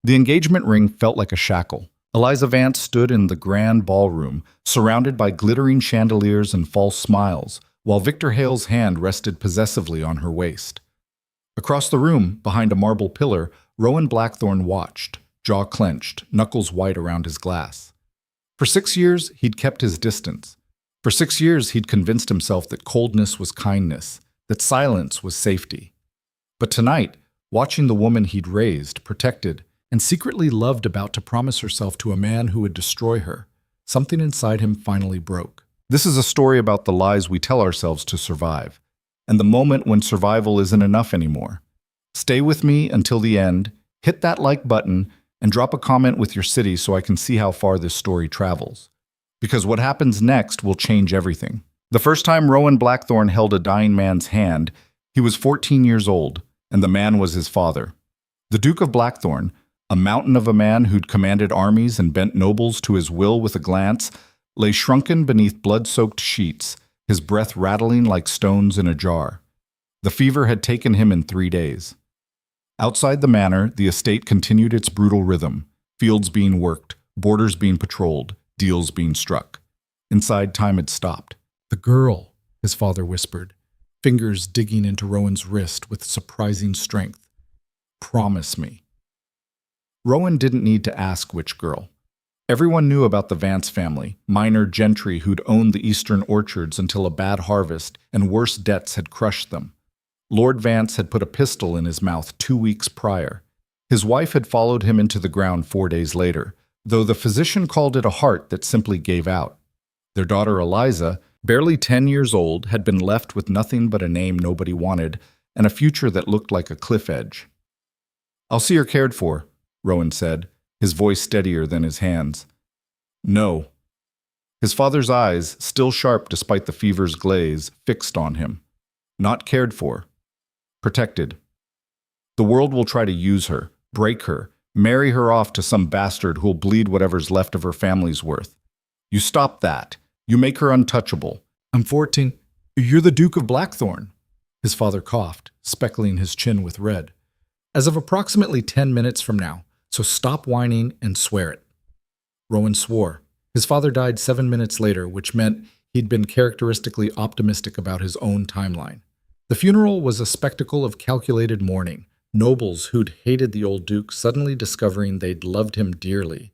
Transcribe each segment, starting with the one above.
The engagement ring felt like a shackle. Eliza Vance stood in the grand ballroom, surrounded by glittering chandeliers and false smiles, while Victor Hale's hand rested possessively on her waist. Across the room, behind a marble pillar, Rowan Blackthorne watched, jaw clenched, knuckles white around his glass. For 6 years, he'd kept his distance. For 6 years, he'd convinced himself that coldness was kindness, that silence was safety. But tonight, watching the woman he'd raised, protected, and secretly loved about to promise herself to a man who would destroy her, something inside him finally broke. This is a story about the lies we tell ourselves to survive, and the moment when survival isn't enough anymore. Stay with me until the end, hit that like button, and drop a comment with your city so I can see how far this story travels. Because what happens next will change everything. The first time Rowan Blackthorne held a dying man's hand, he was 14 years old, and the man was his father. The Duke of Blackthorne, a mountain of a man who'd commanded armies and bent nobles to his will with a glance, lay shrunken beneath blood-soaked sheets, his breath rattling like stones in a jar. The fever had taken him in 3 days. Outside the manor, the estate continued its brutal rhythm, fields being worked, borders being patrolled, deals being struck. Inside, time had stopped. "The girl," his father whispered, fingers digging into Rowan's wrist with surprising strength. "Promise me." Rowan didn't need to ask which girl. Everyone knew about the Vance family, minor gentry who'd owned the eastern orchards until a bad harvest and worse debts had crushed them. Lord Vance had put a pistol in his mouth 2 weeks prior. His wife had followed him into the ground 4 days later, though the physician called it a heart that simply gave out. Their daughter Eliza, barely 10 years old, had been left with nothing but a name nobody wanted and a future that looked like a cliff edge. "I'll see her cared for," Rowan said, his voice steadier than his hands. "No." His father's eyes, still sharp despite the fever's glaze, fixed on him. "Not cared for. Protected. The world will try to use her, break her, marry her off to some bastard who'll bleed whatever's left of her family's worth. You stop that. You make her untouchable." "I'm 14. You're the Duke of Blackthorne." His father coughed, speckling his chin with red. "As of approximately 10 minutes from now, so stop whining and swear it." Rowan swore. His father died 7 minutes later, which meant he'd been characteristically optimistic about his own timeline. The funeral was a spectacle of calculated mourning, nobles who'd hated the old duke suddenly discovering they'd loved him dearly,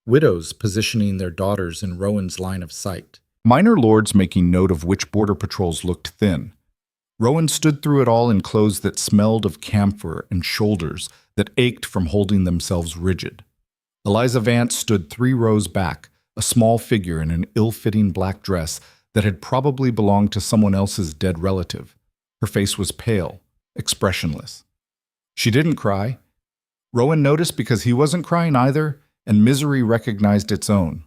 widows positioning their daughters in Rowan's line of sight, minor lords making note of which border patrols looked thin. Rowan stood through it all in clothes that smelled of camphor and shoulders that ached from holding themselves rigid. Eliza Vance stood 3 rows back, a small figure in an ill-fitting black dress that had probably belonged to someone else's dead relative. Her face was pale, expressionless. She didn't cry. Rowan noticed because he wasn't crying either, and misery recognized its own.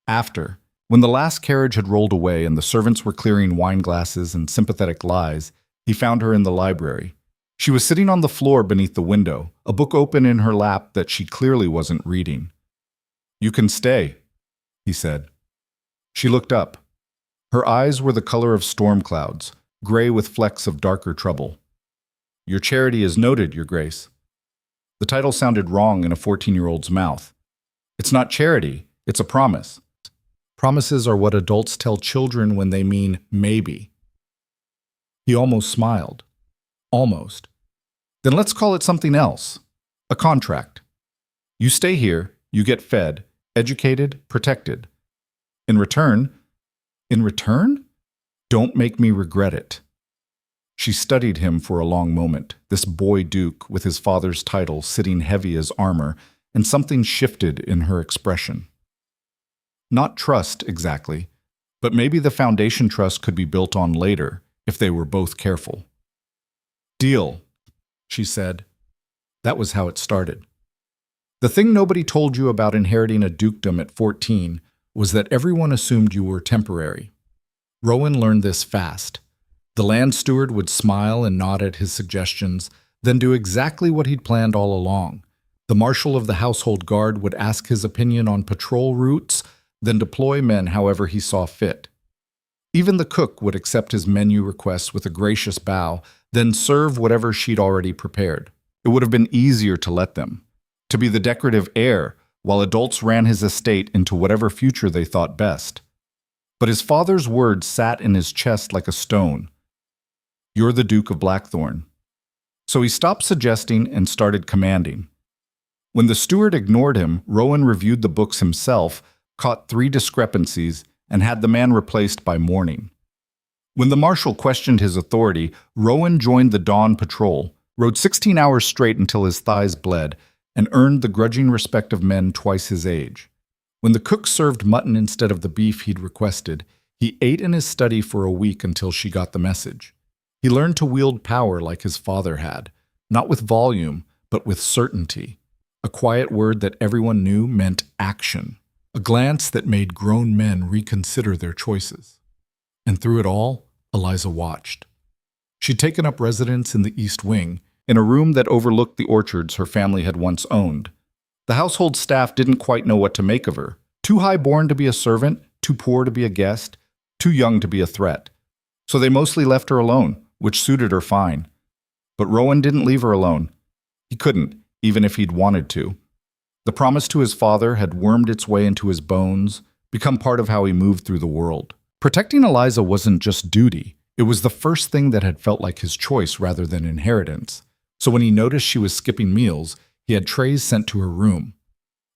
After, when the last carriage had rolled away and the servants were clearing wine glasses and sympathetic lies, he found her in the library. She was sitting on the floor beneath the window, a book open in her lap that she clearly wasn't reading. "You can stay," he said. She looked up. Her eyes were the color of storm clouds, gray with flecks of darker trouble. "Your charity is noted, Your Grace." The title sounded wrong in a 14-year-old's mouth. "It's not charity, it's a promise." Promises are what adults tell children when they mean maybe. He almost smiled. Almost. "Then let's call it something else. A contract. You stay here, you get fed, educated, protected. In return, don't make me regret it." She studied him for a long moment, this boy duke with his father's title sitting heavy as armor, and something shifted in her expression. Not trust, exactly, but maybe the foundation trust could be built on later, if they were both careful. "Deal," she said. That was how it started. The thing nobody told you about inheriting a dukedom at 14 was that everyone assumed you were temporary. Rowan learned this fast. The land steward would smile and nod at his suggestions, then do exactly what he'd planned all along. The marshal of the household guard would ask his opinion on patrol routes, then deploy men however he saw fit. Even the cook would accept his menu requests with a gracious bow, then serve whatever she'd already prepared. It would have been easier to let them. to be the decorative heir, while adults ran his estate into whatever future they thought best. But his father's words sat in his chest like a stone. "You're the Duke of Blackthorn." So he stopped suggesting and started commanding. When the steward ignored him, Rowan reviewed the books himself, caught 3 discrepancies, and had the man replaced by morning. When the marshal questioned his authority, Rowan joined the dawn patrol, rode 16 hours straight until his thighs bled, and earned the grudging respect of men twice his age. When the cook served mutton instead of the beef he'd requested, he ate in his study for a week until she got the message. He learned to wield power like his father had, not with volume, but with certainty. A quiet word that everyone knew meant action. A glance that made grown men reconsider their choices. And through it all, Eliza watched. She'd taken up residence in the East Wing, in a room that overlooked the orchards her family had once owned. The household staff didn't quite know what to make of her. Too high-born to be a servant, too poor to be a guest, too young to be a threat. So they mostly left her alone, which suited her fine. But Rowan didn't leave her alone. He couldn't, even if he'd wanted to. The promise to his father had wormed its way into his bones, become part of how he moved through the world. Protecting Eliza wasn't just duty. It was the first thing that had felt like his choice rather than inheritance. So when he noticed she was skipping meals, he had trays sent to her room.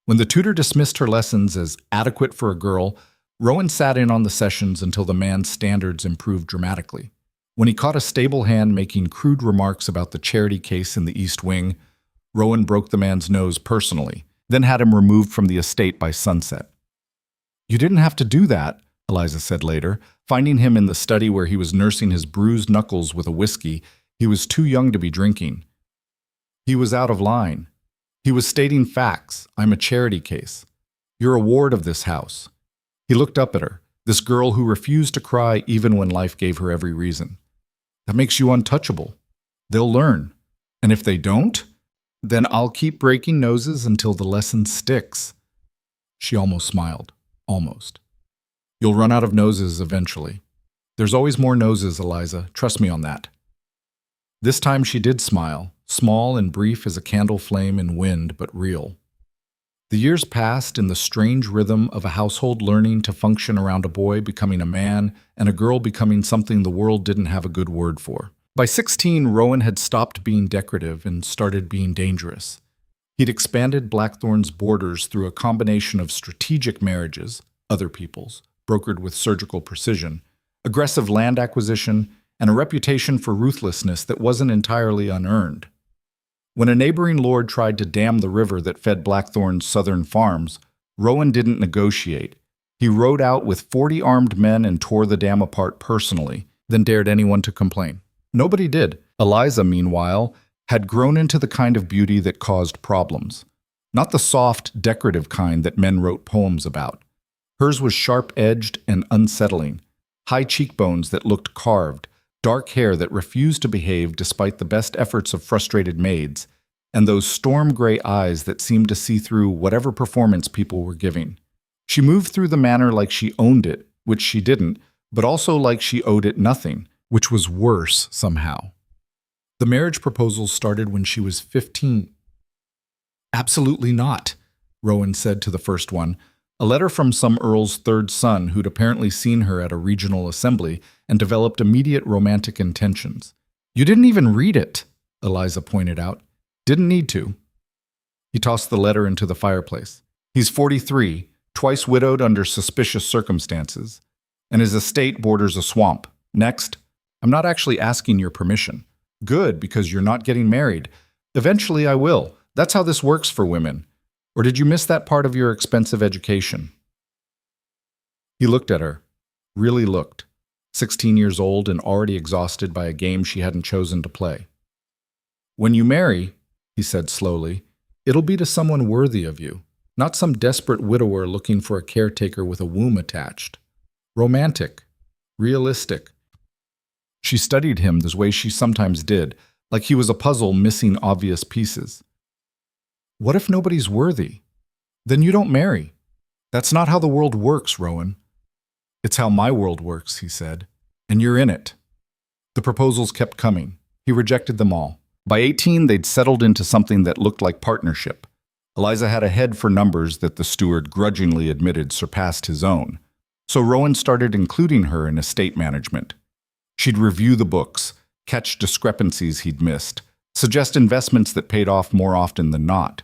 When the tutor dismissed her lessons as adequate for a girl, Rowan sat in on the sessions until the man's standards improved dramatically. When he caught a stable hand making crude remarks about the charity case in the East Wing, Rowan broke the man's nose personally, then had him removed from the estate by sunset. "You didn't have to do that," Eliza said later, finding him in the study where he was nursing his bruised knuckles with a whiskey he was too young to be drinking. He was out of line. He was stating facts. "I'm a charity case. You're a ward of this house." He looked up at her, this girl who refused to cry even when life gave her every reason. "That makes you untouchable. They'll learn. And if they don't, then I'll keep breaking noses until the lesson sticks." She almost smiled. Almost. "You'll run out of noses eventually. There's always more noses, Eliza. Trust me on that." This time she did smile, small and brief as a candle flame in wind, but real. The years passed in the strange rhythm of a household learning to function around a boy becoming a man and a girl becoming something the world didn't have a good word for. By 16, Rowan had stopped being decorative and started being dangerous. He'd expanded Blackthorn's borders through a combination of strategic marriages, other people's, brokered with surgical precision, aggressive land acquisition, and a reputation for ruthlessness that wasn't entirely unearned. When a neighboring lord tried to dam the river that fed Blackthorn's southern farms, Rowan didn't negotiate. He rode out with 40 armed men and tore the dam apart personally, then dared anyone to complain. Nobody did. Eliza, meanwhile, had grown into the kind of beauty that caused problems. Not the soft, decorative kind that men wrote poems about. Hers was sharp-edged and unsettling, high cheekbones that looked carved, dark hair that refused to behave despite the best efforts of frustrated maids, and those storm-gray eyes that seemed to see through whatever performance people were giving. She moved through the manor like she owned it, which she didn't, but also like she owed it nothing, which was worse somehow. The marriage proposals started when she was 15. "Absolutely not," Rowan said to the first one, a letter from some earl's third son who'd apparently seen her at a regional assembly and developed immediate romantic intentions. "You didn't even read it," Eliza pointed out. "Didn't need to." He tossed the letter into the fireplace. "He's 43, twice widowed under suspicious circumstances, and his estate borders a swamp. Next, I'm not actually asking your permission. Good, because you're not getting married. Eventually I will. That's how this works for women. Or did you miss that part of your expensive education?" He looked at her. Really looked. 16 years old and already exhausted by a game she hadn't chosen to play. "When you marry," he said slowly, "it'll be to someone worthy of you, not some desperate widower looking for a caretaker with a womb attached. Romantic. Realistic." She studied him the way she sometimes did, like he was a puzzle missing obvious pieces. "What if nobody's worthy? Then you don't marry. That's not how the world works, Rowan." "It's how my world works," he said, "and you're in it." The proposals kept coming. He rejected them all. By 18, they'd settled into something that looked like partnership. Eliza had a head for numbers that the steward grudgingly admitted surpassed his own. So Rowan started including her in estate management. She'd review the books, catch discrepancies he'd missed, suggest investments that paid off more often than not.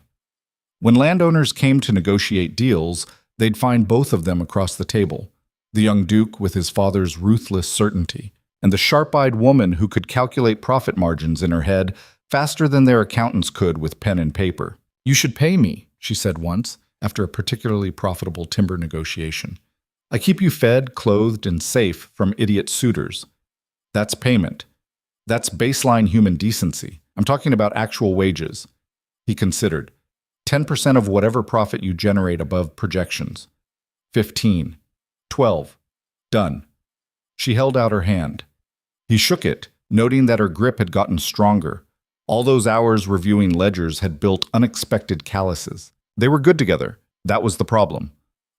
When landowners came to negotiate deals, they'd find both of them across the table. The young duke with his father's ruthless certainty, and the sharp-eyed woman who could calculate profit margins in her head faster than their accountants could with pen and paper. "You should pay me," she said once, after a particularly profitable timber negotiation. "I keep you fed, clothed, and safe from idiot suitors. That's payment. That's baseline human decency. I'm talking about actual wages." He considered. 10% of whatever profit you generate above projections. 15. 12. Done. She held out her hand. He shook it, noting that her grip had gotten stronger. All those hours reviewing ledgers had built unexpected calluses. They were good together. That was the problem.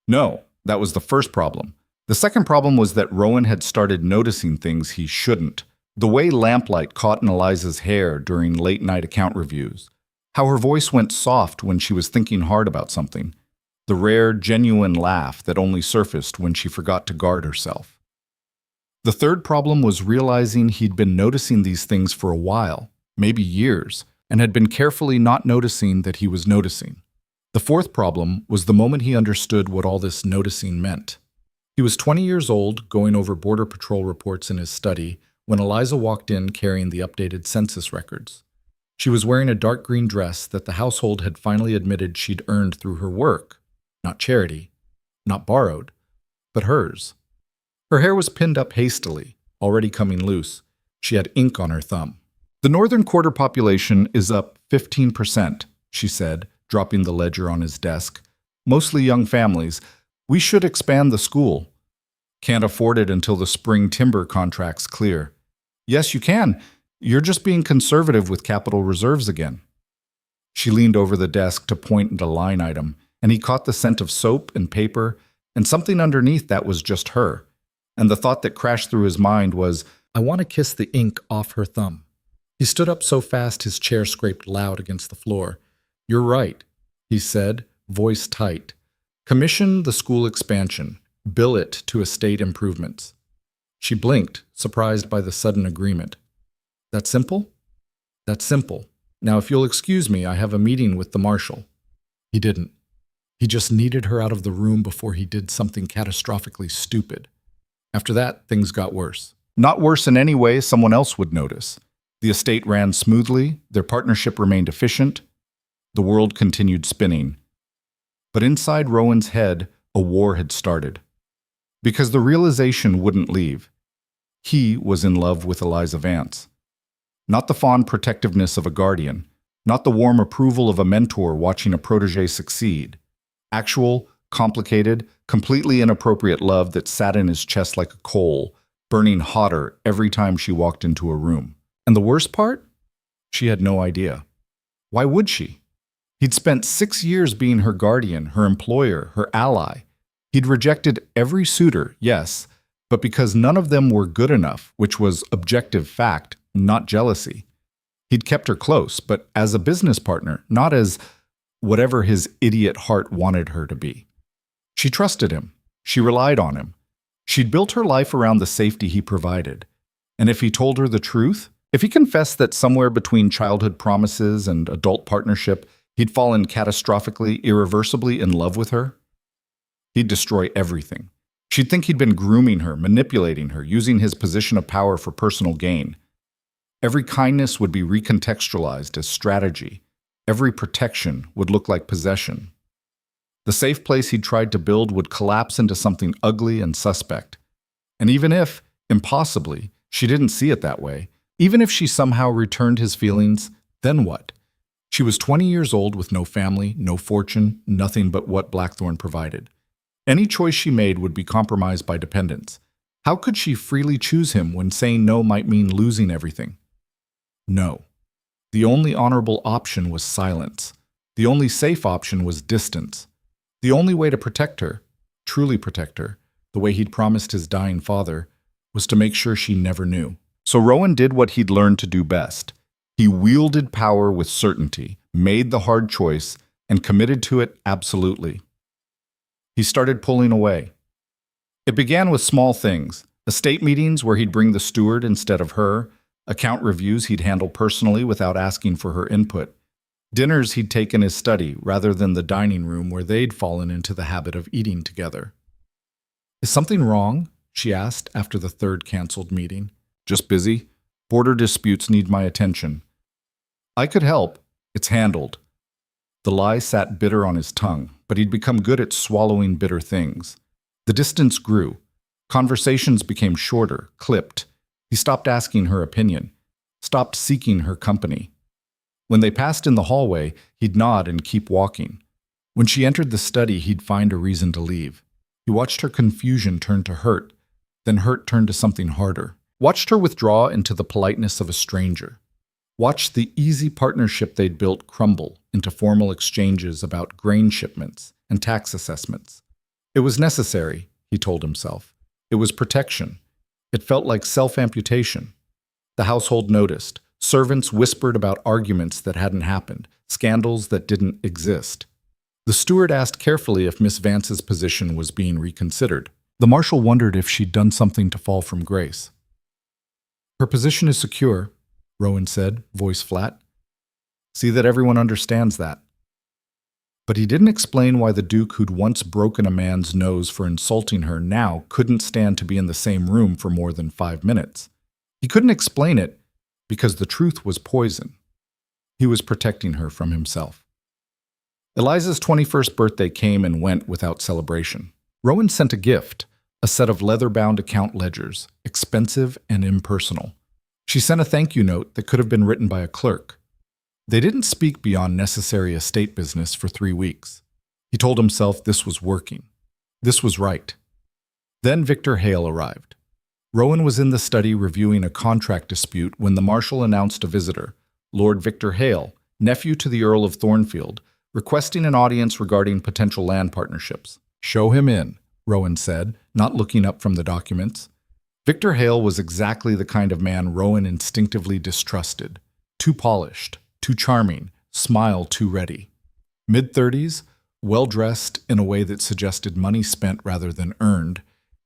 No, that was the first problem. The second problem was that Rowan had started noticing things he shouldn't. The way lamplight caught in Eliza's hair during late-night account reviews. How her voice went soft when she was thinking hard about something. The rare, genuine laugh that only surfaced when she forgot to guard herself. The third problem was realizing he'd been noticing these things for a while, maybe years, and had been carefully not noticing that he was noticing. The fourth problem was the moment he understood what all this noticing meant. He was 20 years old, going over Border Patrol reports in his study, when Eliza walked in carrying the updated census records. She was wearing a dark green dress that the household had finally admitted she'd earned through her work. Not charity, not borrowed, but hers. Her hair was pinned up hastily, already coming loose. She had ink on her thumb. "The northern quarter population is up 15%, she said, dropping the ledger on his desk. "Mostly young families. We should expand the school." "Can't afford it until the spring timber contracts clear." "Yes, you can. You're just being conservative with capital reserves again." She leaned over the desk to point at a line item, and he caught the scent of soap and paper, and something underneath that was just her. And the thought that crashed through his mind was, "I want to kiss the ink off her thumb." He stood up so fast his chair scraped loud against the floor. "You're right," he said, voice tight. "Commission the school expansion. Bill it to estate improvements." She blinked, surprised by the sudden agreement. "That simple?" "That's simple. Now, if you'll excuse me, I have a meeting with the marshal." He didn't. He just needed her out of the room before he did something catastrophically stupid. After that, things got worse. Not worse in any way someone else would notice. The estate ran smoothly, their partnership remained efficient, the world continued spinning. But inside Rowan's head, a war had started. Because the realization wouldn't leave. He was in love with Eliza Vance. Not the fond protectiveness of a guardian, not the warm approval of a mentor watching a protege succeed. Actual, complicated, completely inappropriate love that sat in his chest like a coal, burning hotter every time she walked into a room. And the worst part? She had no idea. Why would she? He'd spent 6 years being her guardian, her employer, her ally. He'd rejected every suitor, yes, but because none of them were good enough, which was objective fact, not jealousy. He'd kept her close, but as a business partner, not as whatever his idiot heart wanted her to be. She trusted him. She relied on him. She'd built her life around the safety he provided. And if he told her the truth, if he confessed that somewhere between childhood promises and adult partnership, he'd fallen catastrophically, irreversibly in love with her, he'd destroy everything. She'd think he'd been grooming her, manipulating her, using his position of power for personal gain. Every kindness would be recontextualized as strategy. Every protection would look like possession. The safe place he'd tried to build would collapse into something ugly and suspect. And even if, impossibly, she didn't see it that way, even if she somehow returned his feelings, then what? She was 20 years old with no family, no fortune, nothing but what Blackthorn provided. Any choice she made would be compromised by dependence. How could she freely choose him when saying no might mean losing everything? No. The only honorable option was silence. The only safe option was distance. The only way to protect her, truly protect her, the way he'd promised his dying father, was to make sure she never knew. So Rowan did what he'd learned to do best. He wielded power with certainty, made the hard choice, and committed to it absolutely. He started pulling away. It began with small things, estate meetings where he'd bring the steward instead of her, account reviews he'd handle personally without asking for her input, dinners he'd take in his study rather than the dining room where they'd fallen into the habit of eating together. "Is something wrong?" she asked after the third canceled meeting. "Just busy. Border disputes need my attention." "I could help. It's handled." The lie sat bitter on his tongue, but he'd become good at swallowing bitter things. The distance grew. Conversations became shorter, clipped. He stopped asking her opinion, stopped seeking her company. When they passed in the hallway, he'd nod and keep walking. When she entered the study, he'd find a reason to leave. He watched her confusion turn to hurt, then hurt turn to something harder. Watched her withdraw into the politeness of a stranger. Watched the easy partnership they'd built crumble into formal exchanges about grain shipments and tax assessments. It was necessary, he told himself. It was protection. It felt like self-amputation. The household noticed. Servants whispered about arguments that hadn't happened, scandals that didn't exist. The steward asked carefully if Miss Vance's position was being reconsidered. The marshal wondered if she'd done something to fall from grace. "Her position is secure," Rowan said, voice flat. "See that everyone understands that." But he didn't explain why the Duke who'd once broken a man's nose for insulting her now couldn't stand to be in the same room for more than 5 minutes. He couldn't explain it because the truth was poison. He was protecting her from himself. Eliza's 21st birthday came and went without celebration. Rowan sent a gift, a set of leather-bound account ledgers, expensive and impersonal. She sent a thank you note that could have been written by a clerk. They didn't speak beyond necessary estate business for 3 weeks. He told himself this was working. This was right. Then Victor Hale arrived. Rowan was in the study reviewing a contract dispute when the marshal announced a visitor, Lord Victor Hale, nephew to the Earl of Thornfield, requesting an audience regarding potential land partnerships. "Show him in," Rowan said, not looking up from the documents. Victor Hale was exactly the kind of man Rowan instinctively distrusted. Too polished, too charming, smile too ready. Mid-30s, well-dressed in a way that suggested money spent rather than earned,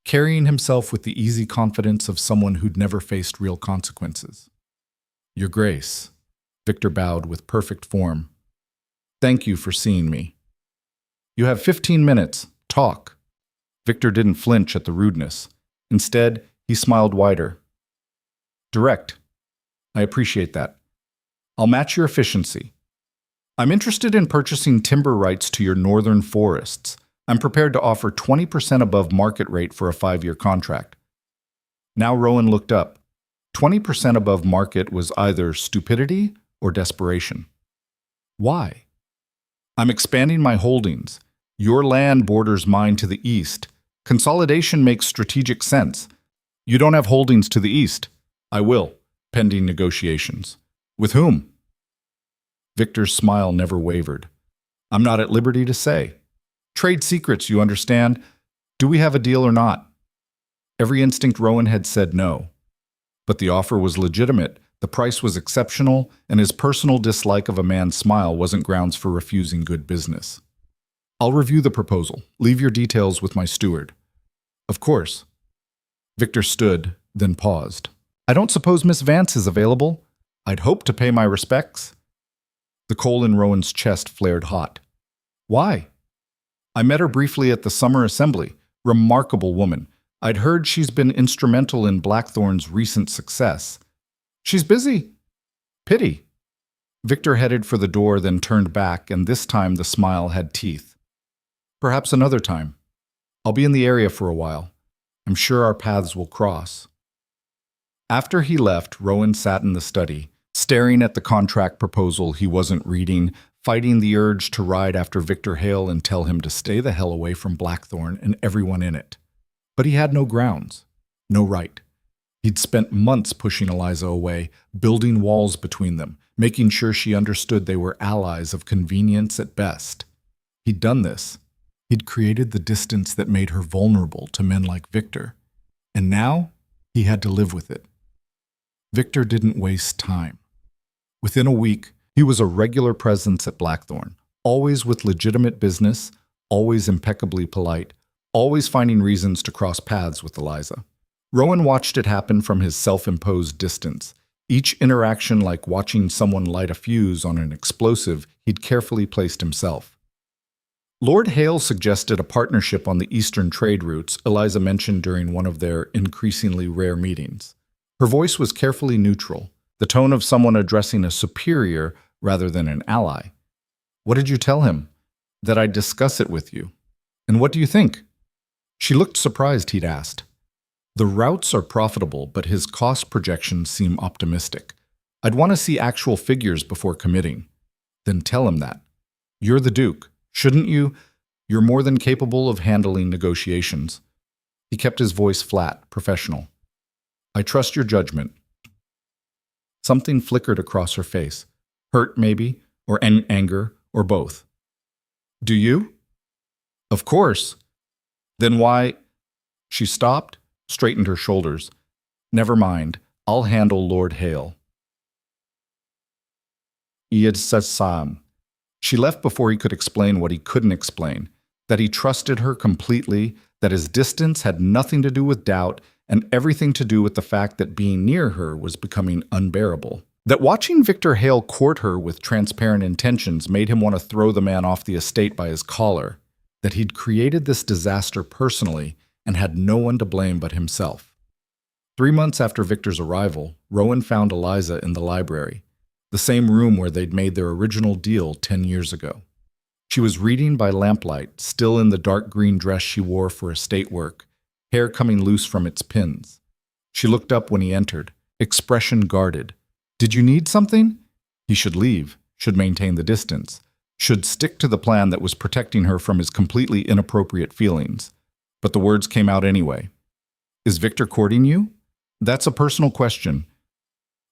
carrying himself with the easy confidence of someone who'd never faced real consequences. "Your Grace," Victor bowed with perfect form. "Thank you for seeing me." "You have 15 minutes. Talk." Victor didn't flinch at the rudeness. Instead, he smiled wider. "Direct. I appreciate that. I'll match your efficiency. I'm interested in purchasing timber rights to your northern forests. I'm prepared to offer 20% above market rate for a 5-year contract." Now Rowan looked up. 20% above market was either stupidity or desperation. "Why?" "I'm expanding my holdings. Your land borders mine to the east. Consolidation makes strategic sense. You don't have holdings to the east. I will, pending negotiations." "With whom?" Victor's smile never wavered. "I'm not at liberty to say. Trade secrets, you understand. Do we have a deal or not?" Every instinct Rowan had said no. But the offer was legitimate, the price was exceptional, and his personal dislike of a man's smile wasn't grounds for refusing good business. "I'll review the proposal. Leave your details with my steward." "Of course." Victor stood, then paused. "I don't suppose Miss Vance is available? I'd hoped to pay my respects." The coal in Rowan's chest flared hot. "Why?" "I met her briefly at the summer assembly. Remarkable woman. I'd heard she's been instrumental in Blackthorn's recent success." "She's busy." "Pity." Victor headed for the door, then turned back, and this time the smile had teeth. "Perhaps another time. I'll be in the area for a while. I'm sure our paths will cross." After he left, Rowan sat in the study, staring at the contract proposal he wasn't reading, fighting the urge to ride after Victor Hale and tell him to stay the hell away from Blackthorn and everyone in it. But he had no grounds, no right. He'd spent months pushing Eliza away, building walls between them, making sure she understood they were allies of convenience at best. He'd done this. He'd created the distance that made her vulnerable to men like Victor. And now, he had to live with it. Victor didn't waste time. Within a week, he was a regular presence at Blackthorn, always with legitimate business, always impeccably polite, always finding reasons to cross paths with Eliza. Rowan watched it happen from his self-imposed distance, each interaction like watching someone light a fuse on an explosive he'd carefully placed himself. Lord Hale suggested a partnership on the eastern trade routes Eliza mentioned during one of their increasingly rare meetings. Her voice was carefully neutral, the tone of someone addressing a superior rather than an ally. What did you tell him? That I'd discuss it with you. And what do you think? She looked surprised he'd asked. The routes are profitable, but his cost projections seem optimistic. I'd want to see actual figures before committing. Then tell him that. You're the Duke. Shouldn't you? You're more than capable of handling negotiations. He kept his voice flat, professional. I trust your judgment. Something flickered across her face. Hurt, maybe, or anger, or both. Do you? Of course. Then why? She stopped, straightened her shoulders. Never mind, I'll handle Lord Hale. Sam. She left before he could explain what he couldn't explain, that he trusted her completely, that his distance had nothing to do with doubt and everything to do with the fact that being near her was becoming unbearable. That watching Victor Hale court her with transparent intentions made him want to throw the man off the estate by his collar, that he'd created this disaster personally and had no one to blame but himself. 3 months after Victor's arrival, Rowan found Eliza in the library, the same room where they'd made their original deal 10 years ago. She was reading by lamplight, still in the dark green dress she wore for estate work, hair coming loose from its pins. She looked up when he entered, expression guarded. Did you need something? He should leave, should maintain the distance, should stick to the plan that was protecting her from his completely inappropriate feelings. But the words came out anyway. Is Victor courting you? That's a personal question.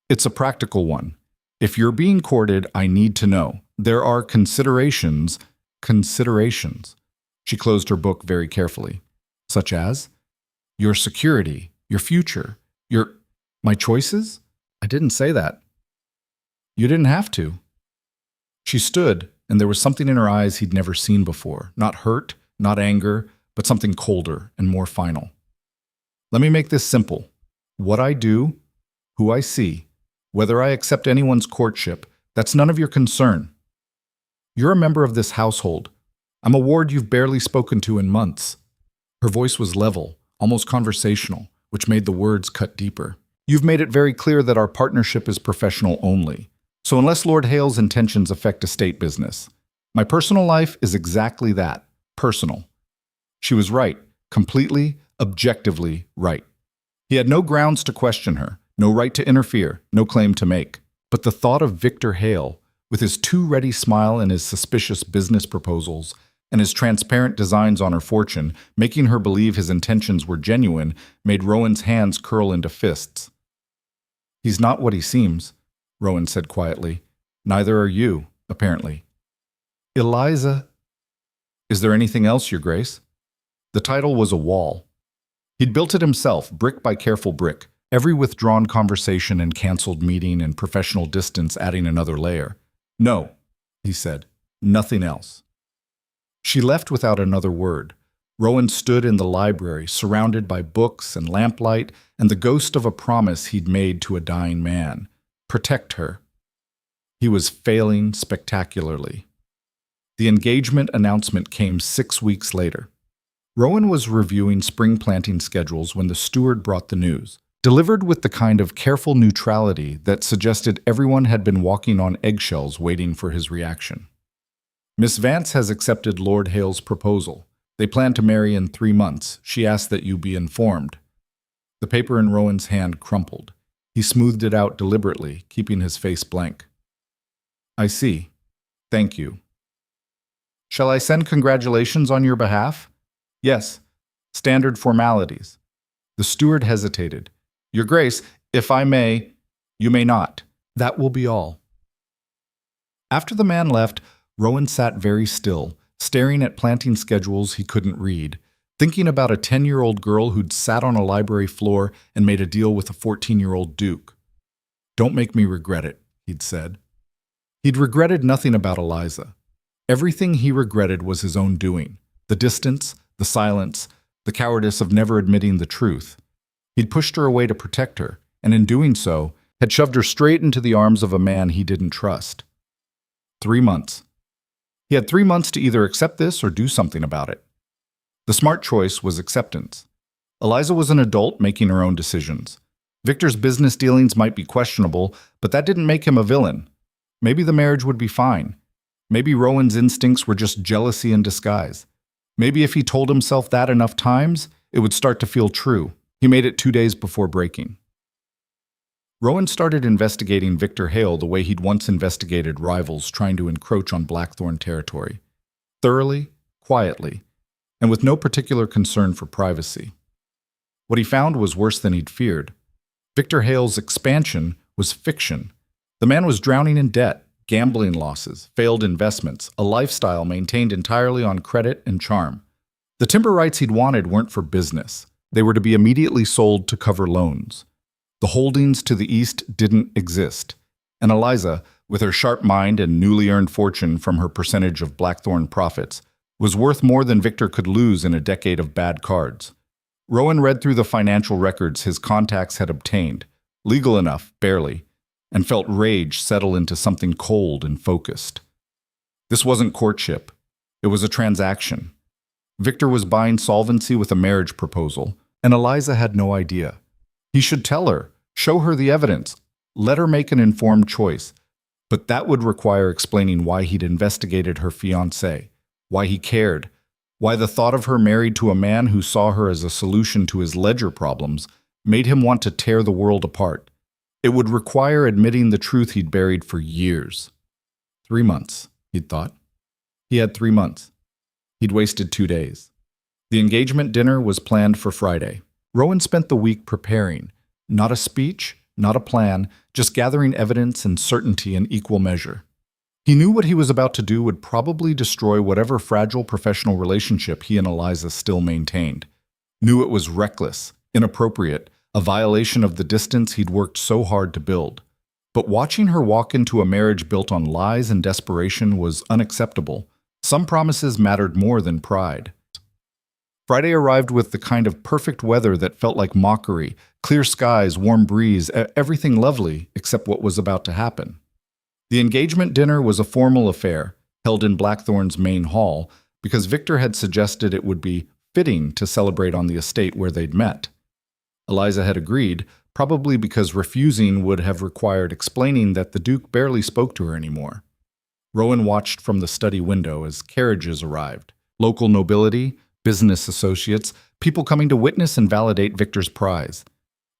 It's a practical one. If you're being courted, I need to know. There are considerations. She closed her book very carefully. Such as? Your security, your future, my choices? I didn't say that. You didn't have to. She stood, and there was something in her eyes he'd never seen before. Not hurt, not anger, but something colder and more final. Let me make this simple. What I do, who I see, whether I accept anyone's courtship, that's none of your concern. You're a member of this household. I'm a ward you've barely spoken to in months. Her voice was level, almost conversational, which made the words cut deeper. You've made it very clear that our partnership is professional only. So unless Lord Hale's intentions affect estate business, my personal life is exactly that, personal. She was right, completely, objectively right. He had no grounds to question her, no right to interfere, no claim to make. But the thought of Victor Hale, with his too-ready smile and his suspicious business proposals, and his transparent designs on her fortune, making her believe his intentions were genuine, made Rowan's hands curl into fists. He's not what he seems, Rowan said quietly. Neither are you, apparently. Eliza. Is there anything else, Your Grace? The title was a wall. He'd built it himself, brick by careful brick, every withdrawn conversation and canceled meeting and professional distance adding another layer. No, he said, nothing else. She left without another word. Rowan stood in the library, surrounded by books and lamplight and the ghost of a promise he'd made to a dying man. Protect her. He was failing spectacularly. The engagement announcement came 6 weeks later. Rowan was reviewing spring planting schedules when the steward brought the news, delivered with the kind of careful neutrality that suggested everyone had been walking on eggshells waiting for his reaction. Miss Vance has accepted Lord Hale's proposal. They plan to marry in 3 months. She asked that you be informed. The paper in Rowan's hand crumpled. He smoothed it out deliberately, keeping his face blank. I see. Thank you. Shall I send congratulations on your behalf? Yes. Standard formalities. The steward hesitated. Your Grace, if I may, you may not. That will be all. After the man left, Rowan sat very still, staring at planting schedules he couldn't read, thinking about a 10-year-old girl who'd sat on a library floor and made a deal with a 14-year-old duke. Don't make me regret it, he'd said. He'd regretted nothing about Eliza. Everything he regretted was his own doing. The distance, the silence, the cowardice of never admitting the truth. He'd pushed her away to protect her, and in doing so, had shoved her straight into the arms of a man he didn't trust. 3 months. He had 3 months to either accept this or do something about it. The smart choice was acceptance. Eliza was an adult making her own decisions. Victor's business dealings might be questionable, but that didn't make him a villain. Maybe the marriage would be fine. Maybe Rowan's instincts were just jealousy in disguise. Maybe if he told himself that enough times, it would start to feel true. He made it 2 days before breaking. Rowan started investigating Victor Hale the way he'd once investigated rivals trying to encroach on Blackthorn territory. Thoroughly, quietly, and with no particular concern for privacy. What he found was worse than he'd feared. Victor Hale's expansion was fiction. The man was drowning in debt, gambling losses, failed investments, a lifestyle maintained entirely on credit and charm. The timber rights he'd wanted weren't for business. They were to be immediately sold to cover loans. The holdings to the east didn't exist, and Eliza, with her sharp mind and newly earned fortune from her percentage of Blackthorn profits, was worth more than Victor could lose in a decade of bad cards. Rowan read through the financial records his contacts had obtained, legal enough, barely, and felt rage settle into something cold and focused. This wasn't courtship. It was a transaction. Victor was buying solvency with a marriage proposal, and Eliza had no idea. He should tell her, show her the evidence, let her make an informed choice. But that would require explaining why he'd investigated her fiancé, why he cared, why the thought of her married to a man who saw her as a solution to his ledger problems made him want to tear the world apart. It would require admitting the truth he'd buried for years. 3 months, he'd thought. He had 3 months. He'd wasted 2 days. The engagement dinner was planned for Friday. Rowan spent the week preparing. Not a speech, not a plan, just gathering evidence and certainty in equal measure. He knew what he was about to do would probably destroy whatever fragile professional relationship he and Eliza still maintained. Knew it was reckless, inappropriate, a violation of the distance he'd worked so hard to build. But watching her walk into a marriage built on lies and desperation was unacceptable. Some promises mattered more than pride. Friday arrived with the kind of perfect weather that felt like mockery, clear skies, warm breeze, everything lovely except what was about to happen. The engagement dinner was a formal affair, held in Blackthorn's main hall, because Victor had suggested it would be fitting to celebrate on the estate where they'd met. Eliza had agreed, probably because refusing would have required explaining that the Duke barely spoke to her anymore. Rowan watched from the study window as carriages arrived. Local nobility, business associates, people coming to witness and validate Victor's prize.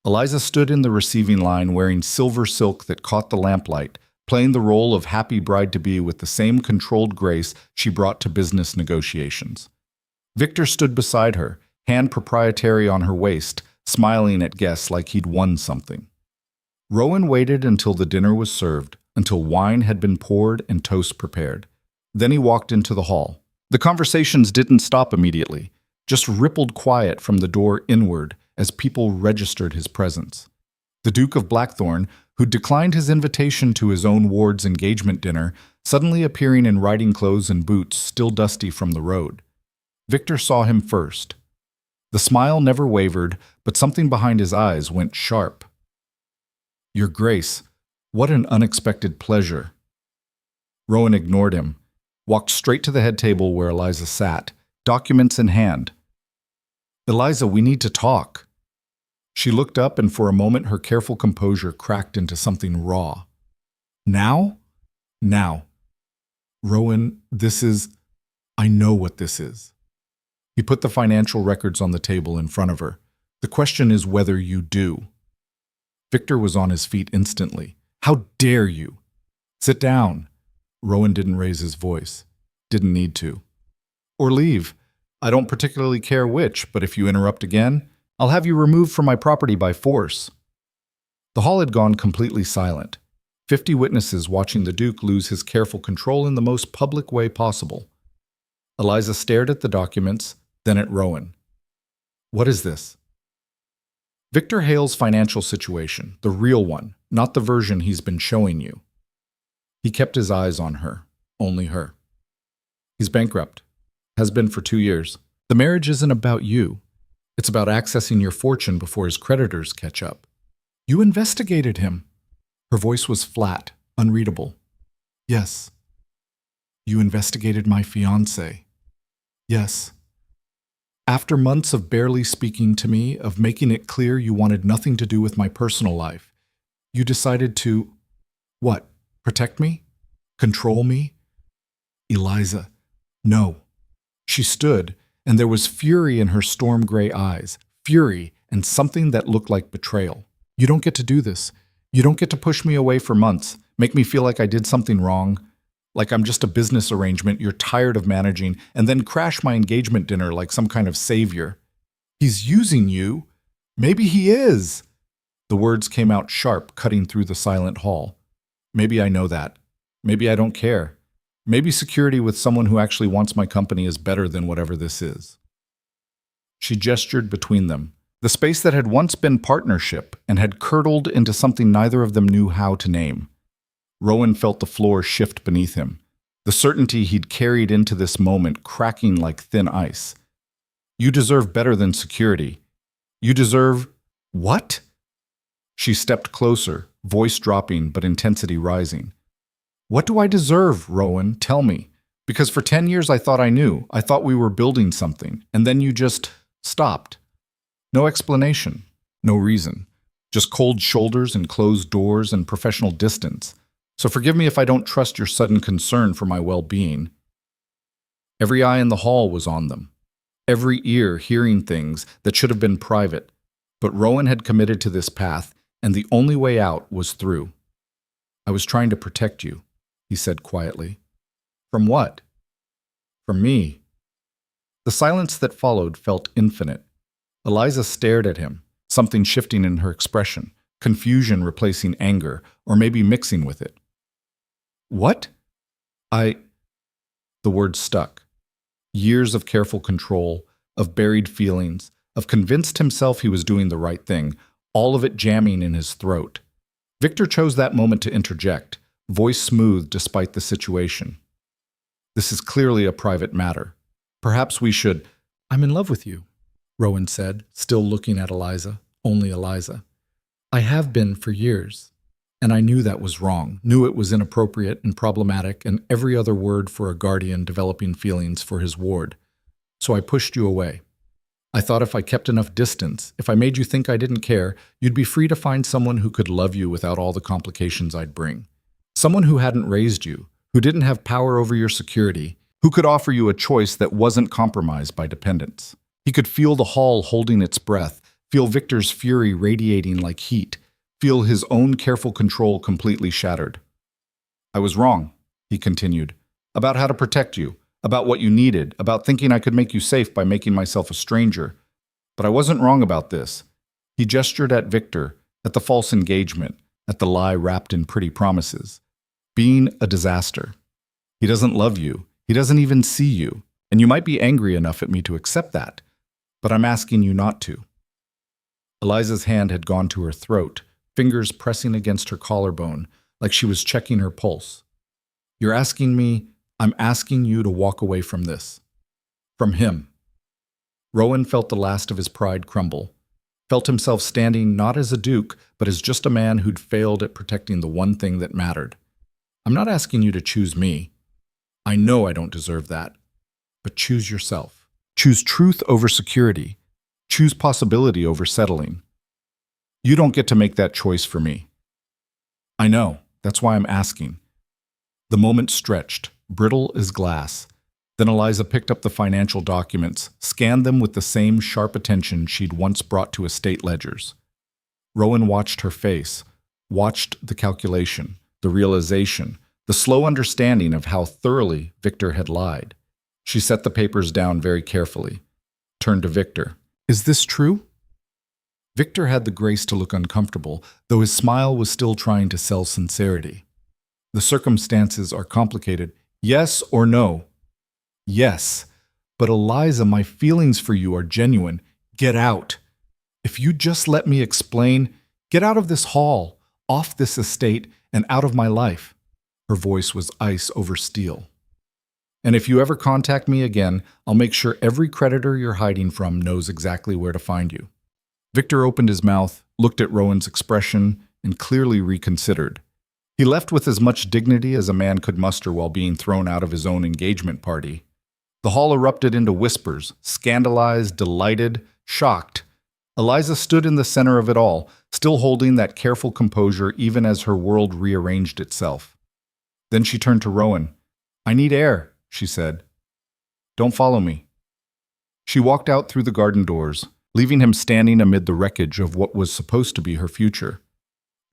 Eliza stood in the receiving line wearing silver silk that caught the lamplight, playing the role of happy bride-to-be with the same controlled grace she brought to business negotiations. Victor stood beside her, hand proprietary on her waist, smiling at guests like he'd won something. Rowan waited until the dinner was served, until wine had been poured and toast prepared. Then he walked into the hall. The conversations didn't stop immediately, just rippled quiet from the door inward as people registered his presence. The Duke of Blackthorn, who declined his invitation to his own ward's engagement dinner, suddenly appearing in riding clothes and boots still dusty from the road. Victor saw him first. The smile never wavered, but something behind his eyes went sharp. "Your Grace, what an unexpected pleasure." Rowan ignored him, walked straight to the head table where Eliza sat, documents in hand. "Eliza, we need to talk." She looked up, and for a moment her careful composure cracked into something raw. "Now?" "Now." "Rowan, I know what this is." He put the financial records on the table in front of her. "The question is whether you do." Victor was on his feet instantly. "How dare you?" "Sit down." Rowan didn't raise his voice. Didn't need to. "Or leave. I don't particularly care which, but if you interrupt again, I'll have you removed from my property by force." The hall had gone completely silent. 50 witnesses watching the Duke lose his careful control in the most public way possible. Eliza stared at the documents, then at Rowan. "What is this?" "Victor Hale's financial situation, the real one, not the version he's been showing you." He kept his eyes on her, only her. He's bankrupt. Has been for 2 years. The marriage isn't about you. It's about accessing your fortune before his creditors catch up. You investigated him. Her voice was flat, unreadable. Yes. You investigated my fiancé. Yes. After months of barely speaking to me, of making it clear you wanted nothing to do with my personal life, you decided to, what, protect me? Control me? Eliza, no. She stood, and there was fury in her storm gray eyes, fury and something that looked like betrayal. You don't get to do this. You don't get to push me away for months, make me feel like I did something wrong, like I'm just a business arrangement you're tired of managing, and then crash my engagement dinner like some kind of savior. He's using you. Maybe he is. The words came out sharp, cutting through the silent hall. Maybe I know that. Maybe I don't care. Maybe security with someone who actually wants my company is better than whatever this is. She gestured between them. The space that had once been partnership and had curdled into something neither of them knew how to name. Rowan felt the floor shift beneath him, the certainty he'd carried into this moment cracking like thin ice. You deserve better than security. You deserve… What? She stepped closer, voice dropping but intensity rising. What do I deserve, Rowan? Tell me. Because for 10 years I thought I knew. I thought we were building something. And then you just stopped. No explanation. No reason. Just cold shoulders and closed doors and professional distance. So forgive me if I don't trust your sudden concern for my well-being. Every eye in the hall was on them. Every ear hearing things that should have been private. But Rowan had committed to this path, and the only way out was through. I was trying to protect you, he said quietly. From what? From me. The silence that followed felt infinite. Eliza stared at him, something shifting in her expression, confusion replacing anger, or maybe mixing with it. What? The word stuck. Years of careful control, of buried feelings, of convinced himself he was doing the right thing, all of it jamming in his throat. Victor chose that moment to interject, voice smooth despite the situation. This is clearly a private matter. Perhaps we should… I'm in love with you, Rowan said, still looking at Eliza, only Eliza. I have been for years, and I knew that was wrong, knew it was inappropriate and problematic and every other word for a guardian developing feelings for his ward. So I pushed you away. I thought if I kept enough distance, if I made you think I didn't care, you'd be free to find someone who could love you without all the complications I'd bring. Someone who hadn't raised you, who didn't have power over your security, who could offer you a choice that wasn't compromised by dependence. He could feel the hall holding its breath, feel Victor's fury radiating like heat, feel his own careful control completely shattered. I was wrong, he continued, about how to protect you, about what you needed, about thinking I could make you safe by making myself a stranger. But I wasn't wrong about this. He gestured at Victor, at the false engagement, at the lie wrapped in pretty promises. Being a disaster. He doesn't love you. He doesn't even see you. And you might be angry enough at me to accept that. But I'm asking you not to. Eliza's hand had gone to her throat, fingers pressing against her collarbone, like she was checking her pulse. You're asking me… I'm asking you to walk away from this. From him. Rowan felt the last of his pride crumble, felt himself standing not as a duke, but as just a man who'd failed at protecting the one thing that mattered. I'm not asking you to choose me. I know I don't deserve that. But choose yourself. Choose truth over security. Choose possibility over settling. You don't get to make that choice for me. I know. That's why I'm asking. The moment stretched, brittle as glass. Then Eliza picked up the financial documents, scanned them with the same sharp attention she'd once brought to estate ledgers. Rowan watched her face, watched the calculation, the realization, the slow understanding of how thoroughly Victor had lied. She set the papers down very carefully, turned to Victor. Is this true? Victor had the grace to look uncomfortable, though his smile was still trying to sell sincerity. The circumstances are complicated. Yes or no? Yes. But Eliza, my feelings for you are genuine. Get out. If you just let me explain, get out of this hall, off this estate, and out of my life. Her voice was ice over steel. And if you ever contact me again, I'll make sure every creditor you're hiding from knows exactly where to find you." Victor opened his mouth, looked at Rowan's expression, and clearly reconsidered. He left with as much dignity as a man could muster while being thrown out of his own engagement party. The hall erupted into whispers, scandalized, delighted, shocked. Eliza stood in the center of it all, still holding that careful composure even as her world rearranged itself. Then she turned to Rowan. "I need air," she said. "Don't follow me." She walked out through the garden doors, leaving him standing amid the wreckage of what was supposed to be her future.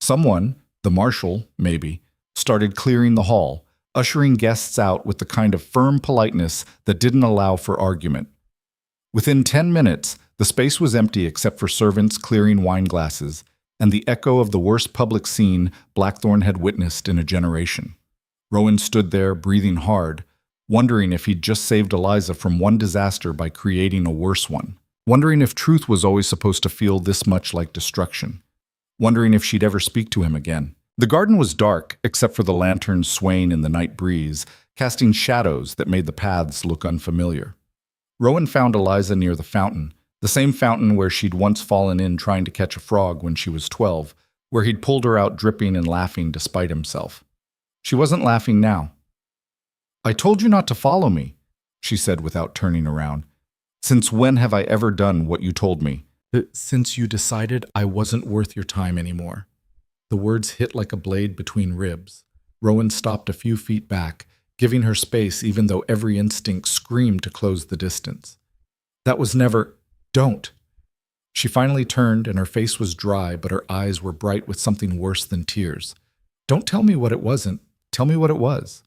Someone, the marshal, maybe, started clearing the hall, ushering guests out with the kind of firm politeness that didn't allow for argument. Within 10 minutes, the space was empty except for servants clearing wine glasses and the echo of the worst public scene Blackthorn had witnessed in a generation. Rowan stood there, breathing hard, wondering if he'd just saved Eliza from one disaster by creating a worse one, wondering if truth was always supposed to feel this much like destruction, wondering if she'd ever speak to him again. The garden was dark, except for the lanterns swaying in the night breeze, casting shadows that made the paths look unfamiliar. Rowan found Eliza near the fountain, the same fountain where she'd once fallen in trying to catch a frog when she was 12, where he'd pulled her out dripping and laughing despite himself. She wasn't laughing now. "I told you not to follow me," she said without turning around. "Since when have I ever done what you told me?" "Since you decided I wasn't worth your time anymore." The words hit like a blade between ribs. Rowan stopped a few feet back, giving her space even though every instinct screamed to close the distance. "That was never—" "Don't." She finally turned and her face was dry, but her eyes were bright with something worse than tears. "Don't tell me what it wasn't. Tell me what it was."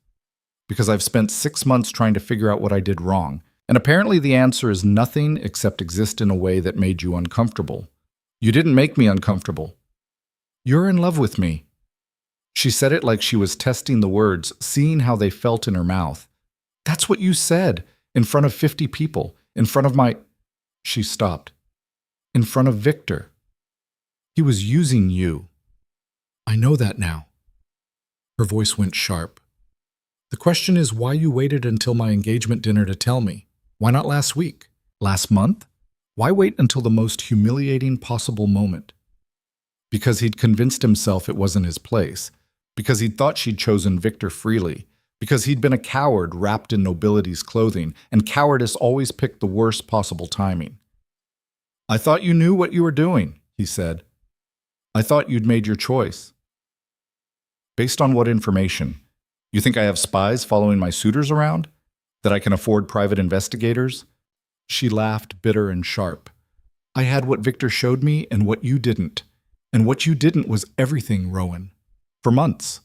"Because I've spent 6 months trying to figure out what I did wrong. And apparently the answer is nothing except exist in a way that made you uncomfortable. You didn't make me uncomfortable. You're in love with me." She said it like she was testing the words, seeing how they felt in her mouth. "That's what you said, in front of 50 people, in front of my—" She stopped. "In front of Victor. He was using you." "I know that now." Her voice went sharp. "The question is why you waited until my engagement dinner to tell me. Why not last week? Last month? Why wait until the most humiliating possible moment?" Because he'd convinced himself it wasn't his place. Because he'd thought she'd chosen Victor freely. Because he'd been a coward wrapped in nobility's clothing, and cowardice always picked the worst possible timing. "I thought you knew what you were doing," he said. "I thought you'd made your choice." "Based on what information? You think I have spies following my suitors around? That I can afford private investigators?" She laughed, bitter and sharp. "I had what Victor showed me and what you didn't. And what you didn't was everything, Rowan. For months.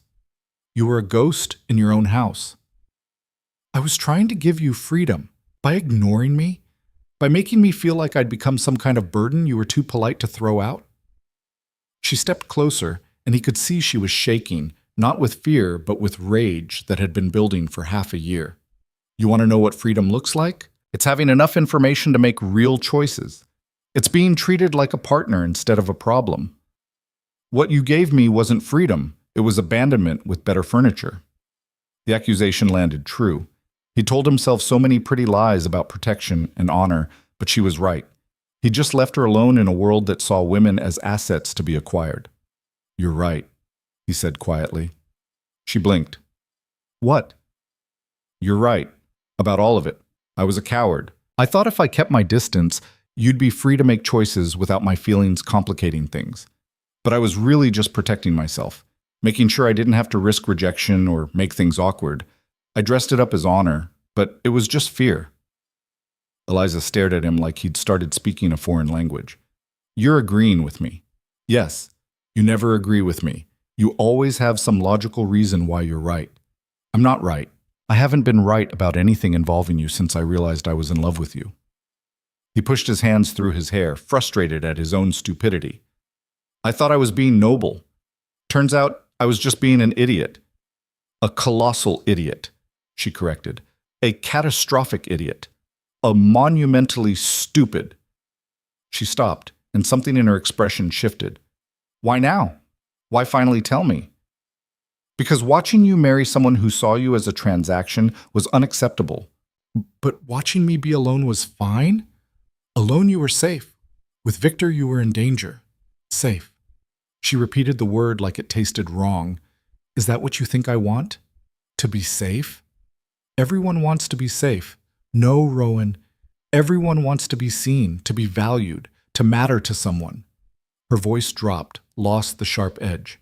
You were a ghost in your own house. I was trying to give you freedom. By ignoring me? By making me feel like I'd become some kind of burden you were too polite to throw out?" She stepped closer, and he could see she was shaking, not with fear, but with rage that had been building for half a year. "You want to know what freedom looks like? It's having enough information to make real choices. It's being treated like a partner instead of a problem. What you gave me wasn't freedom, it was abandonment with better furniture." The accusation landed true. He told himself so many pretty lies about protection and honor, but she was right. He just left her alone in a world that saw women as assets to be acquired. "You're right," he said quietly. She blinked. "What?" "You're right. About all of it. I was a coward. I thought if I kept my distance, you'd be free to make choices without my feelings complicating things. But I was really just protecting myself, making sure I didn't have to risk rejection or make things awkward. I dressed it up as honor, but it was just fear." Eliza stared at him like he'd started speaking a foreign language. "You're agreeing with me." "Yes. You never agree with me. You always have some logical reason why you're right." "I'm not right. I haven't been right about anything involving you since I realized I was in love with you." He pushed his hands through his hair, frustrated at his own stupidity. "I thought I was being noble. Turns out I was just being an idiot." "A colossal idiot," she corrected. "A catastrophic idiot. A monumentally stupid." She stopped, and something in her expression shifted. "Why now? Why finally tell me?" Because watching you marry someone who saw you as a transaction was unacceptable. But watching me be alone was fine? Alone you were safe. With Victor you were in danger. Safe. She repeated the word like it tasted wrong. Is that what you think I want? To be safe? Everyone wants to be safe. No, Rowan. Everyone wants to be seen, to be valued, to matter to someone. Her voice dropped, lost the sharp edge.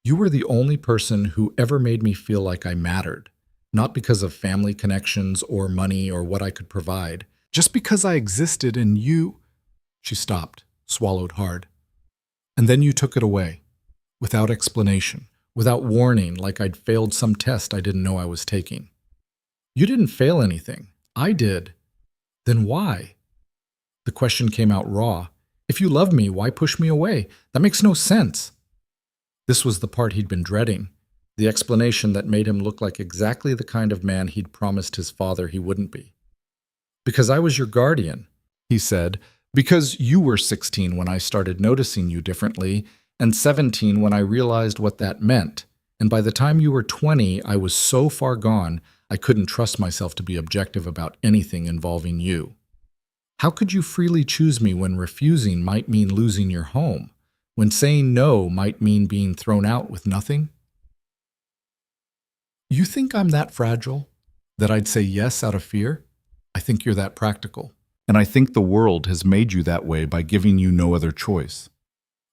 You were the only person who ever made me feel like I mattered, not because of family connections or money or what I could provide, just because I existed and you... She stopped, swallowed hard. And then you took it away, without explanation, without warning, like I'd failed some test I didn't know I was taking. You didn't fail anything. I did. Then why? The question came out raw. If you love me, why push me away? That makes no sense. This was the part he'd been dreading, the explanation that made him look like exactly the kind of man he'd promised his father he wouldn't be. Because I was your guardian, he said, because you were 16 when I started noticing you differently, and 17 when I realized what that meant, and by the time you were 20, I was so far gone, I couldn't trust myself to be objective about anything involving you. How could you freely choose me when refusing might mean losing your home? When saying no might mean being thrown out with nothing? You think I'm that fragile? That I'd say yes out of fear? I think you're that practical. And I think the world has made you that way by giving you no other choice.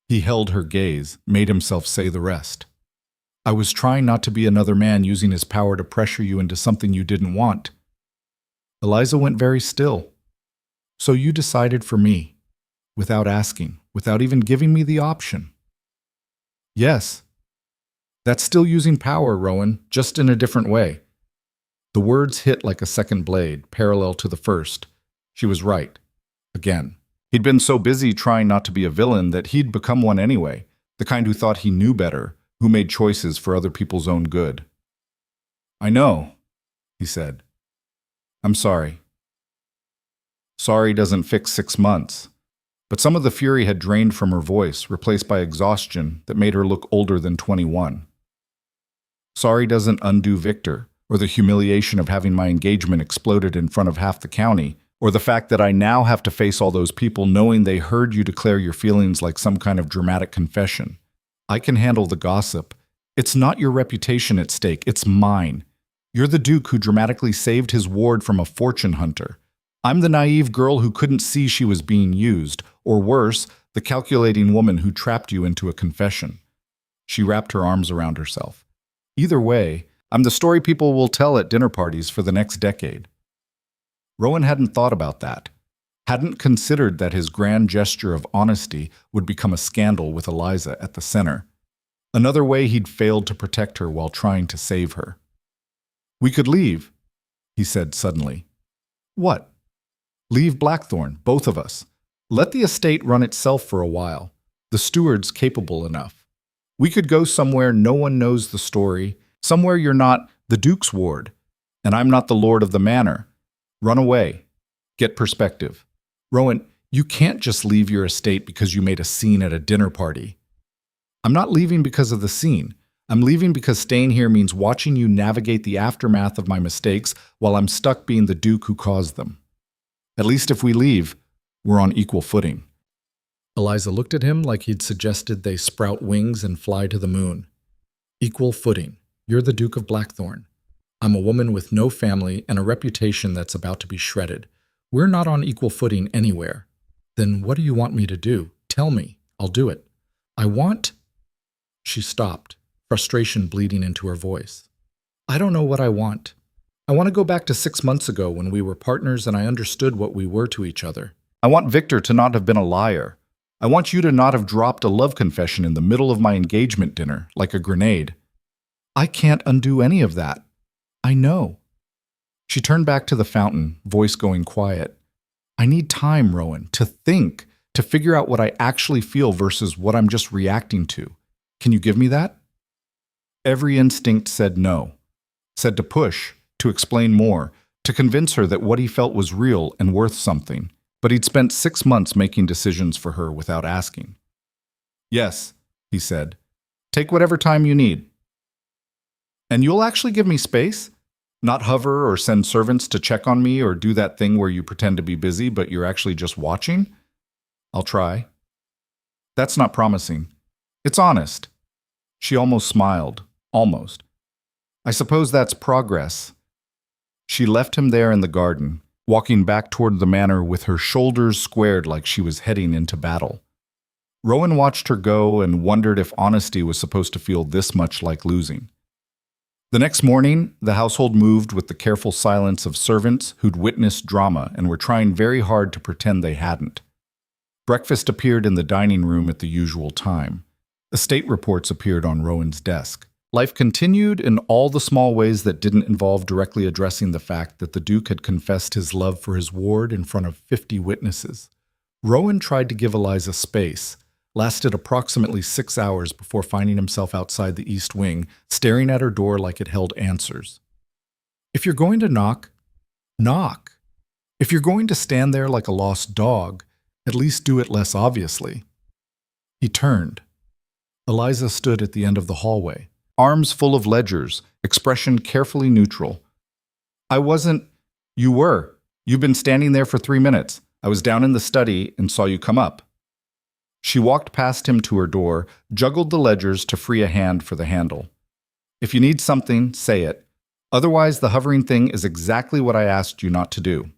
He held her gaze, made himself say the rest. I was trying not to be another man using his power to pressure you into something you didn't want. Eliza went very still. So you decided for me, without asking, without even giving me the option. Yes. That's still using power, Rowan, just in a different way. The words hit like a second blade, parallel to the first. She was right. Again. He'd been so busy trying not to be a villain that he'd become one anyway, the kind who thought he knew better, who made choices for other people's own good. I know, he said. I'm sorry. Sorry doesn't fix 6 months. But some of the fury had drained from her voice, replaced by exhaustion that made her look older than 21. Sorry doesn't undo Victor, or the humiliation of having my engagement exploded in front of half the county, or the fact that I now have to face all those people knowing they heard you declare your feelings like some kind of dramatic confession. I can handle the gossip. It's not your reputation at stake, it's mine. You're the Duke who dramatically saved his ward from a fortune hunter. I'm the naive girl who couldn't see she was being used, or worse, the calculating woman who trapped you into a confession. She wrapped her arms around herself. Either way, I'm the story people will tell at dinner parties for the next decade. Rowan hadn't thought about that, hadn't considered that his grand gesture of honesty would become a scandal with Eliza at the center. Another way he'd failed to protect her while trying to save her. We could leave, he said suddenly. What? Leave Blackthorn, both of us. Let the estate run itself for a while. The steward's capable enough. We could go somewhere no one knows the story, somewhere you're not the Duke's ward, and I'm not the lord of the manor. Run away. Get perspective. Rowan, you can't just leave your estate because you made a scene at a dinner party. I'm not leaving because of the scene. I'm leaving because staying here means watching you navigate the aftermath of my mistakes while I'm stuck being the Duke who caused them. At least if we leave, we're on equal footing. Eliza looked at him like he'd suggested they sprout wings and fly to the moon. Equal footing. You're the Duke of Blackthorn. I'm a woman with no family and a reputation that's about to be shredded. We're not on equal footing anywhere. Then what do you want me to do? Tell me. I'll do it. I want... She stopped, frustration bleeding into her voice. I don't know what I want. I want to go back to 6 months ago when we were partners and I understood what we were to each other. I want Victor to not have been a liar. I want you to not have dropped a love confession in the middle of my engagement dinner, like a grenade. I can't undo any of that. I know. She turned back to the fountain, voice going quiet. I need time, Rowan, to think, to figure out what I actually feel versus what I'm just reacting to. Can you give me that? Every instinct said no. Said to push, to explain more, to convince her that what he felt was real and worth something. But he'd spent 6 months making decisions for her without asking. Yes, he said. Take whatever time you need. And you'll actually give me space? Not hover or send servants to check on me or do that thing where you pretend to be busy but you're actually just watching? I'll try. That's not promising. It's honest. She almost smiled. Almost. I suppose that's progress. She left him there in the garden, walking back toward the manor with her shoulders squared like she was heading into battle. Rowan watched her go and wondered if honesty was supposed to feel this much like losing. The next morning, the household moved with the careful silence of servants who'd witnessed drama and were trying very hard to pretend they hadn't. Breakfast appeared in the dining room at the usual time. Estate reports appeared on Rowan's desk. Life continued in all the small ways that didn't involve directly addressing the fact that the Duke had confessed his love for his ward in front of 50 witnesses. Rowan tried to give Eliza space, lasted approximately 6 hours before finding himself outside the East Wing, staring at her door like it held answers. If you're going to knock, knock. If you're going to stand there like a lost dog, at least do it less obviously. He turned. Eliza stood at the end of the hallway, arms full of ledgers, expression carefully neutral. I wasn't. You were. You've been standing there for 3 minutes. I was down in the study and saw you come up. She walked past him to her door, juggled the ledgers to free a hand for the handle. If you need something, say it. Otherwise, the hovering thing is exactly what I asked you not to do.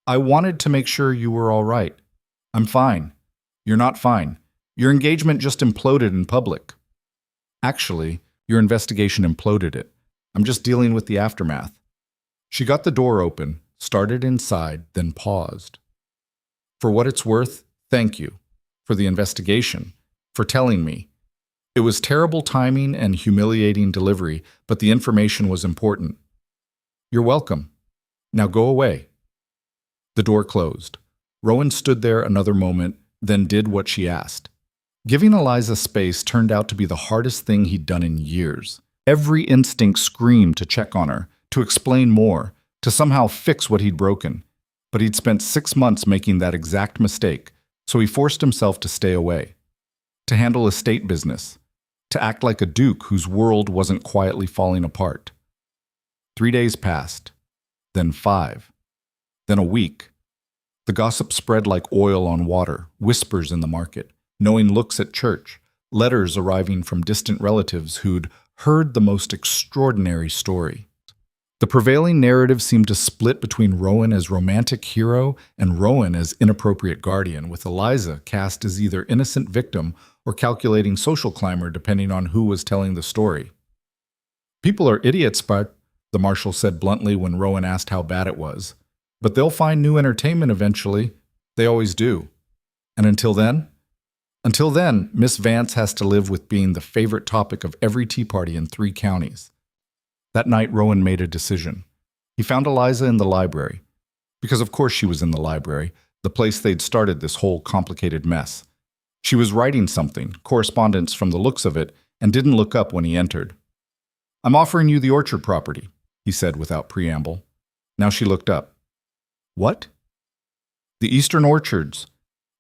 I wanted to make sure you were all right. I'm fine. You're not fine. Your engagement just imploded in public. Actually, your investigation imploded it. I'm just dealing with the aftermath. She got the door open, started inside, then paused. For what it's worth, thank you. For the investigation. For telling me. It was terrible timing and humiliating delivery, but the information was important. You're welcome. Now go away. The door closed. Rowan stood there another moment, then did what she asked. Giving Eliza space turned out to be the hardest thing he'd done in years. Every instinct screamed to check on her, to explain more, to somehow fix what he'd broken. But he'd spent 6 months making that exact mistake, so he forced himself to stay away. To handle estate business. To act like a duke whose world wasn't quietly falling apart. 3 days passed. Then 5. Then a week. The gossip spread like oil on water, whispers in the market, knowing looks at church, letters arriving from distant relatives who'd heard the most extraordinary story. The prevailing narrative seemed to split between Rowan as romantic hero and Rowan as inappropriate guardian, with Eliza cast as either innocent victim or calculating social climber depending on who was telling the story. People are idiots, but, the marshal said bluntly when Rowan asked how bad it was. But they'll find new entertainment eventually. They always do. And until then, Miss Vance has to live with being the favorite topic of every tea party in 3 counties. That night, Rowan made a decision. He found Eliza in the library. Because of course she was in the library, the place they'd started this whole complicated mess. She was writing something, correspondence from the looks of it, and didn't look up when he entered. I'm offering you the orchard property, he said without preamble. Now she looked up. What? The eastern orchards.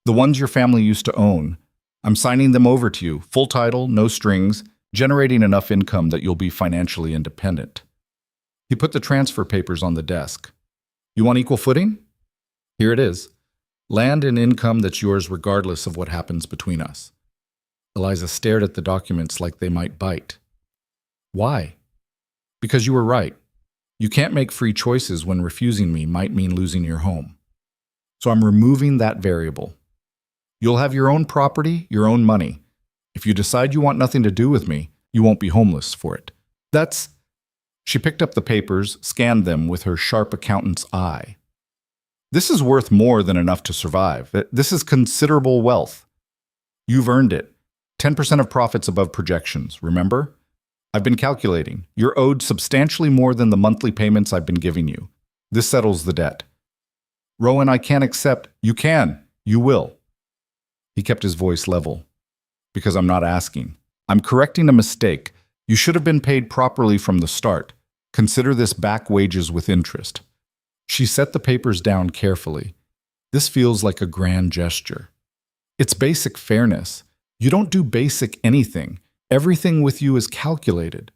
The ones your family used to own. I'm signing them over to you, full title, no strings, generating enough income that you'll be financially independent. He put the transfer papers on the desk. You want equal footing? Here it is. Land and income that's yours regardless of what happens between us. Eliza stared at the documents like they might bite. Why? Because you were right. You can't make free choices when refusing me might mean losing your home. So I'm removing that variable. You'll have your own property, your own money. If you decide you want nothing to do with me, you won't be homeless for it. That's... She picked up the papers, scanned them with her sharp accountant's eye. This is worth more than enough to survive. This is considerable wealth. You've earned it. 10% of profits above projections, remember? I've been calculating. You're owed substantially more than the monthly payments I've been giving you. This settles the debt. Rowan, I can't accept. You can. You will. He kept his voice level. Because I'm not asking. I'm correcting a mistake. You should have been paid properly from the start. Consider this back wages with interest. She set the papers down carefully. This feels like a grand gesture. It's basic fairness. You don't do basic anything. Everything with you is calculated.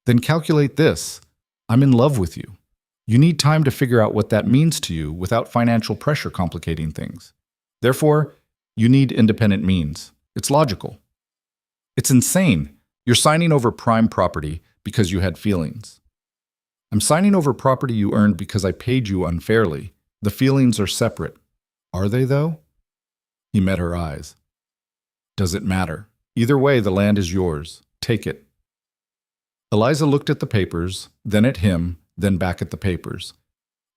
Then calculate this. I'm in love with you. You need time to figure out what that means to you without financial pressure complicating things. Therefore, you need independent means. It's logical. It's insane. You're signing over prime property because you had feelings. I'm signing over property you earned because I paid you unfairly. The feelings are separate. Are they, though? He met her eyes. Does it matter? Either way, the land is yours. Take it. Eliza looked at the papers, then at him, then back at the papers.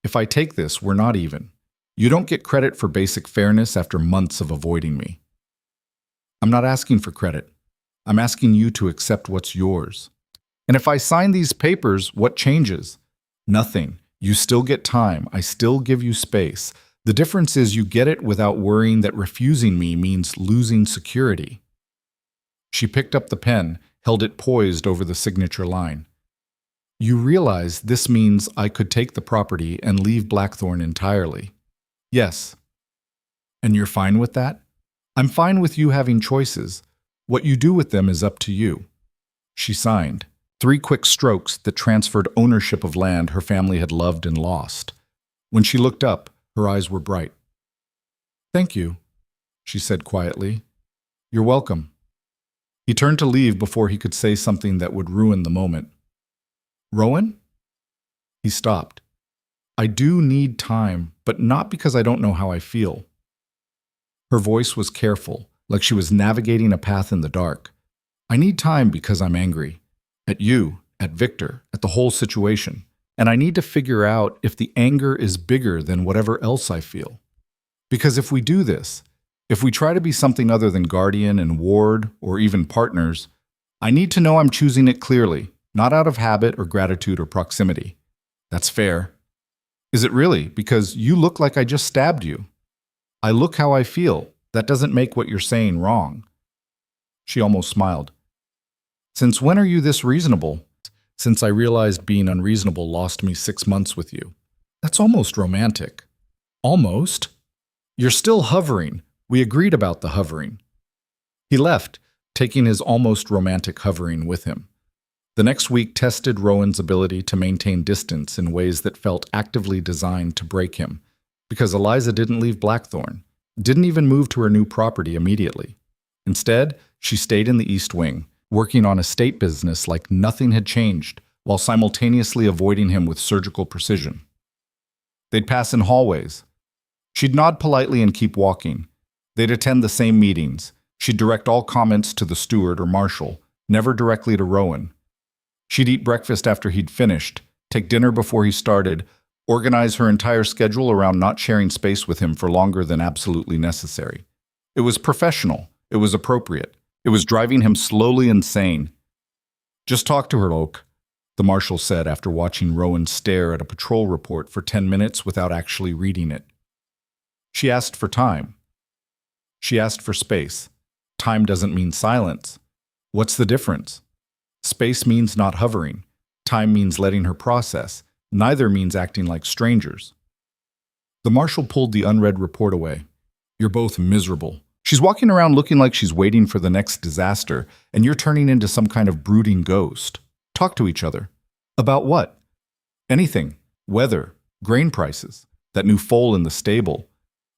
If I take this, we're not even. You don't get credit for basic fairness after months of avoiding me. I'm not asking for credit. I'm asking you to accept what's yours. And if I sign these papers, what changes? Nothing. You still get time. I still give you space. The difference is you get it without worrying that refusing me means losing security. She picked up the pen, held it poised over the signature line. You realize this means I could take the property and leave Blackthorn entirely. Yes. And you're fine with that? I'm fine with you having choices. What you do with them is up to you. She signed. 3 quick strokes that transferred ownership of land her family had loved and lost. When she looked up, her eyes were bright. Thank you, she said quietly. You're welcome. He turned to leave before he could say something that would ruin the moment. Rowan? He stopped. I do need time, but not because I don't know how I feel. Her voice was careful, like she was navigating a path in the dark. I need time because I'm angry. At you, at Victor, at the whole situation. And I need to figure out if the anger is bigger than whatever else I feel. Because if we do this, if we try to be something other than guardian and ward or even partners, I need to know I'm choosing it clearly, not out of habit or gratitude or proximity. That's fair. Is it really? Because you look like I just stabbed you. I look how I feel. That doesn't make what you're saying wrong. She almost smiled. Since when are you this reasonable? Since I realized being unreasonable lost me 6 months with you. That's almost romantic. Almost? You're still hovering. We agreed about the hovering. He left, taking his almost romantic hovering with him. The next week tested Rowan's ability to maintain distance in ways that felt actively designed to break him, because Eliza didn't leave Blackthorn, didn't even move to her new property immediately. Instead, she stayed in the East Wing, working on estate business like nothing had changed, while simultaneously avoiding him with surgical precision. They'd pass in hallways. She'd nod politely and keep walking. They'd attend the same meetings. She'd direct all comments to the steward or marshal, never directly to Rowan. She'd eat breakfast after he'd finished, take dinner before he started, organize her entire schedule around not sharing space with him for longer than absolutely necessary. It was professional. It was appropriate. It was driving him slowly insane. Just talk to her, Oak, the marshal said after watching Rowan stare at a patrol report for 10 minutes without actually reading it. She asked for time. She asked for space. Time doesn't mean silence. What's the difference? Space means not hovering. Time means letting her process. Neither means acting like strangers. The marshal pulled the unread report away. You're both miserable. She's walking around looking like she's waiting for the next disaster, and you're turning into some kind of brooding ghost. Talk to each other. About what? Anything. Weather, grain prices, that new foal in the stable.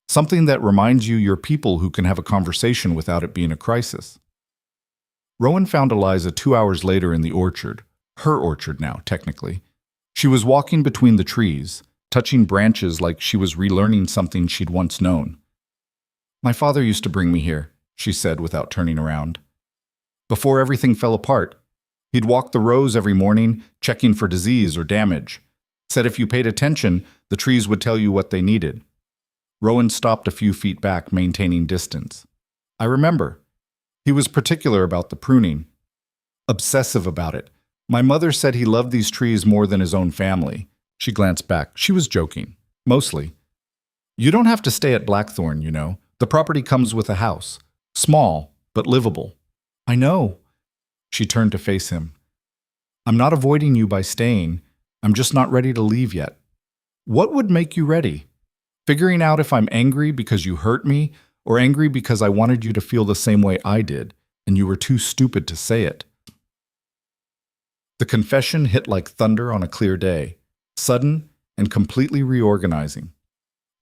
Something that reminds you you're people who can have a conversation without it being a crisis. Rowan found Eliza 2 hours later in the orchard. Her orchard now, technically. She was walking between the trees, touching branches like she was relearning something she'd once known. My father used to bring me here, she said without turning around. Before everything fell apart, he'd walk the rows every morning, checking for disease or damage. Said if you paid attention, the trees would tell you what they needed. Rowan stopped a few feet back, maintaining distance. I remember. He was particular about the pruning. Obsessive about it. My mother said he loved these trees more than his own family. She glanced back. She was joking. Mostly. You don't have to stay at Blackthorn, you know. The property comes with a house. Small, but livable. I know. She turned to face him. I'm not avoiding you by staying. I'm just not ready to leave yet. What would make you ready? Figuring out if I'm angry because you hurt me, or angry because I wanted you to feel the same way I did, and you were too stupid to say it. The confession hit like thunder on a clear day, sudden and completely reorganizing.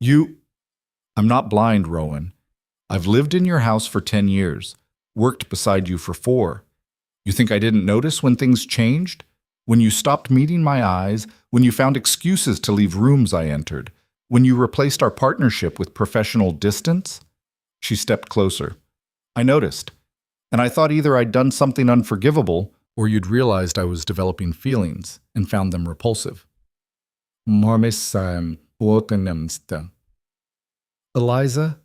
I'm not blind, Rowan. I've lived in your house for 10 years, worked beside you for 4. You think I didn't notice when things changed? When you stopped meeting my eyes, when you found excuses to leave rooms I entered, when you replaced our partnership with professional distance? She stepped closer. I noticed, and I thought either I'd done something unforgivable or you'd realized I was developing feelings and found them repulsive. Eliza?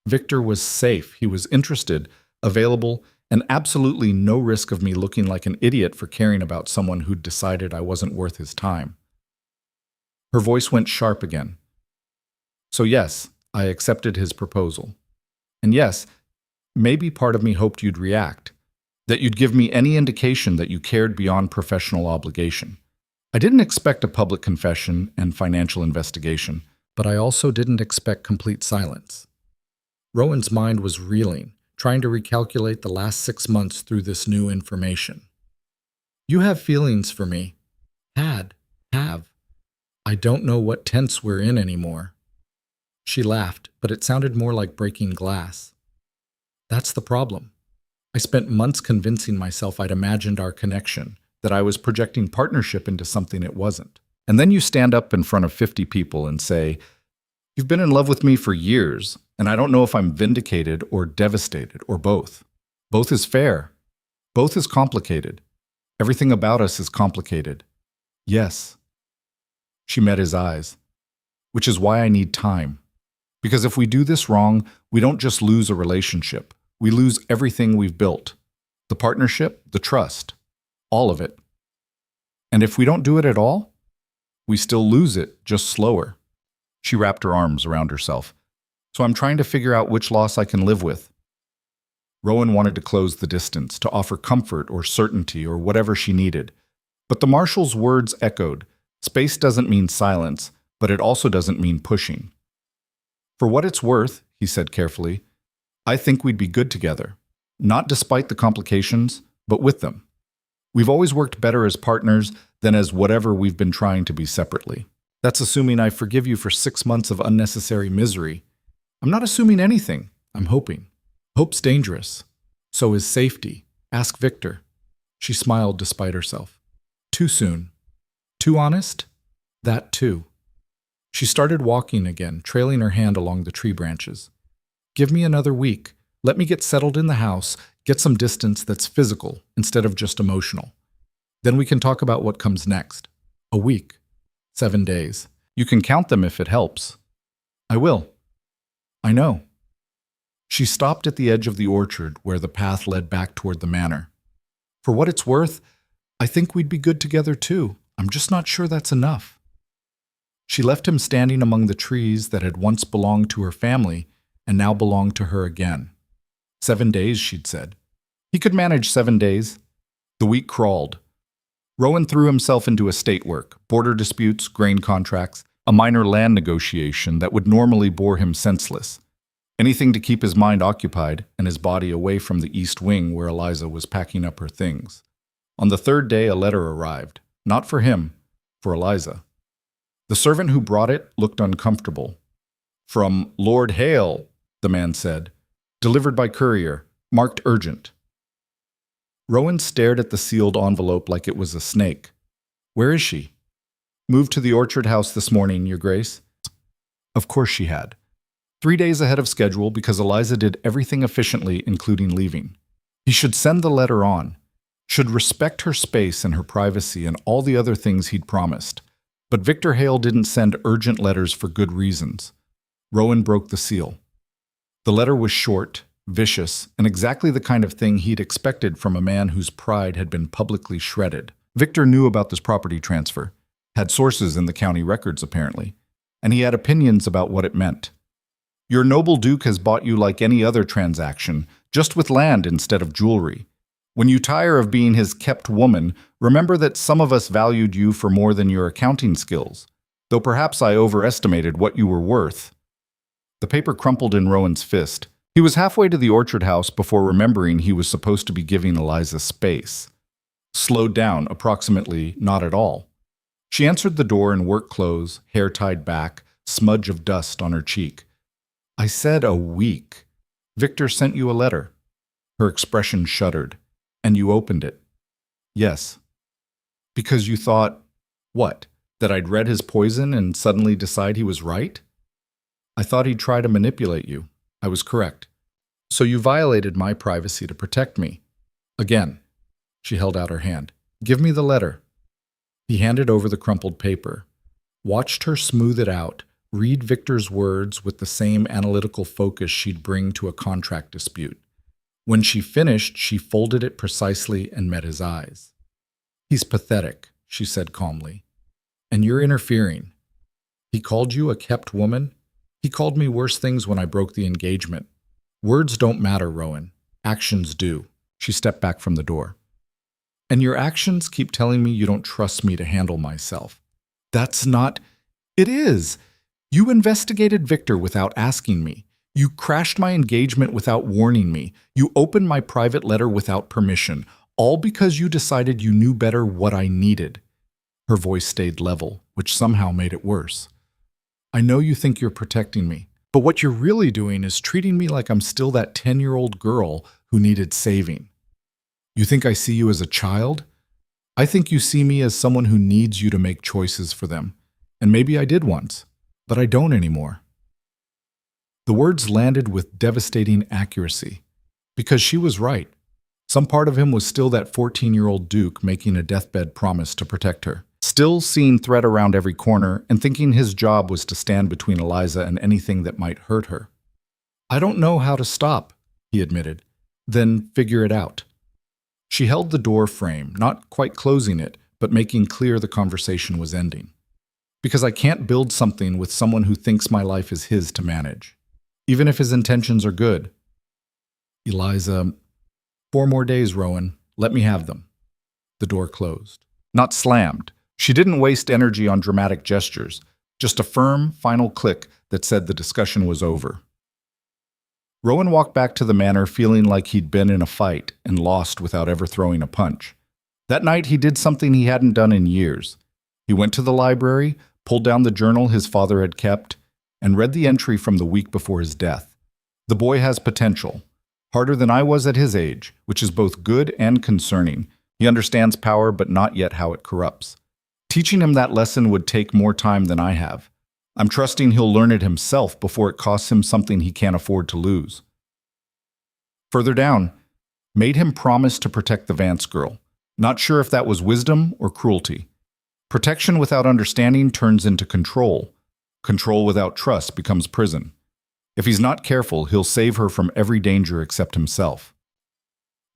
Victor was safe, he was interested, available, and absolutely no risk of me looking like an idiot for caring about someone who'd decided I wasn't worth his time. Her voice went sharp again. So yes, I accepted his proposal. And yes, maybe part of me hoped you'd react, that you'd give me any indication that you cared beyond professional obligation. I didn't expect a public confession and financial investigation, but I also didn't expect complete silence. Rowan's mind was reeling, trying to recalculate the last 6 months through this new information. You have feelings for me. Have. I don't know what tense we're in anymore. She laughed, but it sounded more like breaking glass. That's the problem. I spent months convincing myself I'd imagined our connection, that I was projecting partnership into something it wasn't. And then you stand up in front of 50 people and say, "You've been in love with me for years, and I don't know if I'm vindicated or devastated or both. Both is fair. Both is complicated. Everything about us is complicated. Yes." She met his eyes. Which is why I need time. Because if we do this wrong, we don't just lose a relationship. We lose everything we've built. The partnership, the trust, all of it. And if we don't do it at all, we still lose it, just slower. She wrapped her arms around herself. So I'm trying to figure out which loss I can live with. Rowan wanted to close the distance, to offer comfort or certainty or whatever she needed. But the marshal's words echoed. Space doesn't mean silence, but it also doesn't mean pushing. For what it's worth, he said carefully, I think we'd be good together. Not despite the complications, but with them. We've always worked better as partners than as whatever we've been trying to be separately. That's assuming I forgive you for 6 months of unnecessary misery. I'm not assuming anything. I'm hoping. Hope's dangerous. So is safety. Ask Victor. She smiled despite herself. Too soon. Too honest? That too. She started walking again, trailing her hand along the tree branches. Give me another week. Let me get settled in the house, get some distance that's physical instead of just emotional. Then we can talk about what comes next. A week. 7 days. You can count them if it helps. I will. I know. She stopped at the edge of the orchard where the path led back toward the manor. For what it's worth, I think we'd be good together too. I'm just not sure that's enough. She left him standing among the trees that had once belonged to her family and now belonged to her again. 7 days, she'd said. He could manage 7 days. The week crawled. Rowan threw himself into estate work, border disputes, grain contracts, a minor land negotiation that would normally bore him senseless. Anything to keep his mind occupied and his body away from the east wing where Eliza was packing up her things. On the 3rd day, a letter arrived. Not for him, for Eliza. The servant who brought it looked uncomfortable. From Lord Hale, the man said. Delivered by courier, marked urgent. Rowan stared at the sealed envelope like it was a snake. Where is she? Moved to the orchard house this morning, Your Grace. Of course she had. 3 days ahead of schedule because Eliza did everything efficiently, including leaving. He should send the letter on. Should respect her space and her privacy and all the other things he'd promised. But Victor Hale didn't send urgent letters for good reasons. Rowan broke the seal. The letter was short, vicious, and exactly the kind of thing he'd expected from a man whose pride had been publicly shredded. Victor knew about this property transfer, had sources in the county records apparently, and he had opinions about what it meant. Your noble duke has bought you like any other transaction, just with land instead of jewelry. When you tire of being his kept woman, remember that some of us valued you for more than your accounting skills, though perhaps I overestimated what you were worth. The paper crumpled in Rowan's fist. He was halfway to the orchard house before remembering he was supposed to be giving Eliza space. slowed down, approximately not at all. She answered the door in work clothes, hair tied back, smudge of dust on her cheek. I said a week. Victor sent you a letter. Her expression shuddered. And you opened it. Yes. Because you thought, what? That I'd read his poison and suddenly decide he was right? I thought he'd try to manipulate you. I was correct. So you violated my privacy to protect me. Again. She held out her hand. Give me the letter. He handed over the crumpled paper, watched her smooth it out, read Victor's words with the same analytical focus she'd bring to a contract dispute. When she finished, she folded it precisely and met his eyes. He's pathetic, she said calmly. And you're interfering. He called you a kept woman? He called me worse things when I broke the engagement. Words don't matter, Rowan. Actions do. She stepped back from the door. And your actions keep telling me you don't trust me to handle myself. That's not... It is. You investigated Victor without asking me. You crashed my engagement without warning me. You opened my private letter without permission, all because you decided you knew better what I needed. Her voice stayed level, which somehow made it worse. I know you think you're protecting me, but what you're really doing is treating me like I'm still that 10-year-old girl who needed saving. You think I see you as a child? I think you see me as someone who needs you to make choices for them. And maybe I did once, but I don't anymore. The words landed with devastating accuracy, because she was right. Some part of him was still that 14-year-old Duke making a deathbed promise to protect her, still seeing threat around every corner and thinking his job was to stand between Eliza and anything that might hurt her. I don't know how to stop, he admitted. Then figure it out. She held the door frame, not quite closing it, but making clear the conversation was ending. Because I can't build something with someone who thinks my life is his to manage, even if his intentions are good. Eliza, 4 more days, Rowan. Let me have them. The door closed. Not slammed. She didn't waste energy on dramatic gestures, just a firm, final click that said the discussion was over. Rowan walked back to the manor feeling like he'd been in a fight and lost without ever throwing a punch. That night he did something he hadn't done in years. He went to the library, pulled down the journal his father had kept, and read the entry from the week before his death. The boy has potential. Harder than I was at his age, which is both good and concerning. He understands power, but not yet how it corrupts. Teaching him that lesson would take more time than I have. I'm trusting he'll learn it himself before it costs him something he can't afford to lose. Further down, made him promise to protect the Vance girl. Not sure if that was wisdom or cruelty. Protection without understanding turns into control. Control without trust becomes prison. If he's not careful, he'll save her from every danger except himself.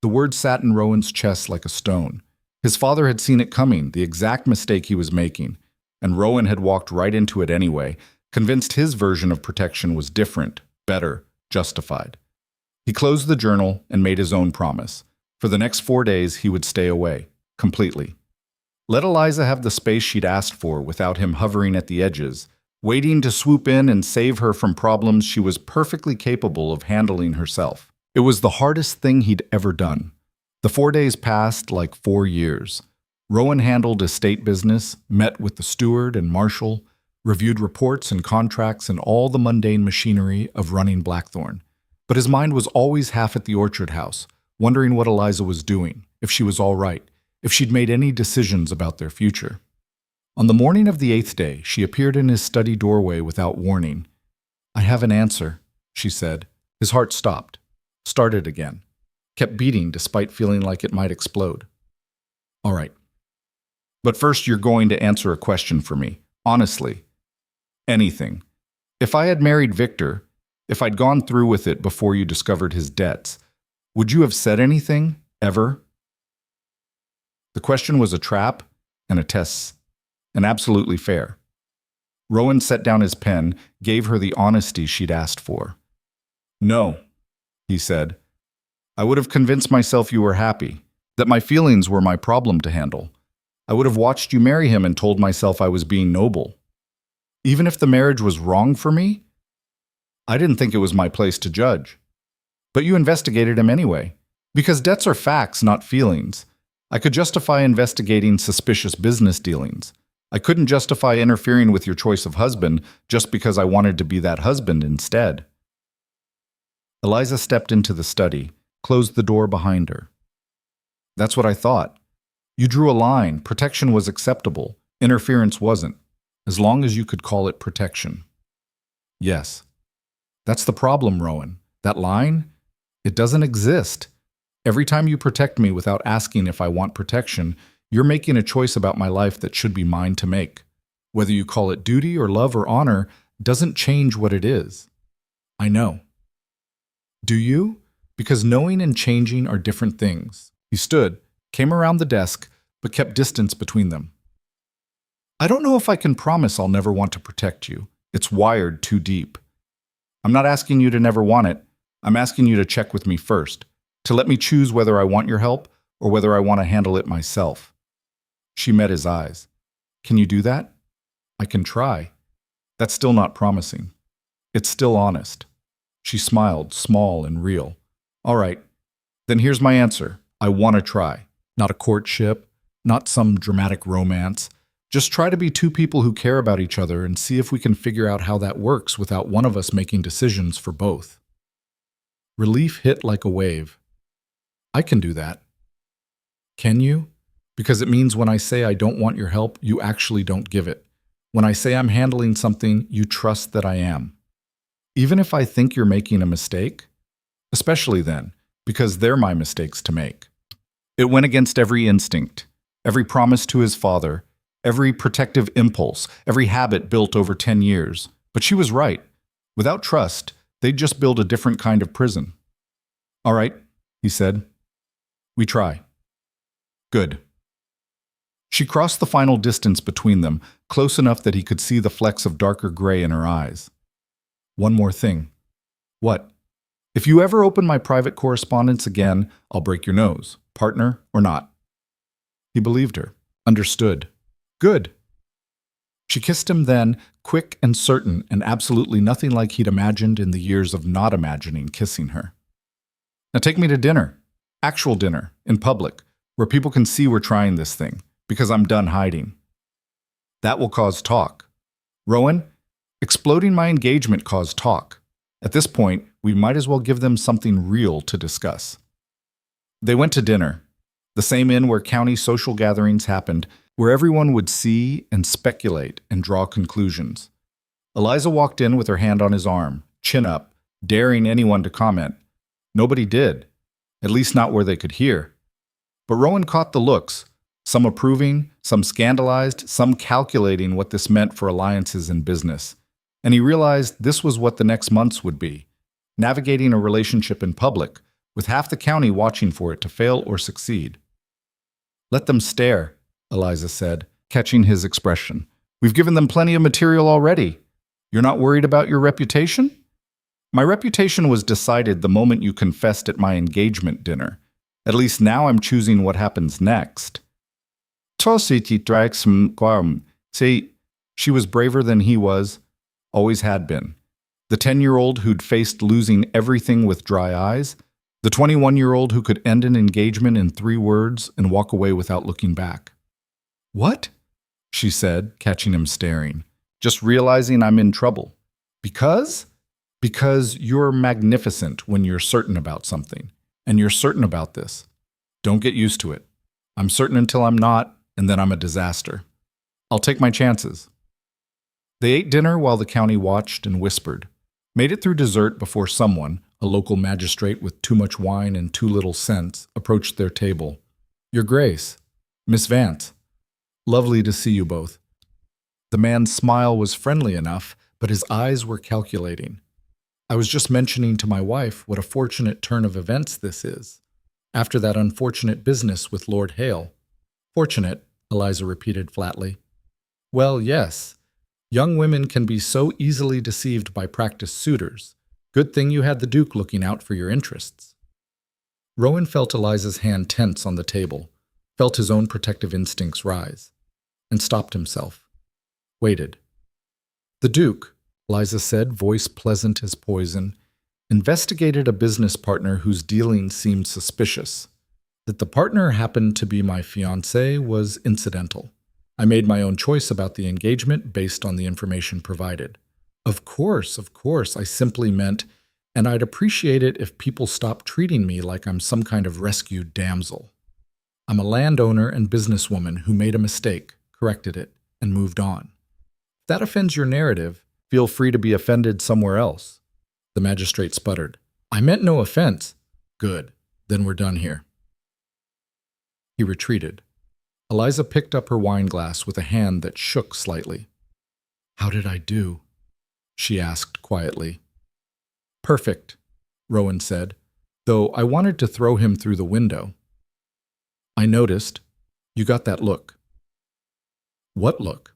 The word sat in Rowan's chest like a stone. His father had seen it coming, the exact mistake he was making, and Rowan had walked right into it anyway, convinced his version of protection was different, better, justified. He closed the journal and made his own promise. For the next 4 days, he would stay away, completely. Let Eliza have the space she'd asked for without him hovering at the edges, waiting to swoop in and save her from problems she was perfectly capable of handling herself. It was the hardest thing he'd ever done. The 4 days passed like 4 years. Rowan handled estate business, met with the steward and marshal, reviewed reports and contracts and all the mundane machinery of running Blackthorn. But his mind was always half at the orchard house, wondering what Eliza was doing, if she was all right, if she'd made any decisions about their future. On the morning of the 8th day, she appeared in his study doorway without warning. I have an answer, she said. His heart stopped, started again, kept beating despite feeling like it might explode. All right. But first you're going to answer a question for me, honestly. Anything. If I had married Victor, if I'd gone through with it before you discovered his debts, would you have said anything, ever? The question was a trap and a test, and absolutely fair. Rowan set down his pen, gave her the honesty she'd asked for. No, he said. I would have convinced myself you were happy, that my feelings were my problem to handle. I would have watched you marry him and told myself I was being noble. Even if the marriage was wrong for me, I didn't think it was my place to judge. But you investigated him anyway, because debts are facts, not feelings. I could justify investigating suspicious business dealings. I couldn't justify interfering with your choice of husband just because I wanted to be that husband instead. Eliza stepped into the study, closed the door behind her. That's what I thought. You drew a line. Protection was acceptable. Interference wasn't, as long as you could call it protection. Yes. That's the problem, Rowan. That line? It doesn't exist. Every time you protect me without asking if I want protection, you're making a choice about my life that should be mine to make. Whether you call it duty or love or honor doesn't change what it is. I know. Do you? Because knowing and changing are different things. He stood, came around the desk, but kept distance between them. I don't know if I can promise I'll never want to protect you. It's wired too deep. I'm not asking you to never want it. I'm asking you to check with me first, to let me choose whether I want your help or whether I want to handle it myself. She met his eyes. Can you do that? I can try. That's still not promising. It's still honest. She smiled, small and real. All right, then here's my answer. I want to try. Not a courtship, not some dramatic romance. Just try to be two people who care about each other and see if we can figure out how that works without one of us making decisions for both. Relief hit like a wave. I can do that. Can you? Because it means when I say I don't want your help, you actually don't give it. When I say I'm handling something, you trust that I am. Even if I think you're making a mistake? Especially then, because they're my mistakes to make. It went against every instinct, every promise to his father, every protective impulse, every habit built over 10 years. But she was right. Without trust, they'd just build a different kind of prison. All right, he said. We try. Good. She crossed the final distance between them, close enough that he could see the flecks of darker gray in her eyes. One more thing. What? If you ever open my private correspondence again, I'll break your nose, partner or not. He believed her, understood. Good. She kissed him then, quick and certain, and absolutely nothing like he'd imagined in the years of not imagining kissing her. Now take me to dinner. Actual dinner, in public, where people can see we're trying this thing, because I'm done hiding. That will cause talk. Rowan, exploding my engagement caused talk. At this point, we might as well give them something real to discuss. They went to dinner, the same inn where county social gatherings happened, where everyone would see and speculate and draw conclusions. Eliza walked in with her hand on his arm, chin up, daring anyone to comment. Nobody did, at least not where they could hear. But Rowan caught the looks, some approving, some scandalized, some calculating what this meant for alliances in business. And he realized this was what the next months would be, navigating a relationship in public, with half the county watching for it to fail or succeed. Let them stare, Eliza said, catching his expression. We've given them plenty of material already. You're not worried about your reputation? My reputation was decided the moment you confessed at my engagement dinner. At least now I'm choosing what happens next. See, she was braver than he was, always had been. The 10-year-old who'd faced losing everything with dry eyes, the 21-year-old who could end an engagement in 3 words and walk away without looking back. What? She said, catching him staring. Just realizing I'm in trouble. Because? Because you're magnificent when you're certain about something. And you're certain about this. Don't get used to it. I'm certain until I'm not, and then I'm a disaster. I'll take my chances. They ate dinner while the county watched and whispered. Made it through dessert before someone, a local magistrate with too much wine and too little sense, approached their table. Your Grace, Miss Vance. Lovely to see you both. The man's smile was friendly enough, but his eyes were calculating. I was just mentioning to my wife what a fortunate turn of events this is. After that unfortunate business with Lord Hale. Fortunate, Eliza repeated flatly. Well, yes. Young women can be so easily deceived by practiced suitors. Good thing you had the Duke looking out for your interests. Rowan felt Eliza's hand tense on the table, felt his own protective instincts rise, and stopped himself. Waited. The Duke, Eliza said, voice pleasant as poison, investigated a business partner whose dealings seemed suspicious. That the partner happened to be my fiancé was incidental. I made my own choice about the engagement based on the information provided. Of course, I simply meant, and I'd appreciate it if people stopped treating me like I'm some kind of rescued damsel. I'm a landowner and businesswoman who made a mistake, corrected it, and moved on. If that offends your narrative, feel free to be offended somewhere else. The magistrate sputtered. I meant no offense. Good, then we're done here. He retreated. Eliza picked up her wine glass with a hand that shook slightly. How did I do? She asked quietly. Perfect, Rowan said, though I wanted to throw him through the window. I noticed. You got that look. What look?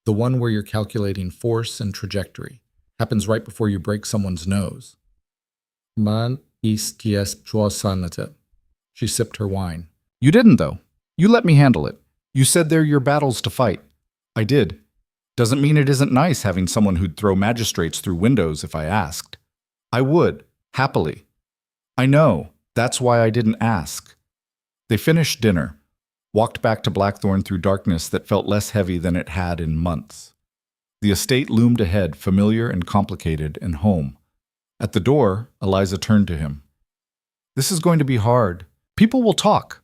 The one where you're calculating force and trajectory. Happens right before you break someone's nose. Man ist sanate. She sipped her wine. You didn't, though. You let me handle it. You said they're your battles to fight. I did. Doesn't mean it isn't nice having someone who'd throw magistrates through windows if I asked. I would, happily. I know. That's why I didn't ask. They finished dinner, walked back to Blackthorn through darkness that felt less heavy than it had in months. The estate loomed ahead, familiar and complicated, and home. At the door, Eliza turned to him. This is going to be hard. People will talk.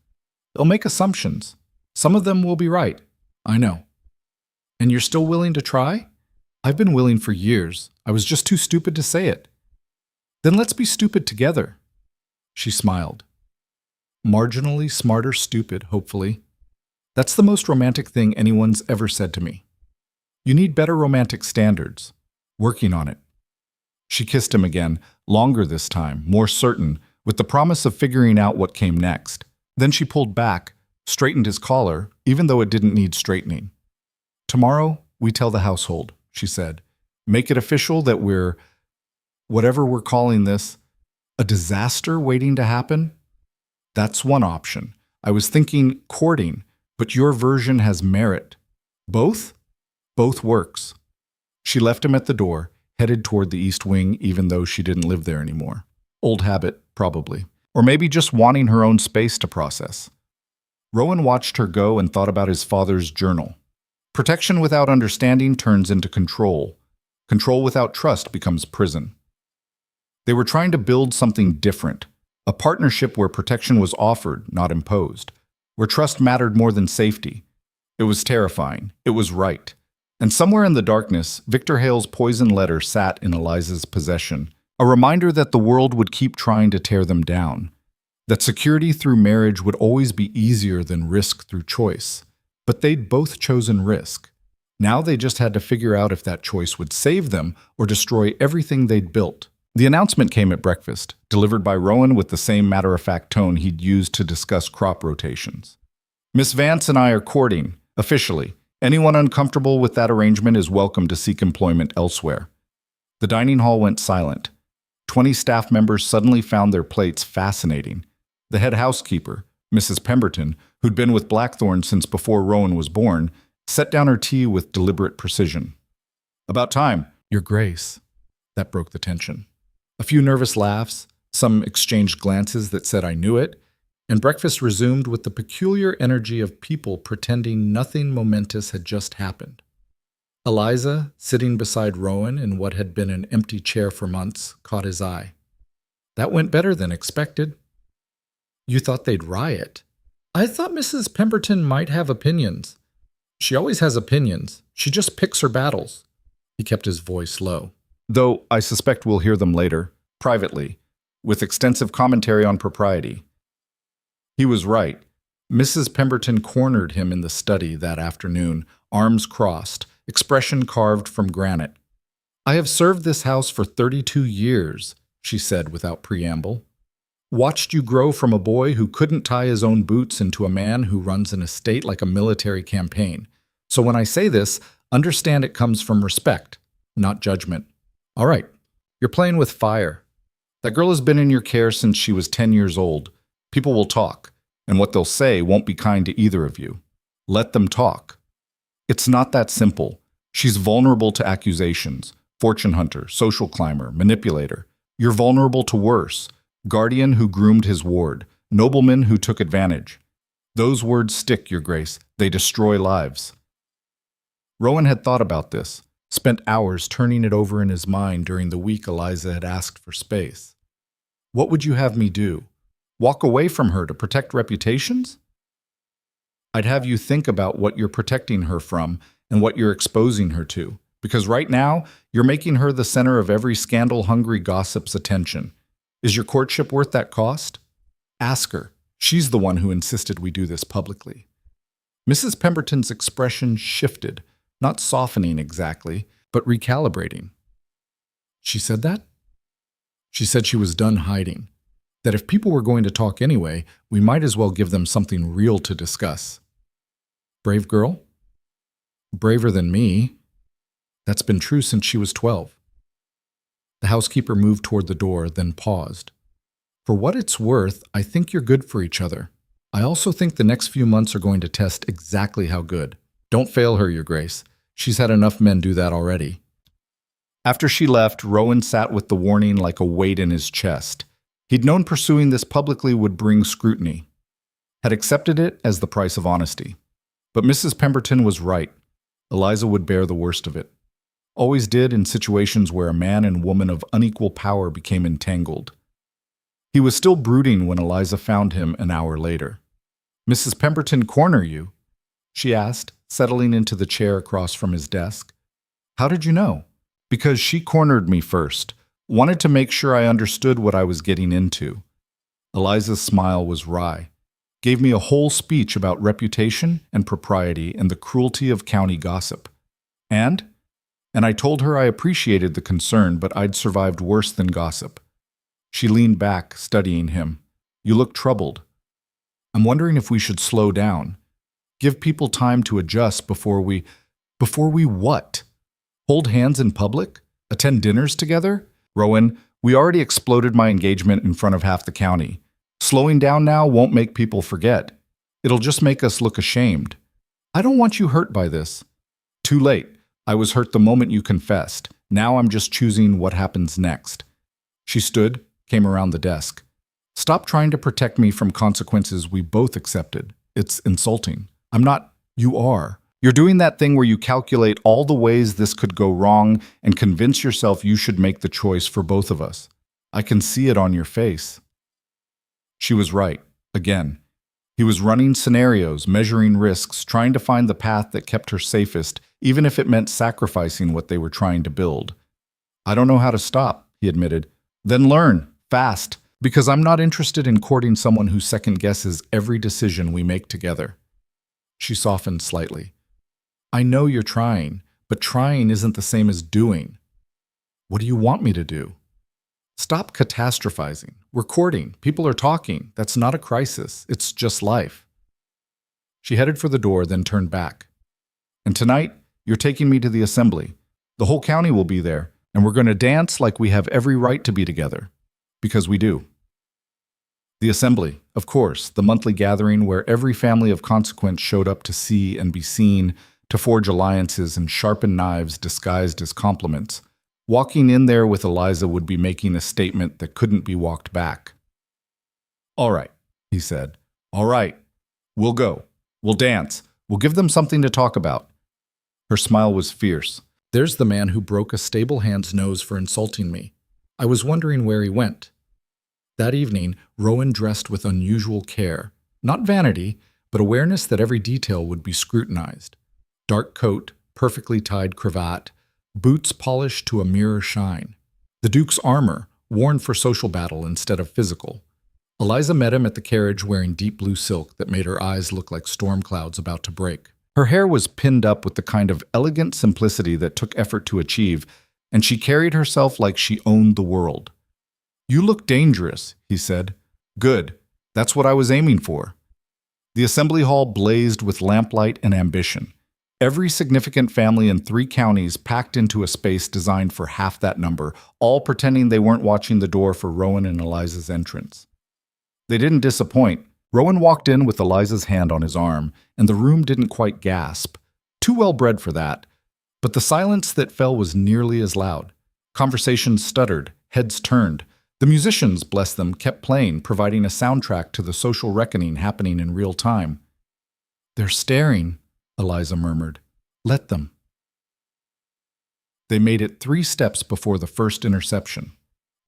They'll make assumptions. Some of them will be right. I know. And you're still willing to try? I've been willing for years. I was just too stupid to say it. Then let's be stupid together. She smiled. Marginally smarter stupid, hopefully. That's the most romantic thing anyone's ever said to me. You need better romantic standards. Working on it. She kissed him again, longer this time, more certain, with the promise of figuring out what came next. Then she pulled back, straightened his collar, even though it didn't need straightening. Tomorrow, we tell the household, she said. Make it official that we're, whatever we're calling this, a disaster waiting to happen? That's one option. I was thinking courting, but your version has merit. Both? Both works. She left him at the door, headed toward the east wing even though she didn't live there anymore. Old habit, probably. Or maybe just wanting her own space to process. Rowan watched her go and thought about his father's journal. Protection without understanding turns into control. Control without trust becomes prison. They were trying to build something different. A partnership where protection was offered, not imposed. Where trust mattered more than safety. It was terrifying. It was right. And somewhere in the darkness, Victor Hale's poison letter sat in Eliza's possession. A reminder that the world would keep trying to tear them down. That security through marriage would always be easier than risk through choice. But they'd both chosen risk. Now they just had to figure out if that choice would save them or destroy everything they'd built. The announcement came at breakfast, delivered by Rowan with the same matter-of-fact tone he'd used to discuss crop rotations. Miss Vance and I are courting, officially. Anyone uncomfortable with that arrangement is welcome to seek employment elsewhere. The dining hall went silent. 20 staff members suddenly found their plates fascinating. The head housekeeper, Mrs. Pemberton, who'd been with Blackthorn since before Rowan was born, set down her tea with deliberate precision. About time, Your Grace. That broke the tension. A few nervous laughs, some exchanged glances that said I knew it, and breakfast resumed with the peculiar energy of people pretending nothing momentous had just happened. Eliza, sitting beside Rowan in what had been an empty chair for months, caught his eye. That went better than expected. You thought they'd riot. I thought Mrs. Pemberton might have opinions. She always has opinions. She just picks her battles. He kept his voice low. Though I suspect we'll hear them later, privately, with extensive commentary on propriety. He was right. Mrs. Pemberton cornered him in the study that afternoon, arms crossed, expression carved from granite. I have served this house for 32 years, she said without preamble. Watched you grow from a boy who couldn't tie his own boots into a man who runs an estate like a military campaign. So when I say this, understand it comes from respect, not judgment. All right, you're playing with fire. That girl has been in your care since she was 10 years old. People will talk, and what they'll say won't be kind to either of you. Let them talk. It's not that simple. She's vulnerable to accusations. Fortune hunter, social climber, manipulator. You're vulnerable to worse. Guardian who groomed his ward. Noblemen who took advantage. Those words stick, Your Grace. They destroy lives. Rowan had thought about this, spent hours turning it over in his mind during the week Eliza had asked for space. What would you have me do? Walk away from her to protect reputations? I'd have you think about what you're protecting her from and what you're exposing her to, because right now, you're making her the center of every scandal-hungry gossip's attention. Is your courtship worth that cost? Ask her. She's the one who insisted we do this publicly. Mrs. Pemberton's expression shifted, not softening exactly, but recalibrating. She said that? She said she was done hiding, that if people were going to talk anyway, we might as well give them something real to discuss. Brave girl? Braver than me. That's been true since she was 12. The housekeeper moved toward the door, then paused. For what it's worth, I think you're good for each other. I also think the next few months are going to test exactly how good. Don't fail her, Your Grace. She's had enough men do that already. After she left, Rowan sat with the warning like a weight in his chest. He'd known pursuing this publicly would bring scrutiny, had accepted it as the price of honesty. But Mrs. Pemberton was right. Eliza would bear the worst of it. Always did in situations where a man and woman of unequal power became entangled. He was still brooding when Eliza found him an hour later. Mrs. Pemberton corner you? She asked, settling into the chair across from his desk. How did you know? Because she cornered me first. Wanted to make sure I understood what I was getting into. Eliza's smile was wry. Gave me a whole speech about reputation and propriety and the cruelty of county gossip. And I told her I appreciated the concern, but I'd survived worse than gossip. She leaned back, studying him. You look troubled. I'm wondering if we should slow down. Give people time to adjust before we what? Hold hands in public? Attend dinners together? Rowan, we already exploded my engagement in front of half the county. Slowing down now won't make people forget. It'll just make us look ashamed. I don't want you hurt by this. Too late. I was hurt the moment you confessed. Now I'm just choosing what happens next. She stood, came around the desk. Stop trying to protect me from consequences we both accepted. It's insulting. I'm not. You are. You're doing that thing where you calculate all the ways this could go wrong and convince yourself you should make the choice for both of us. I can see it on your face. She was right. Again. He was running scenarios, measuring risks, trying to find the path that kept her safest, even if it meant sacrificing what they were trying to build. I don't know how to stop, he admitted. Then learn, fast, because I'm not interested in courting someone who second-guesses every decision we make together. She softened slightly. I know you're trying, but trying isn't the same as doing. What do you want me to do? Stop catastrophizing. We're courting. People are talking. That's not a crisis. It's just life. She headed for the door, then turned back. And tonight, you're taking me to the assembly. The whole county will be there, and we're going to dance like we have every right to be together. Because we do. The assembly, of course, the monthly gathering where every family of consequence showed up to see and be seen, to forge alliances and sharpen knives disguised as compliments. Walking in there with Eliza would be making a statement that couldn't be walked back. All right, he said. All right. We'll go. We'll dance. We'll give them something to talk about. Her smile was fierce. There's the man who broke a stable hand's nose for insulting me. I was wondering where he went. That evening, Rowan dressed with unusual care. Not vanity, but awareness that every detail would be scrutinized. Dark coat, perfectly tied cravat, boots polished to a mirror shine. The Duke's armor, worn for social battle instead of physical. Eliza met him at the carriage wearing deep blue silk that made her eyes look like storm clouds about to break. Her hair was pinned up with the kind of elegant simplicity that took effort to achieve, and she carried herself like she owned the world. You look dangerous, he said. Good. That's what I was aiming for. The assembly hall blazed with lamplight and ambition. Every significant family in 3 counties packed into a space designed for half that number, all pretending they weren't watching the door for Rowan and Eliza's entrance. They didn't disappoint. Rowan walked in with Eliza's hand on his arm, and the room didn't quite gasp. Too well-bred for that. But the silence that fell was nearly as loud. Conversations stuttered, heads turned. The musicians, bless them, kept playing, providing a soundtrack to the social reckoning happening in real time. "They're staring," Eliza murmured. "Let them." They made it 3 steps before the first interception.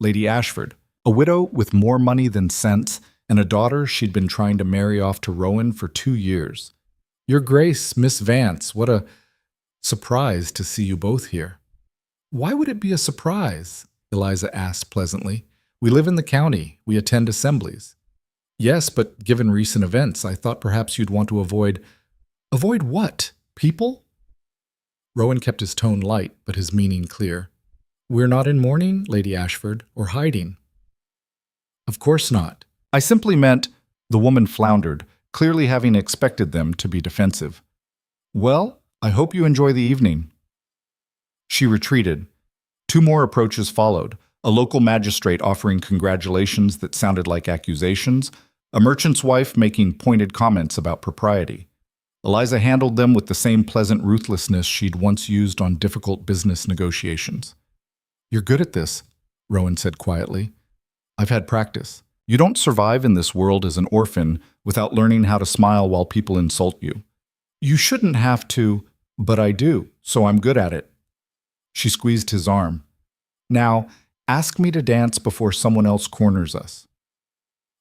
Lady Ashford, a widow with more money than sense, and a daughter she'd been trying to marry off to Rowan for 2 years. "Your Grace, Miss Vance, what a surprise to see you both here." "Why would it be a surprise?" Eliza asked pleasantly. "We live in the county. We attend assemblies." "Yes, but given recent events, I thought perhaps you'd want to avoid—" "Avoid what? People?" Rowan kept his tone light, but his meaning clear. "We're not in mourning, Lady Ashford, or hiding." "Of course not. I simply meant—" The woman floundered, clearly having expected them to be defensive. "Well, I hope you enjoy the evening." She retreated. 2 more approaches followed, a local magistrate offering congratulations that sounded like accusations, a merchant's wife making pointed comments about propriety. Eliza handled them with the same pleasant ruthlessness she'd once used on difficult business negotiations. "You're good at this," Rowan said quietly. "I've had practice. You don't survive in this world as an orphan without learning how to smile while people insult you. You shouldn't have to, but I do, so I'm good at it." She squeezed his arm. "Now, ask me to dance before someone else corners us."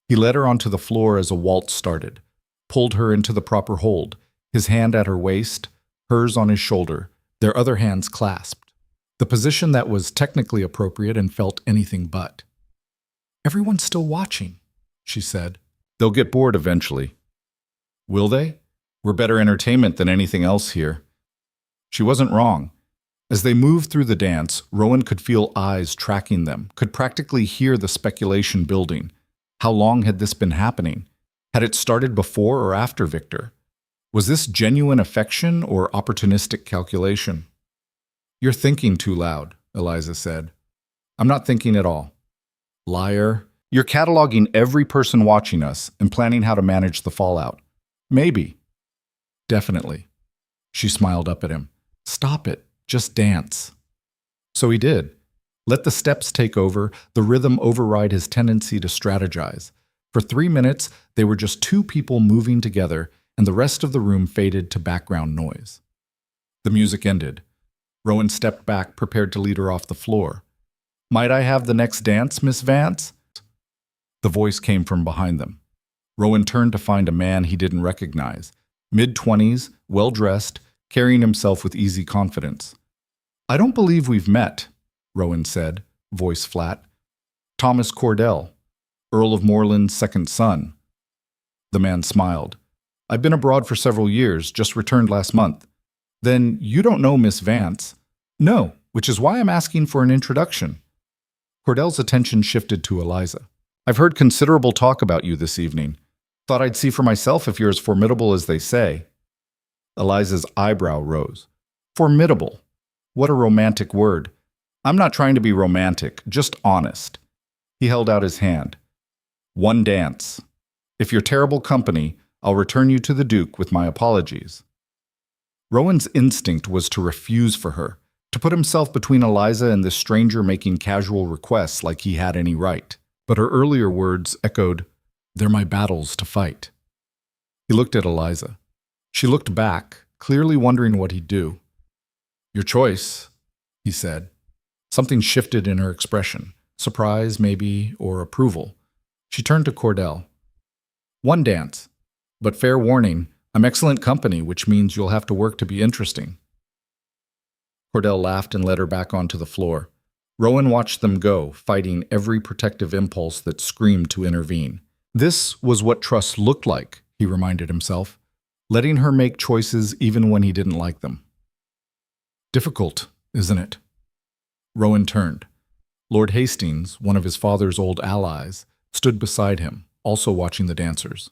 He led her onto the floor as a waltz started, pulled her into the proper hold, his hand at her waist, hers on his shoulder, their other hands clasped. The position that was technically appropriate and felt anything but. "Everyone's still watching," she said. "They'll get bored eventually." "Will they? We're better entertainment than anything else here." She wasn't wrong. As they moved through the dance, Rowan could feel eyes tracking them, could practically hear the speculation building. How long had this been happening? Had it started before or after Victor? Was this genuine affection or opportunistic calculation? "You're thinking too loud," Eliza said. "I'm not thinking at all." "Liar. You're cataloging every person watching us and planning how to manage the fallout." "Maybe." "Definitely." She smiled up at him. "Stop it. Just dance." So he did. Let the steps take over, the rhythm override his tendency to strategize. For 3 minutes, they were just 2 people moving together, and the rest of the room faded to background noise. The music ended. Rowan stepped back, prepared to lead her off the floor. "Might I have the next dance, Miss Vance?" The voice came from behind them. Rowan turned to find a man he didn't recognize, mid-20s, well-dressed, carrying himself with easy confidence. "I don't believe we've met," Rowan said, voice flat. "Thomas Cordell, Earl of Moreland's second son." The man smiled. "I've been abroad for several years, just returned last month." "Then you don't know Miss Vance?" "No, which is why I'm asking for an introduction." Cordell's attention shifted to Eliza. "I've heard considerable talk about you this evening. Thought I'd see for myself if you're as formidable as they say." Eliza's eyebrow rose. "Formidable? What a romantic word. I'm not trying to be romantic, just honest." He held out his hand. "1 dance. If you're terrible company, I'll return you to the Duke with my apologies." Rowan's instinct was to refuse for her, to put himself between Eliza and this stranger making casual requests like he had any right. But her earlier words echoed, "They're my battles to fight." He looked at Eliza. She looked back, clearly wondering what he'd do. "Your choice," he said. Something shifted in her expression, surprise maybe, or approval. She turned to Cordell. "1 dance. But fair warning, I'm excellent company, which means you'll have to work to be interesting." Cordell laughed and led her back onto the floor. Rowan watched them go, fighting every protective impulse that screamed to intervene. This was what trust looked like, he reminded himself, letting her make choices even when he didn't like them. "Difficult, isn't it?" Rowan turned. Lord Hastings, one of his father's old allies, stood beside him, also watching the dancers.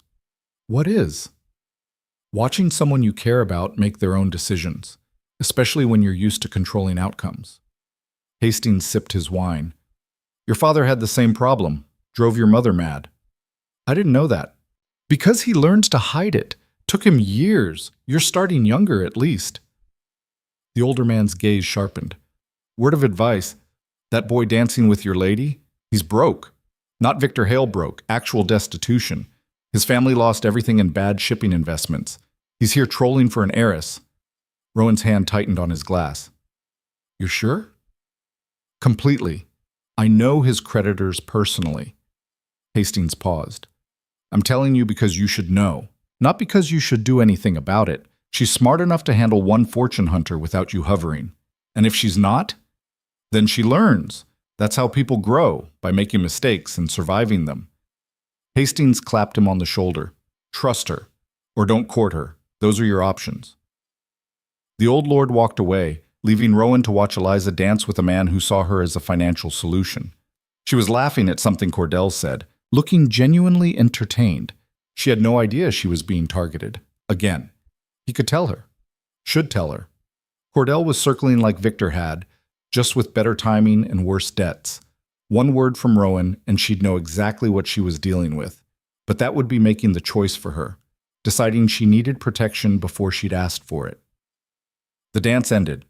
"What is?" "Watching someone you care about make their own decisions, especially when you're used to controlling outcomes." Hastings sipped his wine. "Your father had the same problem, drove your mother mad." "I didn't know that." "Because he learned to hide it. Took him years. You're starting younger, at least." The older man's gaze sharpened. "Word of advice, that boy dancing with your lady? He's broke. Not Victor Hale broke, actual destitution. His family lost everything in bad shipping investments. He's here trolling for an heiress. Rowan's hand tightened on his glass. You're sure? Completely. I know his creditors personally. Hastings paused. I'm telling you because you should know, not because you should do anything about it. She's smart enough to handle one fortune hunter without you hovering. And if she's not, then she learns. That's how people grow, by making mistakes and surviving them. Hastings clapped him on the shoulder. Trust her, or don't court her. Those are your options. The old lord walked away, leaving Rowan to watch Eliza dance with a man who saw her as a financial solution. She was laughing at something Cordell said, looking genuinely entertained. She had no idea she was being targeted. Again. He could tell her. Should tell her. Cordell was circling like Victor had, just with better timing and worse debts. One word from Rowan, and she'd know exactly what she was dealing with. But that would be making the choice for her, deciding she needed protection before she'd asked for it. The dance ended.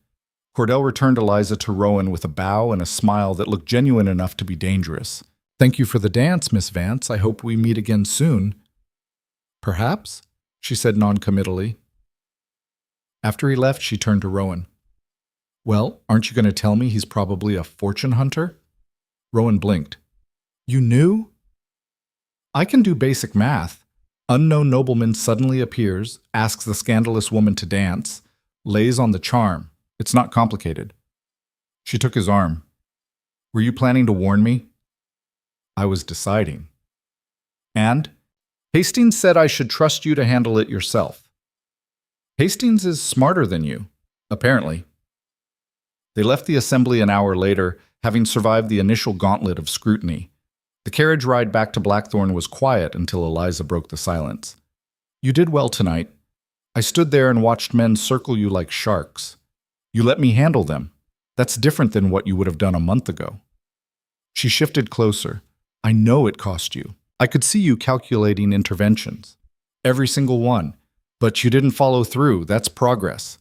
Cordell returned Eliza to Rowan with a bow and a smile that looked genuine enough to be dangerous. Thank you for the dance, Miss Vance. I hope we meet again soon. Perhaps, she said noncommittally. After he left, she turned to Rowan. Well, aren't you going to tell me he's probably a fortune hunter? Rowan blinked. You knew? I can do basic math. Unknown nobleman suddenly appears, asks the scandalous woman to dance, lays on the charm. It's not complicated. She took his arm. Were you planning to warn me? I was deciding. And? Hastings said I should trust you to handle it yourself. Hastings is smarter than you, apparently. They left the assembly an hour later, having survived the initial gauntlet of scrutiny. The carriage ride back to Blackthorn was quiet until Eliza broke the silence. You did well tonight. I stood there and watched men circle you like sharks. You let me handle them. That's different than what you would have done a month ago. She shifted closer. I know it cost you. I could see you calculating interventions. Every single one. But you didn't follow through. That's progress.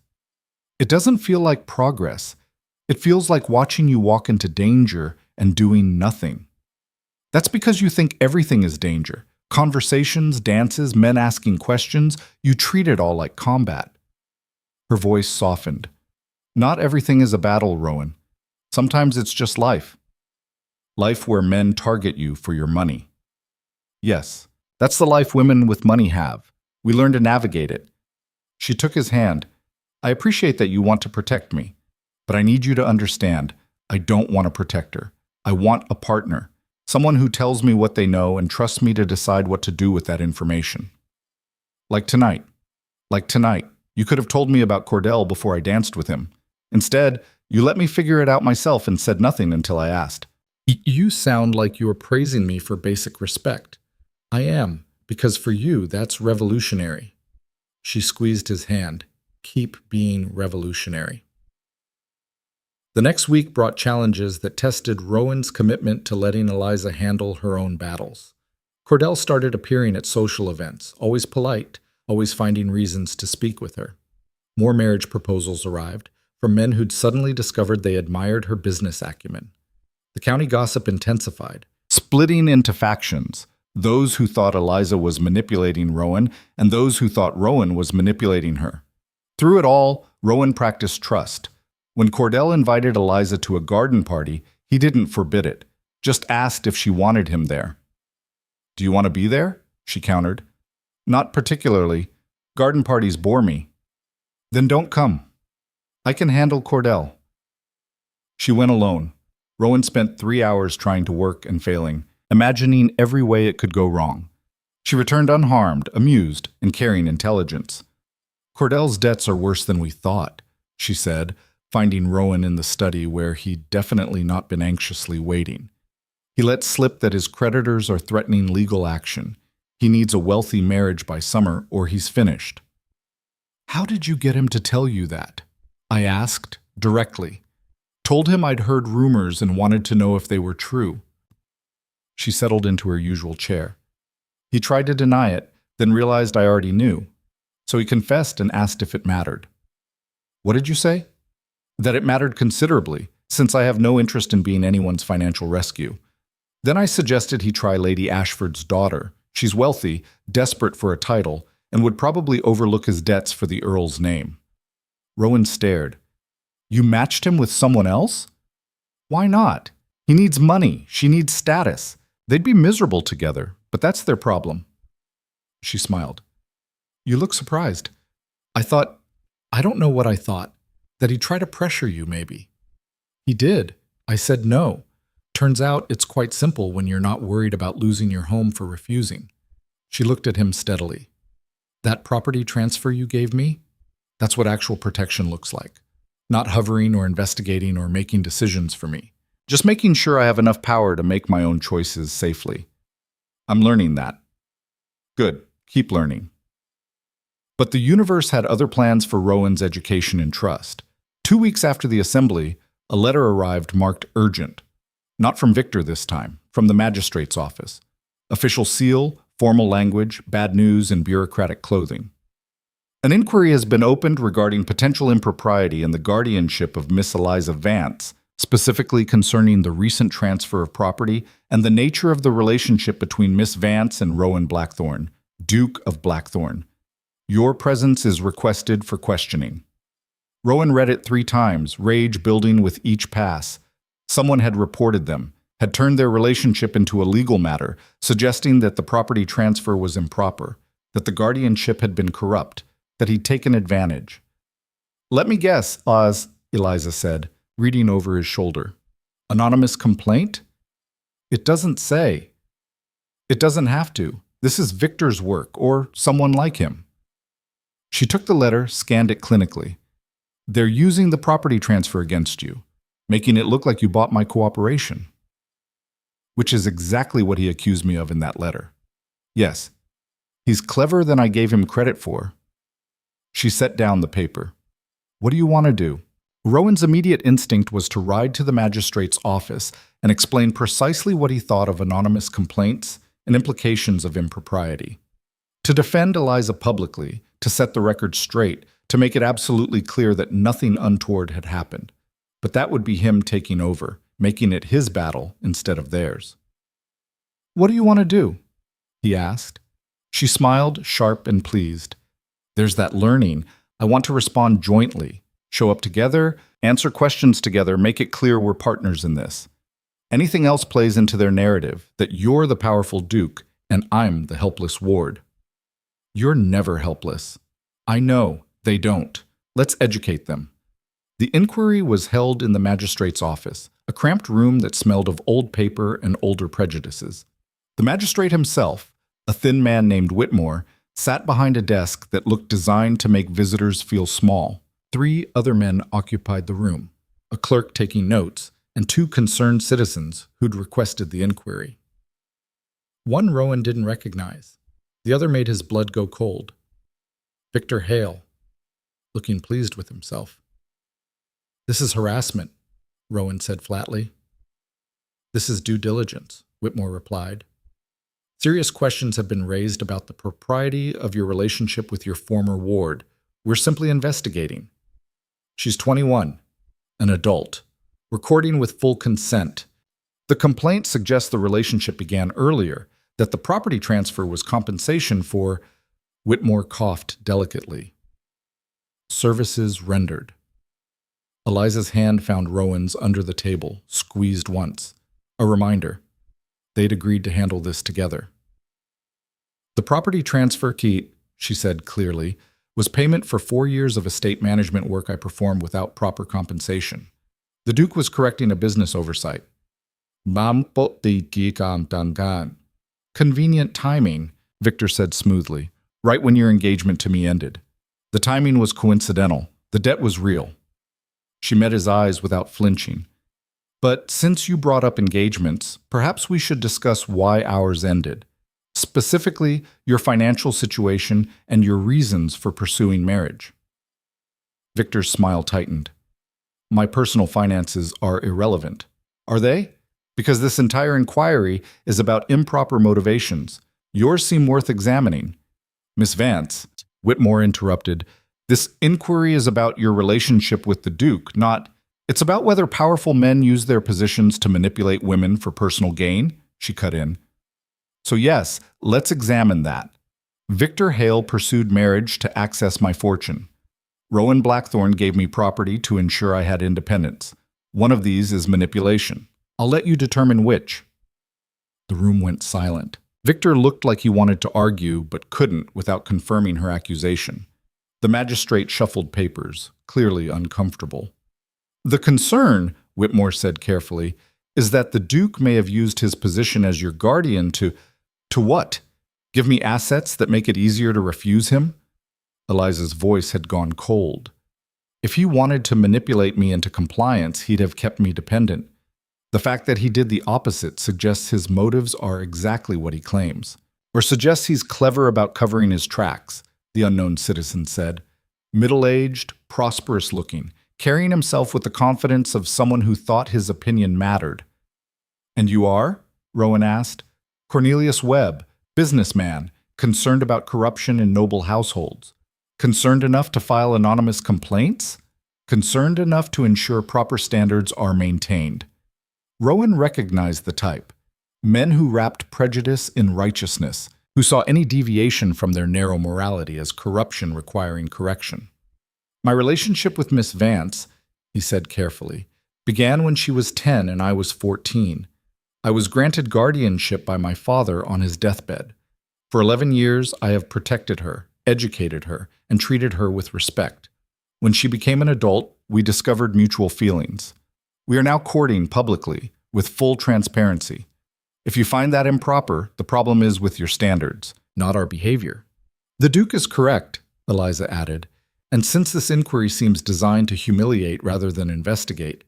It doesn't feel like progress. It feels like watching you walk into danger and doing nothing. That's because you think everything is danger. Conversations, dances, men asking questions, you treat it all like combat. Her voice softened. Not everything is a battle, Rowan. Sometimes it's just life. Life where men target you for your money. Yes, that's the life women with money have. We learn to navigate it. She took his hand. I appreciate that you want to protect me, but I need you to understand, I don't want a protector. I want a partner, someone who tells me what they know and trusts me to decide what to do with that information. Like tonight. You could have told me about Cordell before I danced with him. Instead, you let me figure it out myself and said nothing until I asked. You sound like you are praising me for basic respect. I am. Because for you, that's revolutionary. She squeezed his hand. Keep being revolutionary. The next week brought challenges that tested Rowan's commitment to letting Eliza handle her own battles. Cordell started appearing at social events, always polite, always finding reasons to speak with her. More marriage proposals arrived, from men who'd suddenly discovered they admired her business acumen. The county gossip intensified, splitting into factions. Those who thought Eliza was manipulating Rowan, and those who thought Rowan was manipulating her. Through it all, Rowan practiced trust. When Cordell invited Eliza to a garden party, he didn't forbid it, just asked if she wanted him there. Do you want to be there? She countered. Not particularly. Garden parties bore me. Then don't come. I can handle Cordell. She went alone. Rowan spent 3 hours trying to work and failing, imagining every way it could go wrong. She returned unharmed, amused, and carrying intelligence. Cordell's debts are worse than we thought, she said, finding Rowan in the study where he'd definitely not been anxiously waiting. He let slip that his creditors are threatening legal action. He needs a wealthy marriage by summer or he's finished. How did you get him to tell you that? I asked, directly. Told him I'd heard rumors and wanted to know if they were true. She settled into her usual chair. He tried to deny it, then realized I already knew. So he confessed and asked if it mattered. What did you say? That it mattered considerably, since I have no interest in being anyone's financial rescue. Then I suggested he try Lady Ashford's daughter. She's wealthy, desperate for a title, and would probably overlook his debts for the Earl's name. Rowan stared. You matched him with someone else? Why not? He needs money. She needs status. They'd be miserable together, but that's their problem. She smiled. You look surprised. I don't know what I thought. That he'd try to pressure you, maybe. He did. I said no. Turns out it's quite simple when you're not worried about losing your home for refusing. She looked at him steadily. That property transfer you gave me? That's what actual protection looks like. Not hovering or investigating or making decisions for me. Just making sure I have enough power to make my own choices safely. I'm learning that. Good. Keep learning. But the universe had other plans for Rowan's education and trust. 2 weeks after the assembly, a letter arrived marked urgent. Not from Victor this time, from the magistrate's office. Official seal, formal language, bad news, and bureaucratic clothing. An inquiry has been opened regarding potential impropriety in the guardianship of Miss Eliza Vance, specifically concerning the recent transfer of property and the nature of the relationship between Miss Vance and Rowan Blackthorne, Duke of Blackthorne. Your presence is requested for questioning. Rowan read it 3 times, rage building with each pass. Someone had reported them, had turned their relationship into a legal matter, suggesting that the property transfer was improper, that the guardianship had been corrupt, that he'd taken advantage. Let me guess, Oz, Eliza said, reading over his shoulder. Anonymous complaint? It doesn't say. It doesn't have to. This is Victor's work, or someone like him. She took the letter, scanned it clinically. They're using the property transfer against you, making it look like you bought my cooperation. Which is exactly what he accused me of in that letter. Yes, he's cleverer than I gave him credit for. She set down the paper. What do you want to do? Rowan's immediate instinct was to ride to the magistrate's office and explain precisely what he thought of anonymous complaints and implications of impropriety. To defend Eliza publicly, to set the record straight, to make it absolutely clear that nothing untoward had happened. But that would be him taking over, making it his battle instead of theirs. What do you want to do? He asked. She smiled, sharp and pleased. There's that learning. I want to respond jointly, show up together, answer questions together, make it clear we're partners in this. Anything else plays into their narrative, that you're the powerful duke and I'm the helpless ward. You're never helpless. I know, they don't. Let's educate them. The inquiry was held in the magistrate's office, a cramped room that smelled of old paper and older prejudices. The magistrate himself, a thin man named Whitmore, sat behind a desk that looked designed to make visitors feel small. 3 other men occupied the room, a clerk taking notes, and 2 concerned citizens who'd requested the inquiry. One Rowan didn't recognize. The other made his blood go cold. Victor Hale, looking pleased with himself. This is harassment, Rowan said flatly. This is due diligence, Whitmore replied. Serious questions have been raised about the propriety of your relationship with your former ward. We're simply investigating. She's 21, an adult, recording with full consent. The complaint suggests the relationship began earlier, that the property transfer was compensation for, Whitmore coughed delicately, services rendered. Eliza's hand found Rowan's under the table, squeezed once. A reminder. They'd agreed to handle this together. The property transfer, Keat, she said clearly, was payment for 4 years of estate management work I performed without proper compensation. The Duke was correcting a business oversight. Convenient timing, Victor said smoothly, right when your engagement to me ended. The timing was coincidental. The debt was real. She met his eyes without flinching. But since you brought up engagements, perhaps we should discuss why ours ended. Specifically, your financial situation and your reasons for pursuing marriage. Victor's smile tightened. My personal finances are irrelevant. Are they? Because this entire inquiry is about improper motivations. Yours seem worth examining. Miss Vance, Whitmore interrupted, this inquiry is about your relationship with the Duke, not... It's about whether powerful men use their positions to manipulate women for personal gain. she cut in. So yes, let's examine that. Victor Hale pursued marriage to access my fortune. Rowan Blackthorne gave me property to ensure I had independence. One of these is manipulation. I'll let you determine which. The room went silent. Victor looked like he wanted to argue, but couldn't without confirming her accusation. The magistrate shuffled papers, clearly uncomfortable. The concern, Whitmore said carefully, is that the Duke may have used his position as your guardian to what? Give me assets that make it easier to refuse him? Eliza's voice had gone cold. If he wanted to manipulate me into compliance, he'd have kept me dependent. The fact that he did the opposite suggests his motives are exactly what he claims. Or suggests he's clever about covering his tracks, the unknown citizen said. Middle-aged, prosperous-looking, carrying himself with the confidence of someone who thought his opinion mattered. And you are? Rowan asked. Cornelius Webb, businessman, concerned about corruption in noble households. Concerned enough to file anonymous complaints? Concerned enough to ensure proper standards are maintained. Rowan recognized the type. Men who wrapped prejudice in righteousness, who saw any deviation from their narrow morality as corruption requiring correction. My relationship with Miss Vance, he said carefully, began when she was 10 and I was 14. I was granted guardianship by my father on his deathbed. For 11 years, I have protected her, educated her, and treated her with respect. When she became an adult, we discovered mutual feelings. We are now courting publicly, with full transparency. If you find that improper, the problem is with your standards, not our behavior. The Duke is correct, Eliza added, and since this inquiry seems designed to humiliate rather than investigate,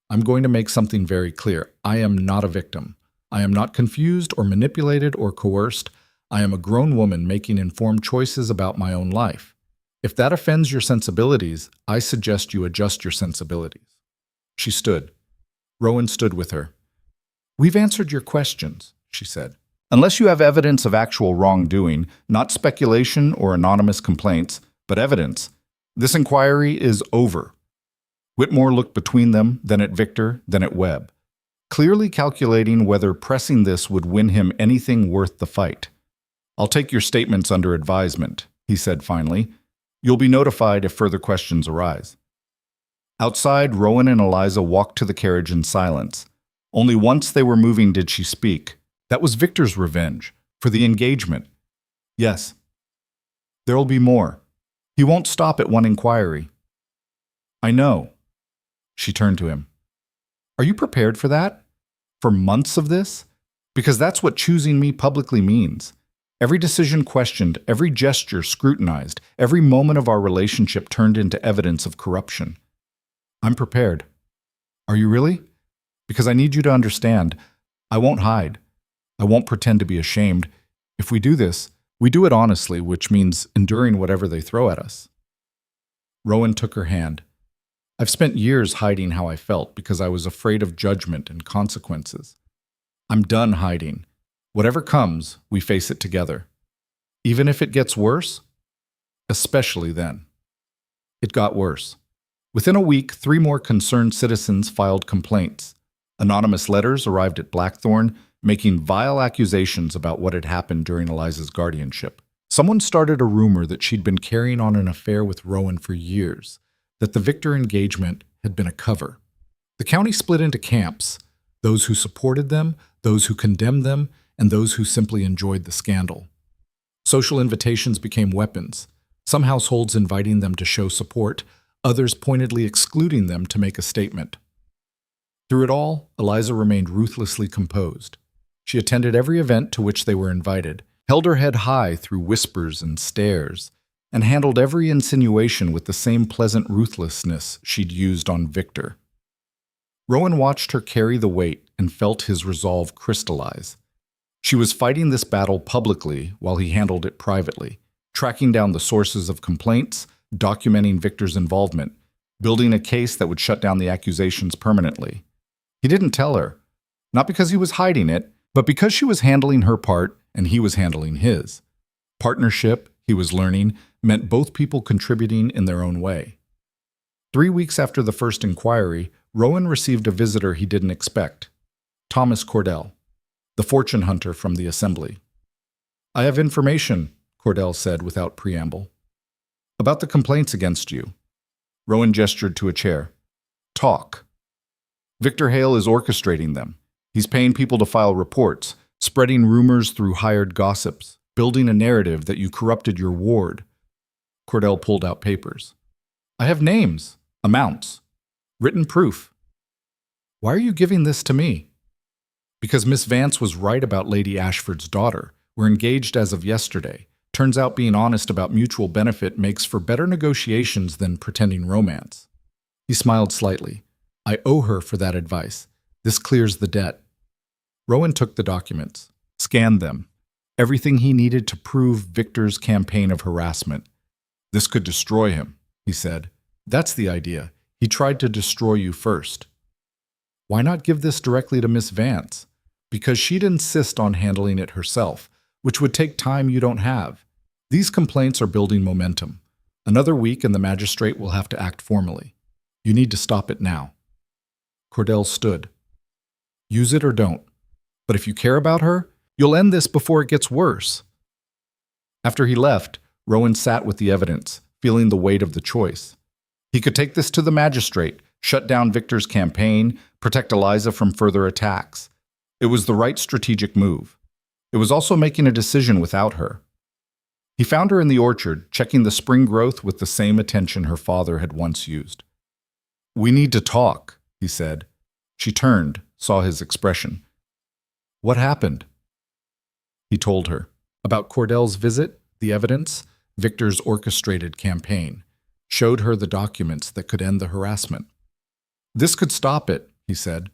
I'm going to make something very clear. I am not a victim. I am not confused or manipulated or coerced. I am a grown woman making informed choices about my own life. If that offends your sensibilities, I suggest you adjust your sensibilities. She stood. Rowan stood with her. We've answered your questions, she said. Unless you have evidence of actual wrongdoing, not speculation or anonymous complaints, but evidence, this inquiry is over. Whitmore looked between them, then at Victor, then at Webb, clearly calculating whether pressing this would win him anything worth the fight. I'll take your statements under advisement, he said finally. You'll be notified if further questions arise. Outside, Rowan and Eliza walked to the carriage in silence. Only once they were moving did she speak. That was Victor's revenge, for the engagement. Yes. There'll be more. He won't stop at one inquiry. I know. She turned to him. Are you prepared for that? For months of this? Because that's what choosing me publicly means. Every decision questioned, every gesture scrutinized, every moment of our relationship turned into evidence of corruption. I'm prepared. Are you really? Because I need you to understand, I won't hide. I won't pretend to be ashamed. If we do this, we do it honestly, which means enduring whatever they throw at us. Rowan took her hand. I've spent years hiding how I felt because I was afraid of judgment and consequences. I'm done hiding. Whatever comes, we face it together. Even if it gets worse, especially then. It got worse. Within a week, 3 more concerned citizens filed complaints. Anonymous letters arrived at Blackthorne, making vile accusations about what had happened during Eliza's guardianship. Someone started a rumor that she'd been carrying on an affair with Rowan for years, that the Victor engagement had been a cover. The county split into camps, those who supported them, those who condemned them, and those who simply enjoyed the scandal. Social invitations became weapons, some households inviting them to show support, others pointedly excluding them to make a statement. Through it all, Eliza remained ruthlessly composed. She attended every event to which they were invited, held her head high through whispers and stares, and handled every insinuation with the same pleasant ruthlessness she'd used on Victor. Rowan watched her carry the weight and felt his resolve crystallize. She was fighting this battle publicly while he handled it privately, tracking down the sources of complaints, documenting Victor's involvement, building a case that would shut down the accusations permanently. He didn't tell her, not because he was hiding it, but because she was handling her part and he was handling his. Partnership, he was learning, meant both people contributing in their own way. 3 weeks after the first inquiry, Rowan received a visitor he didn't expect, Thomas Cordell. the fortune hunter from the assembly. I have information, Cordell said without preamble. About the complaints against you. Rowan gestured to a chair. Talk. Victor Hale is orchestrating them. He's paying people to file reports, spreading rumors through hired gossips, building a narrative that you corrupted your ward. Cordell pulled out papers. I have names, amounts, written proof. Why are you giving this to me? Because Miss Vance was right about Lady Ashford's daughter. We're engaged as of yesterday. Turns out being honest about mutual benefit makes for better negotiations than pretending romance. He smiled slightly. I owe her for that advice. This clears the debt. Rowan took the documents, scanned them. Everything he needed to prove Victor's campaign of harassment. This could destroy him, he said. That's the idea. He tried to destroy you first. Why not give this directly to Miss Vance? Because she'd insist on handling it herself, which would take time you don't have. These complaints are building momentum. Another week and the magistrate will have to act formally. You need to stop it now. Cordell stood. Use it or don't. But if you care about her, you'll end this before it gets worse. After he left, Rowan sat with the evidence, feeling the weight of the choice. He could take this to the magistrate, shut down Victor's campaign, protect Eliza from further attacks. It was the right strategic move. It was also making a decision without her. He found her in the orchard, checking the spring growth with the same attention her father had once used. We need to talk, he said. She turned, saw his expression. What happened? He told her. About Cordell's visit, the evidence, Victor's orchestrated campaign. Showed her the documents that could end the harassment. This could stop it, he said.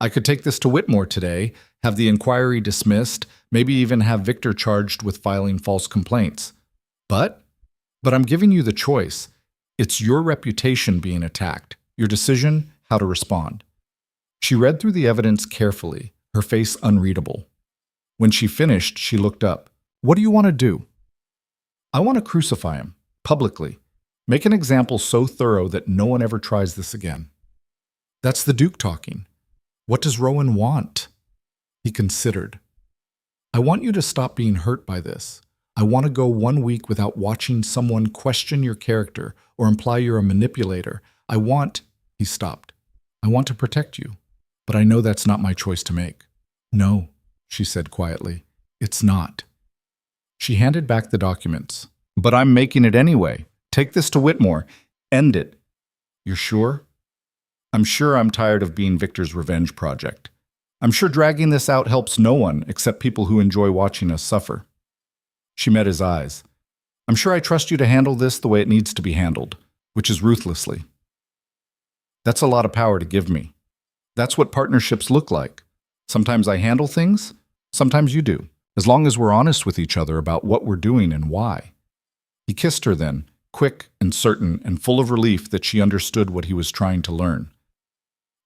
I could take this to Whitmore today, have the inquiry dismissed, maybe even have Victor charged with filing false complaints. But I'm giving you the choice. It's your reputation being attacked, your decision, how to respond. She read through the evidence carefully, her face unreadable. When she finished, she looked up. What do you want to do? I want to crucify him, publicly. Make an example so thorough that no one ever tries this again. That's the Duke talking. What does Rowan want? He considered. I want you to stop being hurt by this. I want to go 1 week without watching someone question your character or imply you're a manipulator. He stopped. I want to protect you, but I know that's not my choice to make. No, she said quietly. It's not. She handed back the documents. But I'm making it anyway. Take this to Whitmore. End it. You're sure? I'm sure I'm tired of being Victor's revenge project. I'm sure dragging this out helps no one except people who enjoy watching us suffer. She met his eyes. I'm sure I trust you to handle this the way it needs to be handled, which is ruthlessly. That's a lot of power to give me. That's what partnerships look like. Sometimes I handle things, sometimes you do, as long as we're honest with each other about what we're doing and why. He kissed her then, quick and certain and full of relief that she understood what he was trying to learn.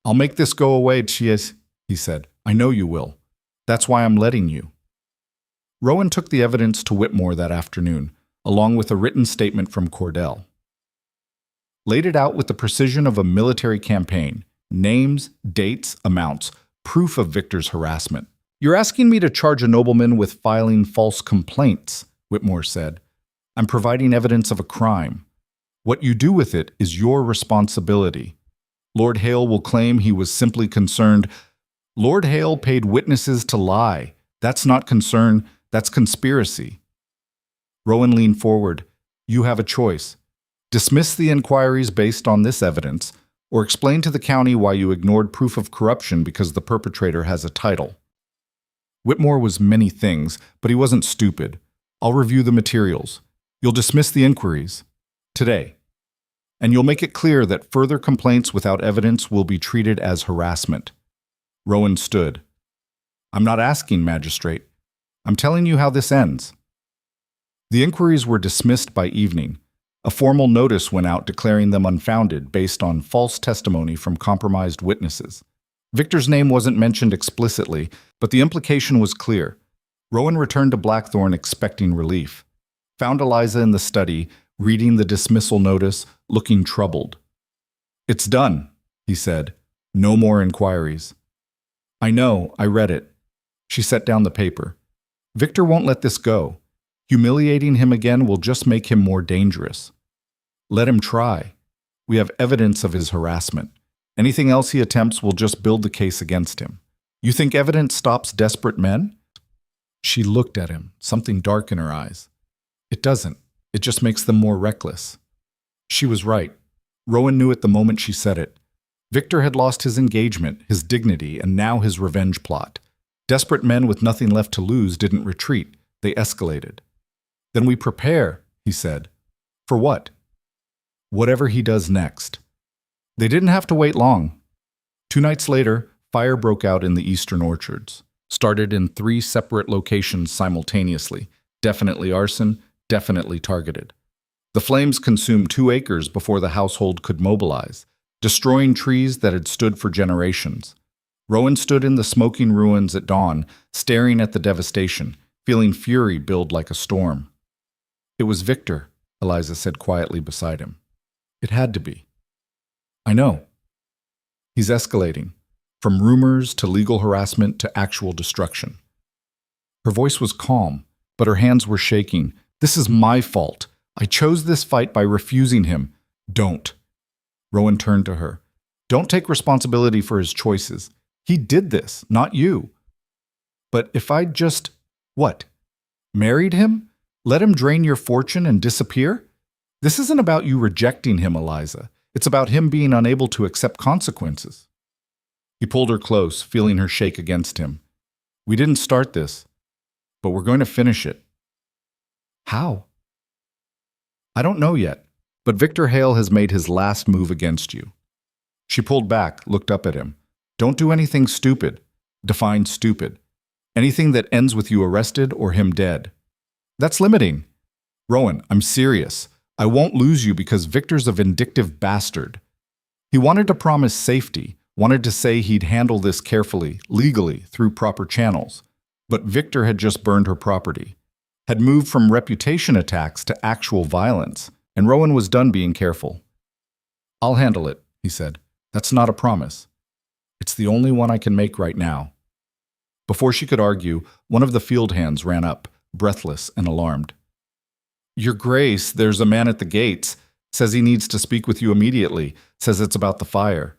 I'll make this go away, Chies, he said. I know you will. That's why I'm letting you. Rowan took the evidence to Whitmore that afternoon, along with a written statement from Cordell. Laid it out with the precision of a military campaign, names, dates, amounts, proof of Victor's harassment. You're asking me to charge a nobleman with filing false complaints, Whitmore said. I'm providing evidence of a crime. What you do with it is your responsibility. Lord Hale will claim he was simply concerned. Lord Hale paid witnesses to lie. That's not concern, that's conspiracy. Rowan leaned forward. You have a choice. Dismiss the inquiries based on this evidence, or explain to the county why you ignored proof of corruption because the perpetrator has a title. Whitmore was many things, but he wasn't stupid. I'll review the materials. You'll dismiss the inquiries. Today. And you'll make it clear that further complaints without evidence will be treated as harassment. Rowan stood. I'm not asking, Magistrate. I'm telling you how this ends. The inquiries were dismissed by evening. A formal notice went out declaring them unfounded based on false testimony from compromised witnesses. Victor's name wasn't mentioned explicitly, but the implication was clear. Rowan returned to Blackthorn expecting relief. Found Eliza in the study, reading the dismissal notice, looking troubled. It's done, he said. No more inquiries. I know, I read it. She set down the paper. Victor won't let this go. Humiliating him again will just make him more dangerous. Let him try. We have evidence of his harassment. Anything else he attempts will just build the case against him. You think evidence stops desperate men? She looked at him, something dark in her eyes. It doesn't. It just makes them more reckless. She was right. Rowan knew it the moment she said it. Victor had lost his engagement, his dignity, and now his revenge plot. Desperate men with nothing left to lose didn't retreat. They escalated. Then we prepare, he said. For what? Whatever he does next. They didn't have to wait long. 2 nights later, fire broke out in the eastern orchards. Started in 3 separate locations simultaneously. Definitely arson, definitely targeted. The flames consumed 2 acres before the household could mobilize, destroying trees that had stood for generations. Rowan stood in the smoking ruins at dawn, staring at the devastation, feeling fury build like a storm. It was Victor, Eliza said quietly beside him. It had to be. I know. He's escalating, from rumors to legal harassment to actual destruction. Her voice was calm, but her hands were shaking. This is my fault. I chose this fight by refusing him. Don't. Rowan turned to her. Don't take responsibility for his choices. He did this, not you. But if I just, what? Married him? Let him drain your fortune and disappear? This isn't about you rejecting him, Eliza. It's about him being unable to accept consequences. He pulled her close, feeling her shake against him. We didn't start this, but we're going to finish it. How? I don't know yet, but Victor Hale has made his last move against you. She pulled back, looked up at him. Don't do anything stupid. Define stupid. Anything that ends with you arrested or him dead. That's limiting. Rowan, I'm serious. I won't lose you because Victor's a vindictive bastard. He wanted to promise safety, wanted to say he'd handle this carefully, legally, through proper channels. But Victor had just burned her property, had moved from reputation attacks to actual violence, and Rowan was done being careful. I'll handle it, he said. That's not a promise. It's the only one I can make right now. Before she could argue, one of the field hands ran up, breathless and alarmed. Your Grace, there's a man at the gates. Says he needs to speak with you immediately. Says it's about the fire.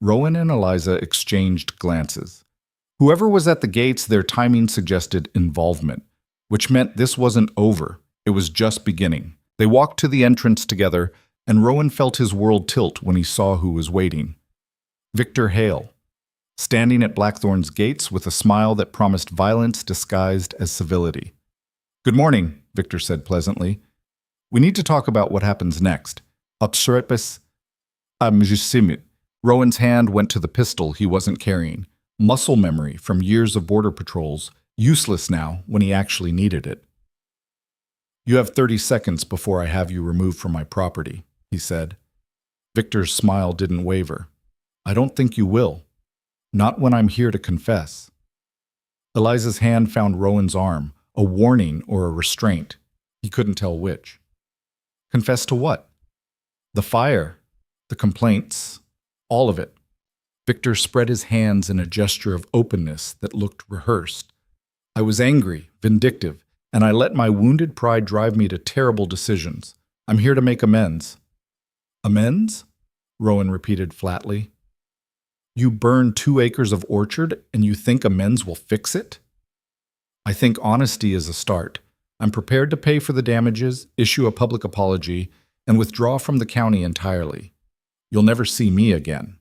Rowan and Eliza exchanged glances. Whoever was at the gates, their timing suggested involvement, which meant this wasn't over. It was just beginning. They walked to the entrance together, and Rowan felt his world tilt when he saw who was waiting. Victor Hale, standing at Blackthorn's gates with a smile that promised violence disguised as civility. Good morning, Victor said pleasantly. We need to talk about what happens next. Rowan's hand went to the pistol he wasn't carrying. Muscle memory from years of border patrols, useless now when he actually needed it. You have 30 seconds before I have you removed from my property, he said. Victor's smile didn't waver. I don't think you will. Not when I'm here to confess. Eliza's hand found Rowan's arm, a warning or a restraint. He couldn't tell which. Confess to what? The fire, the complaints, all of it. Victor spread his hands in a gesture of openness that looked rehearsed. I was angry, vindictive, and I let my wounded pride drive me to terrible decisions. I'm here to make amends. Amends? Rowan repeated flatly. You burned 2 acres of orchard and you think amends will fix it? I think honesty is a start. I'm prepared to pay for the damages, issue a public apology, and withdraw from the county entirely. You'll never see me again.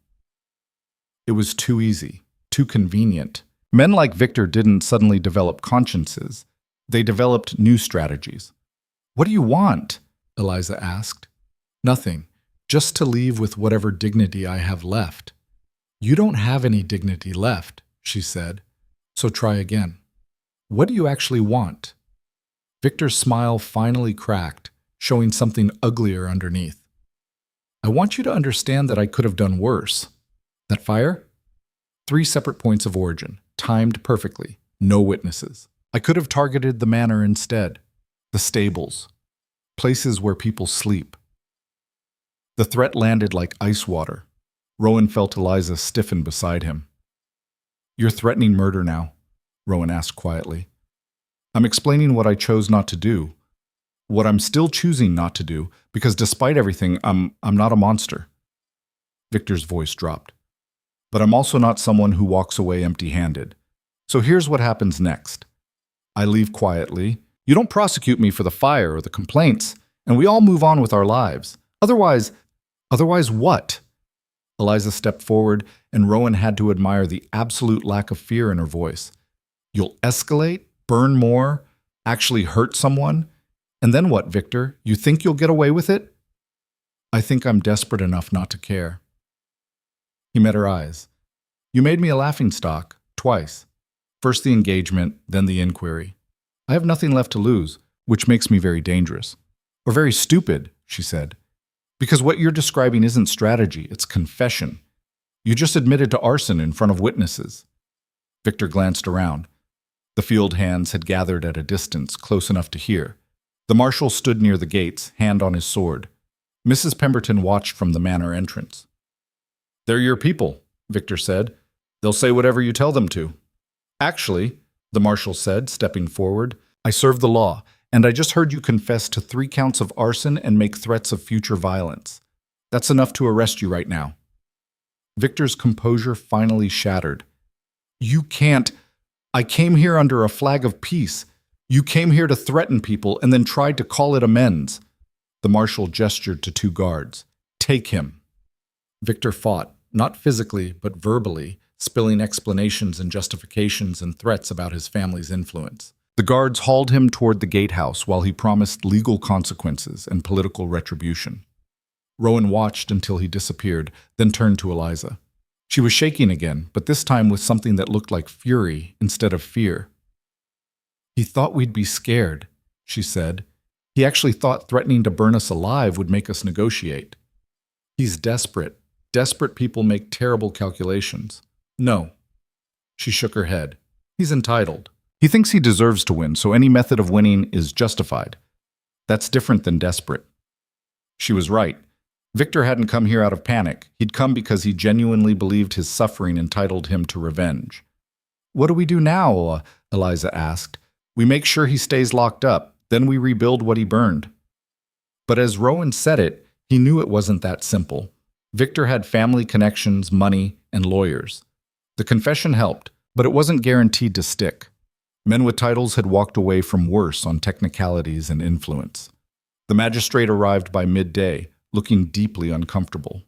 It was too easy, too convenient. Men like Victor didn't suddenly develop consciences. They developed new strategies. What do you want? Eliza asked. Nothing, just to leave with whatever dignity I have left. You don't have any dignity left, she said, so try again. What do you actually want? Victor's smile finally cracked, showing something uglier underneath. I want you to understand that I could have done worse. That fire? 3 separate points of origin, timed perfectly, no witnesses. I could have targeted the manor instead, the stables, places where people sleep. The threat landed like ice water. Rowan felt Eliza stiffen beside him. You're threatening murder now. Rowan asked quietly. I'm explaining what I chose not to do, what I'm still choosing not to do, because despite everything, I'm not a monster. Victor's voice dropped. But I'm also not someone who walks away empty-handed. So here's what happens next. I leave quietly. You don't prosecute me for the fire or the complaints, and we all move on with our lives. Otherwise what? Eliza stepped forward, and Rowan had to admire the absolute lack of fear in her voice. You'll escalate, burn more, actually hurt someone? And then what, Victor? You think you'll get away with it? I think I'm desperate enough not to care. He met her eyes. You made me a laughingstock, twice. First the engagement, then the inquiry. I have nothing left to lose, which makes me very dangerous. Or very stupid, she said. Because what you're describing isn't strategy, it's confession. You just admitted to arson in front of witnesses. Victor glanced around. The field hands had gathered at a distance, close enough to hear. The marshal stood near the gates, hand on his sword. Mrs. Pemberton watched from the manor entrance. They're your people, Victor said. They'll say whatever you tell them to. Actually, the marshal said, stepping forward, I serve the law, and I just heard you confess to 3 counts of arson and make threats of future violence. That's enough to arrest you right now. Victor's composure finally shattered. You can't. I came here under a flag of peace. You came here to threaten people and then tried to call it amends. The marshal gestured to 2 guards. Take him. Victor fought, not physically, but verbally, spilling explanations and justifications and threats about his family's influence. The guards hauled him toward the gatehouse while he promised legal consequences and political retribution. Rowan watched until he disappeared, then turned to Eliza. She was shaking again, but this time with something that looked like fury instead of fear. He thought we'd be scared, she said. He actually thought threatening to burn us alive would make us negotiate. He's desperate. Desperate people make terrible calculations. No. She shook her head. He's entitled. He thinks he deserves to win, so any method of winning is justified. That's different than desperate. She was right. Victor hadn't come here out of panic. He'd come because he genuinely believed his suffering entitled him to revenge. What do we do now? Eliza asked. We make sure he stays locked up, then we rebuild what he burned. But as Rowan said it, he knew it wasn't that simple. Victor had family connections, money, and lawyers. The confession helped, but it wasn't guaranteed to stick. Men with titles had walked away from worse on technicalities and influence. The magistrate arrived by midday, looking deeply uncomfortable.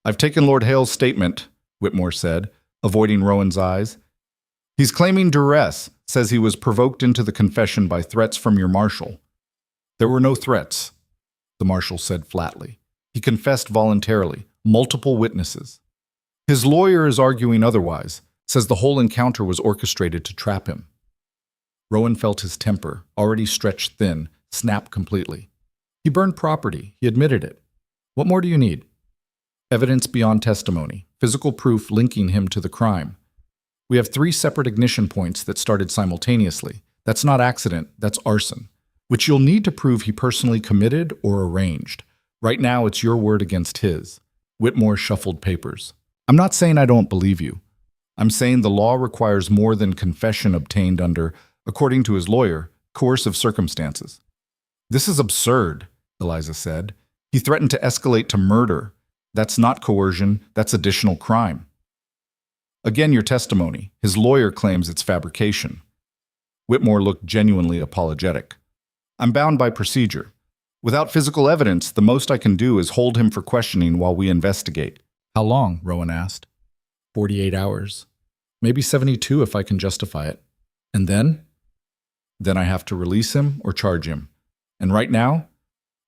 I've taken Lord Hale's statement, Whitmore said, avoiding Rowan's eyes. He's claiming duress, says he was provoked into the confession by threats from your marshal. There were no threats, the marshal said flatly. He confessed voluntarily, multiple witnesses. His lawyer is arguing otherwise, says the whole encounter was orchestrated to trap him. Rowan felt his temper, already stretched thin, snap completely. He burned property, he admitted it. What more do you need? Evidence beyond testimony, physical proof linking him to the crime. We have 3 separate ignition points that started simultaneously. That's not accident, that's arson, which you'll need to prove he personally committed or arranged. Right now, it's your word against his. Whitmore shuffled papers. I'm not saying I don't believe you. I'm saying the law requires more than confession obtained under, according to his lawyer, coercive circumstances. This is absurd, Eliza said. He threatened to escalate to murder. That's not coercion, that's additional crime. Again, your testimony. His lawyer claims it's fabrication. Whitmore looked genuinely apologetic. I'm bound by procedure. Without physical evidence, the most I can do is hold him for questioning while we investigate. How long? Rowan asked. 48 hours. Maybe 72 if I can justify it. And then? Then I have to release him or charge him. And right now,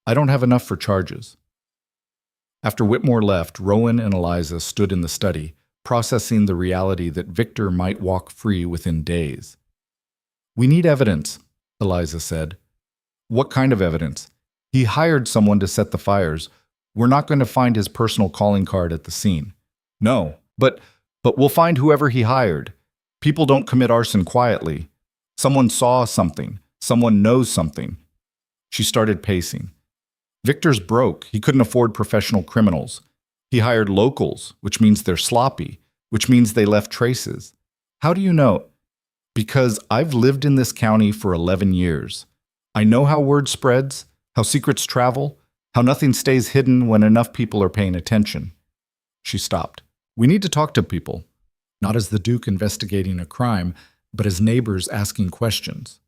I don't have enough for charges. After Whitmore left, Rowan and Eliza stood in the study, processing the reality that Victor might walk free within days. We need evidence, Eliza said. What kind of evidence? He hired someone to set the fires. We're not going to find his personal calling card at the scene. No, but we'll find whoever he hired. People don't commit arson quietly. Someone saw something. Someone knows something. She started pacing. Victor's broke. He couldn't afford professional criminals. He hired locals, which means they're sloppy, which means they left traces. How do you know? Because I've lived in this county for 11 years. I know how word spreads, how secrets travel, how nothing stays hidden when enough people are paying attention. She stopped. We need to talk to people, not as the Duke investigating a crime, but as neighbors asking questions.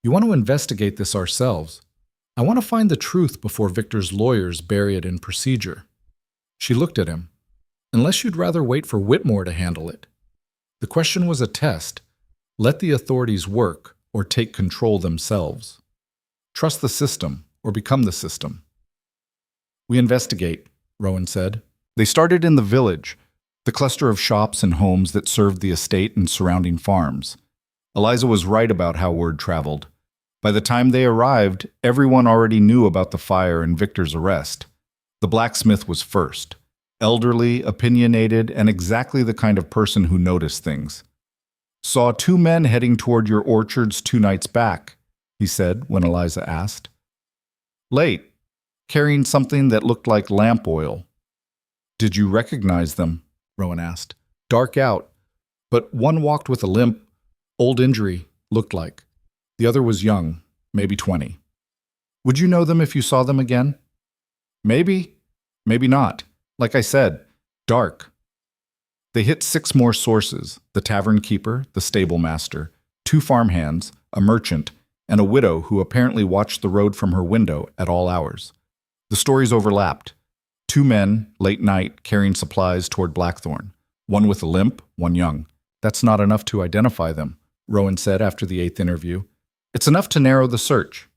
You want to investigate this ourselves. I want to find the truth before Victor's lawyers bury it in procedure. She looked at him. Unless you'd rather wait for Whitmore to handle it. The question was a test. Let the authorities work or take control themselves. Trust the system or become the system. We investigate, Rowan said. They started in the village, the cluster of shops and homes that served the estate and surrounding farms. Eliza was right about how word traveled. By the time they arrived, everyone already knew about the fire and Victor's arrest. The blacksmith was first. Elderly, opinionated, and exactly the kind of person who noticed things. Saw two men heading toward your orchards 2 nights back, he said when Eliza asked. Late, carrying something that looked like lamp oil. Did you recognize them? Rowan asked. Dark out, but one walked with a limp, old injury, looked like. The other was young, maybe 20. Would you know them if you saw them again? Maybe, maybe not. Like I said, dark. They hit 6 more sources, the tavern keeper, the stable master, 2 farmhands, a merchant, and a widow who apparently watched the road from her window at all hours. The stories overlapped. 2 men, late night, carrying supplies toward Blackthorn. One with a limp, one young. That's not enough to identify them, Rowan said after the 8th interview. It's enough to narrow the search.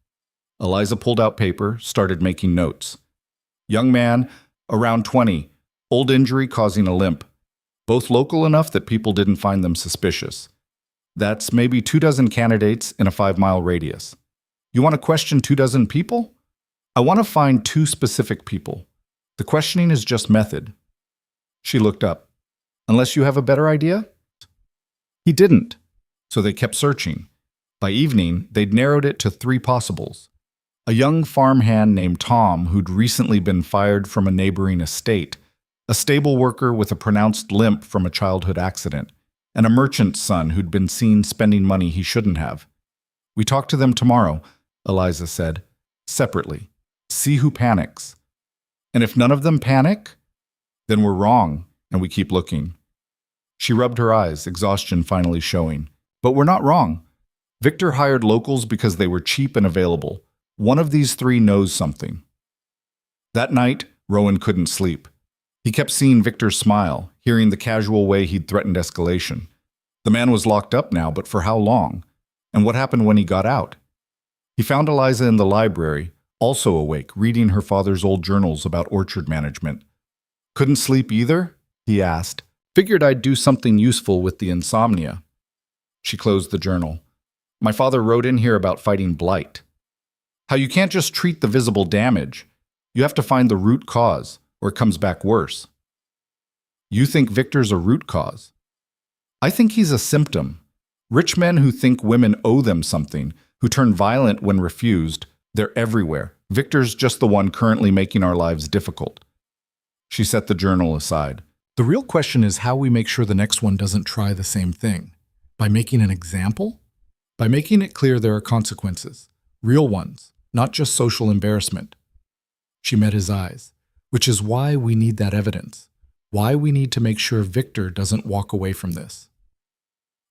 Eliza pulled out paper, started making notes. Young man, around 20, old injury causing a limp. Both local enough that people didn't find them suspicious. That's maybe 24 candidates in a 5-mile radius. You want to question 24 people? I want to find 2 specific people. The questioning is just method. She looked up. Unless you have a better idea? He didn't, so they kept searching. By evening, they'd narrowed it to 3 possibles. A young farmhand named Tom who'd recently been fired from a neighboring estate, a stable worker with a pronounced limp from a childhood accident, and a merchant's son who'd been seen spending money he shouldn't have. We talk to them tomorrow, Eliza said, separately. See who panics. And if none of them panic, then we're wrong, and we keep looking. She rubbed her eyes, exhaustion finally showing. But we're not wrong. Victor hired locals because they were cheap and available. One of these 3 knows something. That night, Rowan couldn't sleep. He kept seeing Victor smile, hearing the casual way he'd threatened escalation. The man was locked up now, but for how long? And what happened when he got out? He found Eliza in the library, also awake, reading her father's old journals about orchard management. Couldn't sleep either? He asked. Figured I'd do something useful with the insomnia. She closed the journal. My father wrote in here about fighting blight. How you can't just treat the visible damage. You have to find the root cause, or it comes back worse. You think Victor's a root cause? I think he's a symptom. Rich men who think women owe them something, who turn violent when refused, they're everywhere. Victor's just the one currently making our lives difficult. She set the journal aside. The real question is how we make sure the next one doesn't try the same thing. By making an example? By making it clear there are consequences. Real ones, not just social embarrassment. She met his eyes, which is why we need that evidence. Why we need to make sure Victor doesn't walk away from this.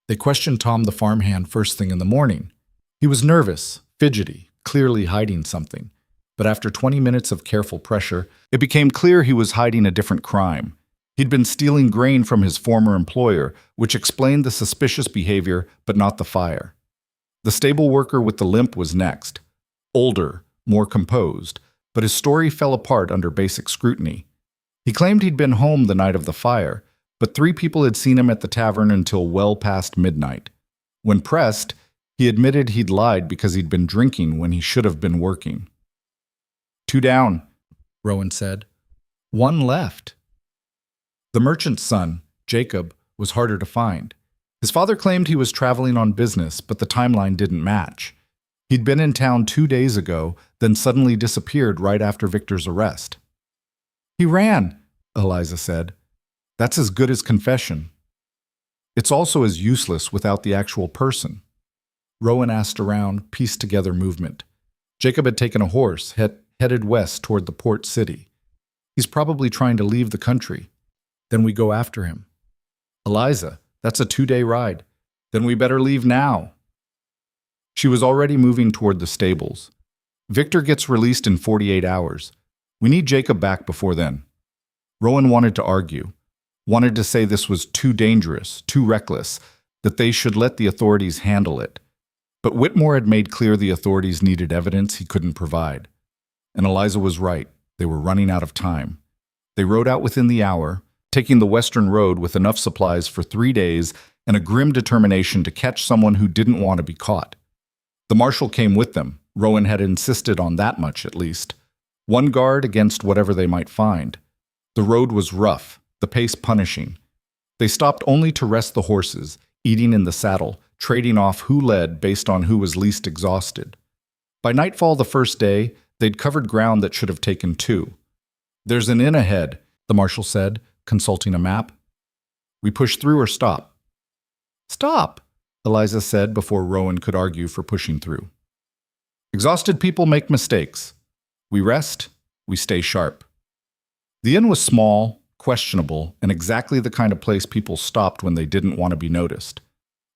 They questioned Tom the farmhand first thing in the morning. He was nervous, fidgety, clearly hiding something. But after 20 minutes of careful pressure, it became clear he was hiding a different crime. He'd been stealing grain from his former employer, which explained the suspicious behavior, but not the fire. The stable worker with the limp was next. Older, more composed, but his story fell apart under basic scrutiny. He claimed he'd been home the night of the fire, but 3 people had seen him at the tavern until well past midnight. When pressed, he admitted he'd lied because he'd been drinking when he should have been working. 2 down, Rowan said. 1 left. The merchant's son, Jacob, was harder to find. His father claimed he was traveling on business, but the timeline didn't match. He'd been in town 2 days ago, then suddenly disappeared right after Victor's arrest. He ran, Eliza said. That's as good as confession. It's also as useless without the actual person. Rowan asked around, pieced together movement. Jacob had taken a horse, headed west toward the port city. He's probably trying to leave the country. Then we go after him. Eliza, that's a 2-day ride. Then we better leave now. She was already moving toward the stables. Victor gets released in 48 hours. We need Jacob back before then. Rowan wanted to argue, wanted to say this was too dangerous, too reckless, that they should let the authorities handle it. But Whitmore had made clear the authorities needed evidence he couldn't provide. And Eliza was right. They were running out of time. They rode out within the hour, taking the western road with enough supplies for 3 days and a grim determination to catch someone who didn't want to be caught. The marshal came with them. Rowan had insisted on that much, at least. One guard against whatever they might find. The road was rough, the pace punishing. They stopped only to rest the horses, eating in the saddle, trading off who led based on who was least exhausted. By nightfall the first day, they'd covered ground that should have taken 2. There's an inn ahead, the marshal said, consulting a map. We push through or stop? Stop, Eliza said before Rowan could argue for pushing through. Exhausted people make mistakes. We rest, we stay sharp. The inn was small, questionable, and exactly the kind of place people stopped when they didn't want to be noticed.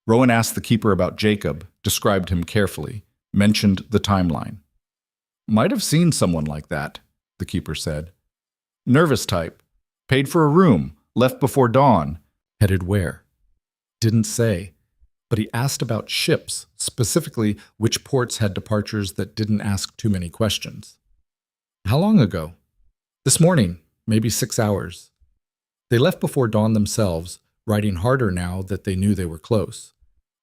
Rowan asked the keeper about Jacob, described him carefully, mentioned the timeline. Might have seen someone like that, the keeper said. Nervous type. Paid for a room, left before dawn. Headed where? Didn't say. But he asked about ships, specifically which ports had departures that didn't ask too many questions. How long ago? This morning, maybe 6 hours. They left before dawn themselves, riding harder now that they knew they were close.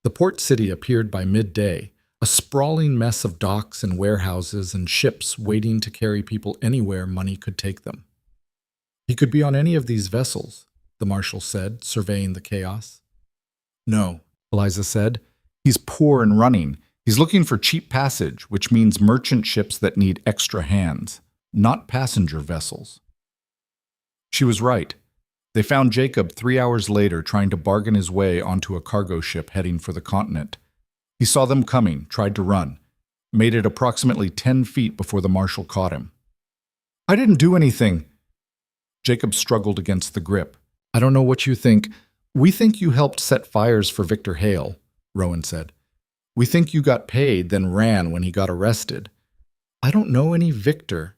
The port city appeared by midday, a sprawling mess of docks and warehouses and ships waiting to carry people anywhere money could take them. He could be on any of these vessels, the marshal said, surveying the chaos. No, Eliza said. He's poor and running. He's looking for cheap passage, which means merchant ships that need extra hands, not passenger vessels. She was right. They found Jacob 3 hours later trying to bargain his way onto a cargo ship heading for the continent. He saw them coming, tried to run, made it approximately 10 feet before the marshal caught him. I didn't do anything. Jacob struggled against the grip. I don't know what you think. We think you helped set fires for Victor Hale, Rowan said. We think you got paid, then ran when he got arrested. I don't know any Victor.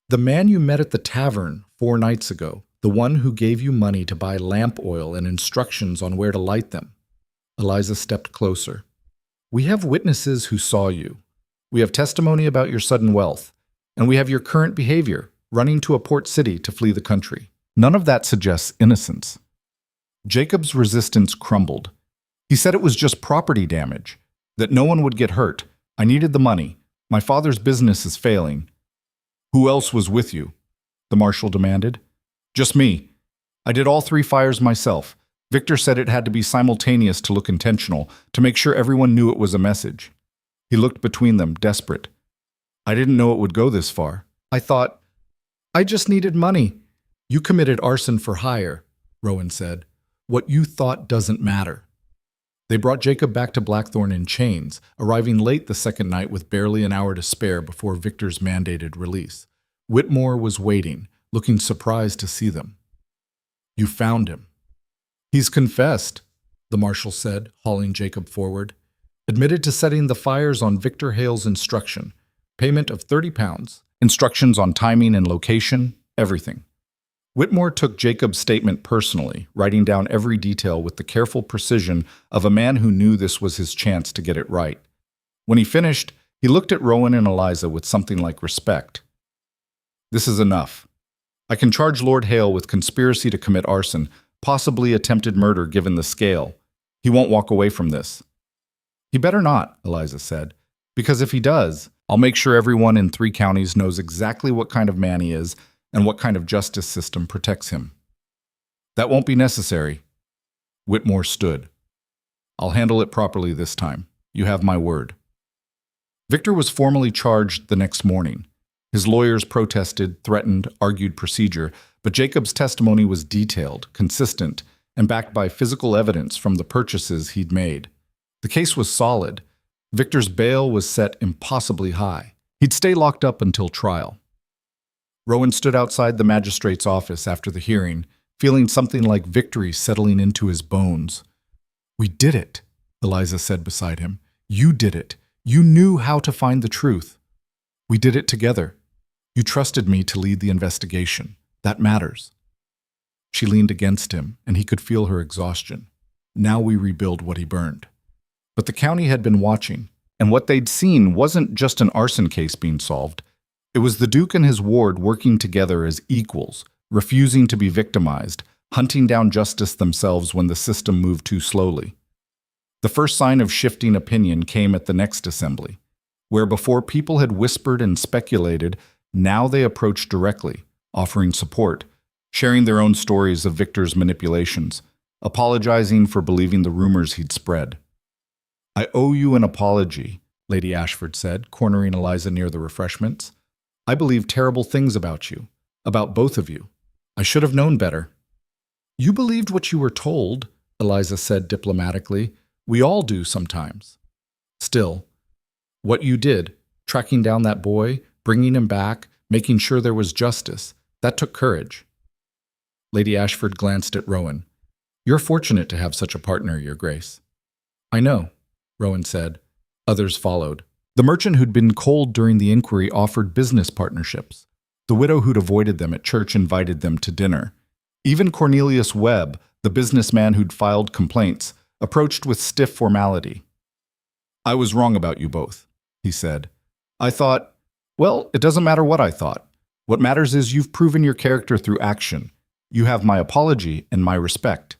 The man you met at the tavern 4 nights ago, the one who gave you money to buy lamp oil and instructions on where to light them. Eliza stepped closer. We have witnesses who saw you. We have testimony about your sudden wealth. And we have your current behavior, running to a port city to flee the country. None of that suggests innocence. Jacob's resistance crumbled. He said it was just property damage, that no one would get hurt. I needed the money. My father's business is failing. Who else was with you? The marshal demanded. Just me. I did all 3 fires myself. Victor said it had to be simultaneous to look intentional, to make sure everyone knew it was a message. He looked between them, desperate. I didn't know it would go this far. I thought, I just needed money. You committed arson for hire, Rowan said. What you thought doesn't matter. They brought Jacob back to Blackthorn in chains, arriving late the second night with barely an hour to spare before Victor's mandated release. Whitmore was waiting, looking surprised to see them. You found him. He's confessed, the marshal said, hauling Jacob forward. Admitted to setting the fires on Victor Hale's instruction. Payment of £30. Instructions on timing and location, everything. Whitmore took Jacob's statement personally, writing down every detail with the careful precision of a man who knew this was his chance to get it right. When he finished, he looked at Rowan and Eliza with something like respect. This is enough. I can charge Lord Hale with conspiracy to commit arson, possibly attempted murder given the scale. He won't walk away from this. He better not, Eliza said, because if he does, I'll make sure everyone in 3 counties knows exactly what kind of man he is and what kind of justice system protects him. That won't be necessary. Whitmore stood. I'll handle it properly this time. You have my word. Victor was formally charged the next morning. His lawyers protested, threatened, argued procedure, but Jacob's testimony was detailed, consistent, and backed by physical evidence from the purchases he'd made. The case was solid. Victor's bail was set impossibly high. He'd stay locked up until trial. Rowan stood outside the magistrate's office after the hearing, feeling something like victory settling into his bones. "We did it," Eliza said beside him. "You did it. You knew how to find the truth. We did it together. You trusted me to lead the investigation. That matters." She leaned against him, and he could feel her exhaustion. Now we rebuild what he burned. But the county had been watching, and what they'd seen wasn't just an arson case being solved. It was the Duke and his ward working together as equals, refusing to be victimized, hunting down justice themselves when the system moved too slowly. The first sign of shifting opinion came at the next assembly, where before people had whispered and speculated, now they approached directly, offering support, sharing their own stories of Victor's manipulations, apologizing for believing the rumors he'd spread. "I owe you an apology," Lady Ashford said, cornering Eliza near the refreshments. "I believe terrible things about you, about both of you. I should have known better." "You believed what you were told," Eliza said diplomatically. "We all do sometimes." "Still, what you did, tracking down that boy, bringing him back, making sure there was justice, that took courage." Lady Ashford glanced at Rowan. "You're fortunate to have such a partner, Your Grace." "I know," Rowan said. Others followed. The merchant who'd been cold during the inquiry offered business partnerships. The widow who'd avoided them at church invited them to dinner. Even Cornelius Webb, the businessman who'd filed complaints, approached with stiff formality. "I was wrong about you both," he said. "I thought, well, it doesn't matter what I thought. What matters is you've proven your character through action. You have my apology and my respect."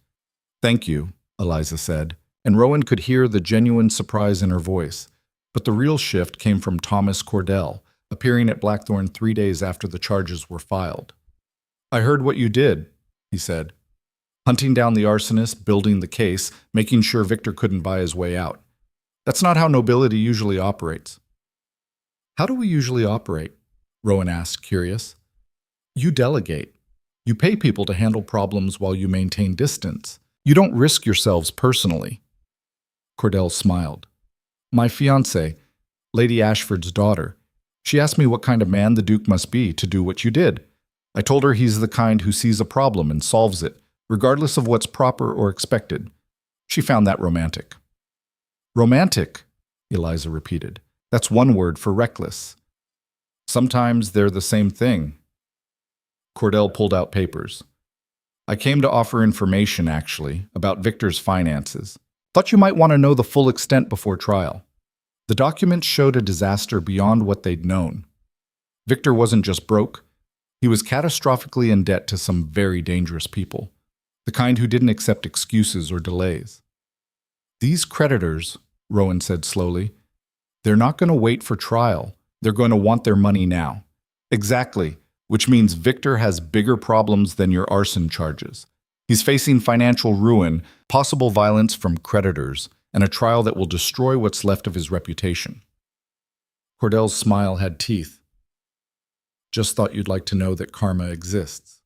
"Thank you," Eliza said, and Rowan could hear the genuine surprise in her voice. But the real shift came from Thomas Cordell, appearing at Blackthorn 3 days after the charges were filed. "I heard what you did," he said. "Hunting down the arsonist, building the case, making sure Victor couldn't buy his way out. That's not how nobility usually operates." "How do we usually operate?" Rowan asked, curious. "You delegate. You pay people to handle problems while you maintain distance. You don't risk yourselves personally." Cordell smiled. "My fiancée, Lady Ashford's daughter, she asked me what kind of man the Duke must be to do what you did. I told her he's the kind who sees a problem and solves it, regardless of what's proper or expected. She found that romantic." "Romantic," Eliza repeated. "That's one word for reckless." "Sometimes they're the same thing." Cordell pulled out papers. "I came to offer information, actually, about Victor's finances. Thought you might want to know the full extent before trial." The documents showed a disaster beyond what they'd known. Victor wasn't just broke. He was catastrophically in debt to some very dangerous people, the kind who didn't accept excuses or delays. "These creditors," Rowan said slowly, "they're not going to wait for trial. They're going to want their money now." "Exactly, which means Victor has bigger problems than your arson charges. He's facing financial ruin, possible violence from creditors, and a trial that will destroy what's left of his reputation." Cordell's smile had teeth. "Just thought you'd like to know that karma exists."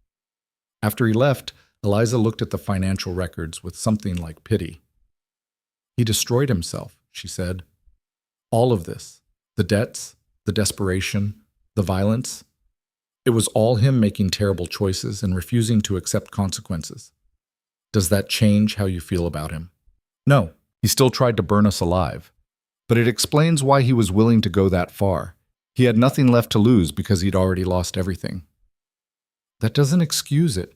After he left, Eliza looked at the financial records with something like pity. "He destroyed himself," she said. "All of this, the debts, the desperation, the violence, it was all him making terrible choices and refusing to accept consequences. Does that change how you feel about him?" "No, he still tried to burn us alive. But it explains why he was willing to go that far. He had nothing left to lose because he'd already lost everything." "That doesn't excuse it."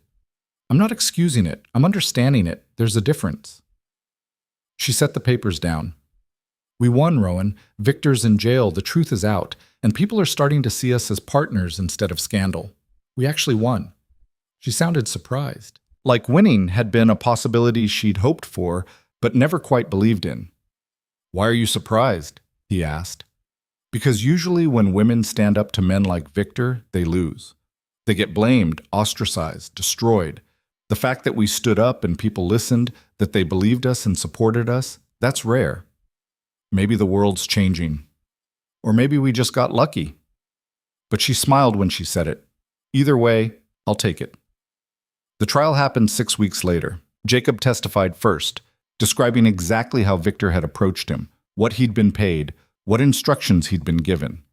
"I'm not excusing it. I'm understanding it. There's a difference." She set the papers down. "We won, Rowan. Victor's in jail. The truth is out. And people are starting to see us as partners instead of scandal. We actually won." She sounded surprised, like winning had been a possibility she'd hoped for, but never quite believed in. "Why are you surprised?" he asked. "Because usually when women stand up to men like Victor, they lose. They get blamed, ostracized, destroyed. The fact that we stood up and people listened, that they believed us and supported us, that's rare. Maybe the world's changing. Or maybe we just got lucky." But she smiled when she said it. "Either way, I'll take it." The trial happened 6 weeks later. Jacob testified first, describing exactly how Victor had approached him, what he'd been paid, what instructions he'd been given.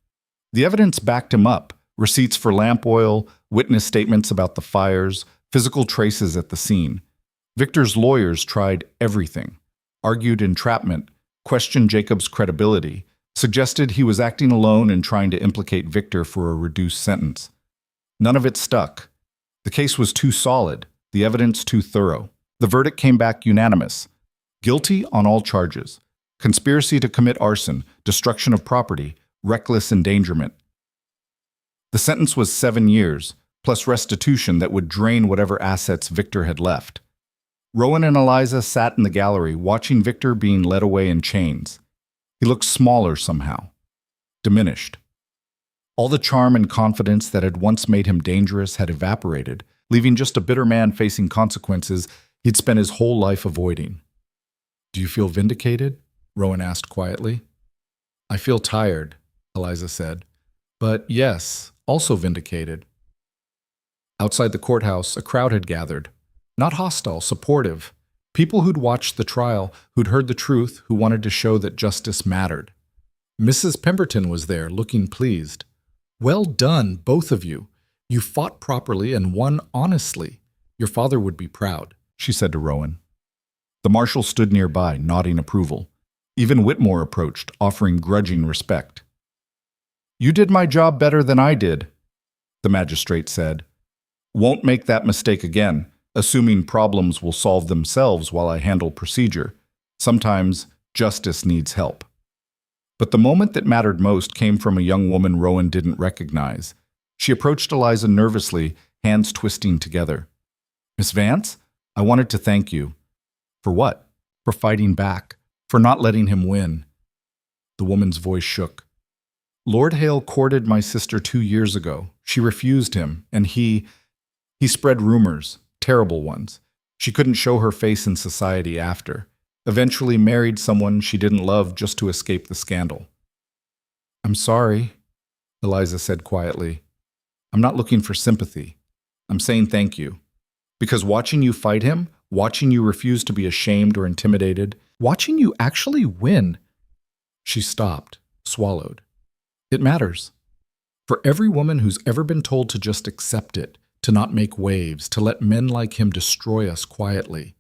The evidence backed him up: receipts for lamp oil, witness statements about the fires, physical traces at the scene. Victor's lawyers tried everything, argued entrapment, questioned Jacob's credibility, suggested he was acting alone and trying to implicate Victor for a reduced sentence. None of it stuck. The case was too solid, the evidence too thorough. The verdict came back unanimous: guilty on all charges: conspiracy to commit arson, destruction of property, reckless endangerment. The sentence was 7 years, plus restitution that would drain whatever assets Victor had left. Rowan and Eliza sat in the gallery, watching Victor being led away in chains. He looked smaller somehow, diminished. All the charm and confidence that had once made him dangerous had evaporated, leaving just a bitter man facing consequences he'd spent his whole life avoiding. "Do you feel vindicated?" Rowan asked quietly. "I feel tired," Eliza said, "but yes, also vindicated." Outside the courthouse, a crowd had gathered. Not hostile, supportive. People who'd watched the trial, who'd heard the truth, who wanted to show that justice mattered. Mrs. Pemberton was there, looking pleased. "Well done, both of you. You fought properly and won honestly. Your father would be proud," she said to Rowan. The marshal stood nearby, nodding approval. Even Whitmore approached, offering grudging respect. "You did my job better than I did," the magistrate said. "Won't make that mistake again, assuming problems will solve themselves while I handle procedure. Sometimes justice needs help." But the moment that mattered most came from a young woman Rowan didn't recognize. She approached Eliza nervously, hands twisting together. "Miss Vance, I wanted to thank you." "For what?" "For fighting back, for not letting him win." The woman's voice shook. "Lord Hale courted my sister 2 years ago. She refused him, and he spread rumors, terrible ones. She couldn't show her face in society after. Eventually married someone she didn't love just to escape the scandal." "I'm sorry," Eliza said quietly. "I'm not looking for sympathy. I'm saying thank you. Because watching you fight him, watching you refuse to be ashamed or intimidated, watching you actually win—" She stopped, swallowed. "It matters. For every woman who's ever been told to just accept it, to not make waves, to let men like him destroy us quietly.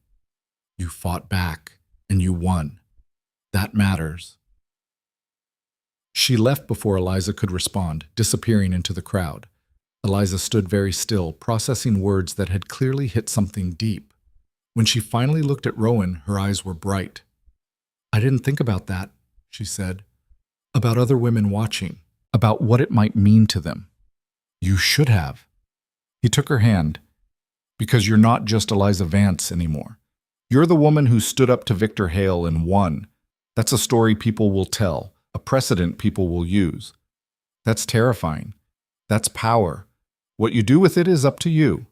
You fought back, and you won. That matters." She left before Eliza could respond, disappearing into the crowd. Eliza stood very still, processing words that had clearly hit something deep. When she finally looked at Rowan, her eyes were bright. "I didn't think about that," she said. "About other women watching, about what it might mean to them." "You should have." He took her hand. "Because you're not just Eliza Vance anymore. You're the woman who stood up to Victor Hale and won. That's a story people will tell, a precedent people will use. That's terrifying. That's power. What you do with it is up to you."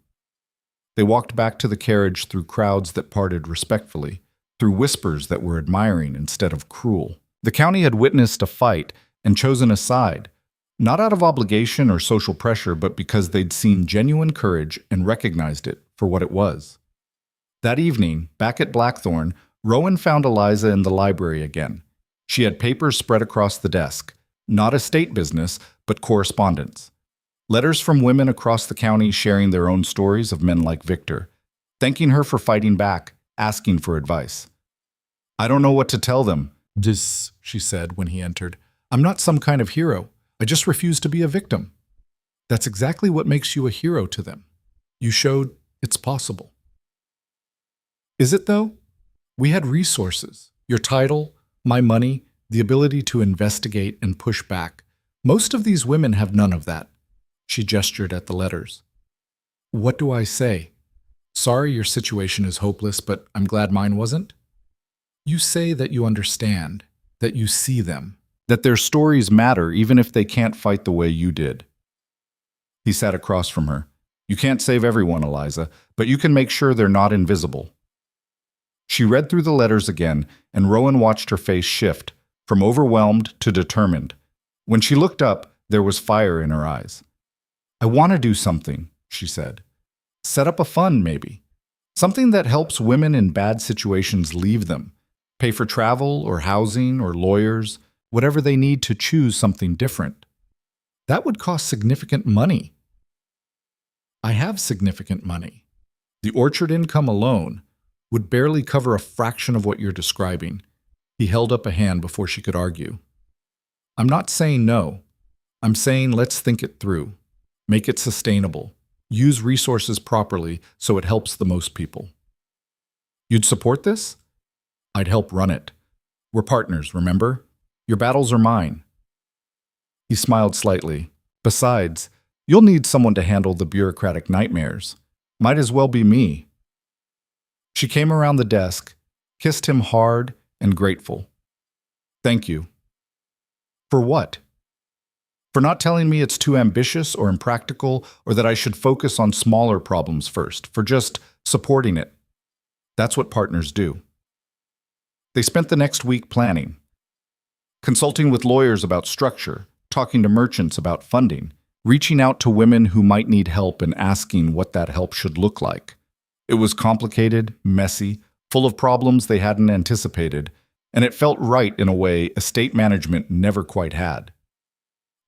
They walked back to the carriage through crowds that parted respectfully, through whispers that were admiring instead of cruel. The county had witnessed a fight and chosen a side, not out of obligation or social pressure, but because they'd seen genuine courage and recognized it for what it was. That evening, back at Blackthorn, Rowan found Eliza in the library again. She had papers spread across the desk, not estate business, but correspondence. Letters from women across the county sharing their own stories of men like Victor, thanking her for fighting back, asking for advice. "I don't know what to tell them," she said when he entered. "I'm not some kind of hero. I just refuse to be a victim." "That's exactly what makes you a hero to them. You showed it's possible." "Is it, though? We had resources. Your title, my money, the ability to investigate and push back. Most of these women have none of that." She gestured at the letters. "What do I say? Sorry your situation is hopeless, but I'm glad mine wasn't?" "You say that you understand, that you see them, that their stories matter even if they can't fight the way you did." He sat across from her. "You can't save everyone, Eliza, but you can make sure they're not invisible." She read through the letters again, and Rowan watched her face shift, from overwhelmed to determined. When she looked up, there was fire in her eyes. "I want to do something," she said. "Set up a fund, maybe. Something that helps women in bad situations leave them, pay for travel or housing or lawyers, whatever they need to choose something different. That would cost significant money. I have significant money. The orchard income alone would barely cover a fraction of what you're describing. He held up a hand before she could argue. I'm not saying no. I'm saying let's think it through. Make it sustainable. Use resources properly so it helps the most people. You'd support this? I'd help run it. We're partners, remember? Your battles are mine. He smiled slightly. Besides, you'll need someone to handle the bureaucratic nightmares. Might as well be me. She came around the desk, kissed him hard and grateful. Thank you. For what? For not telling me it's too ambitious or impractical, or that I should focus on smaller problems first, for just supporting it. That's what partners do. They spent the next week planning, consulting with lawyers about structure, talking to merchants about funding, reaching out to women who might need help and asking what that help should look like. It was complicated, messy, full of problems they hadn't anticipated, and it felt right in a way estate management never quite had.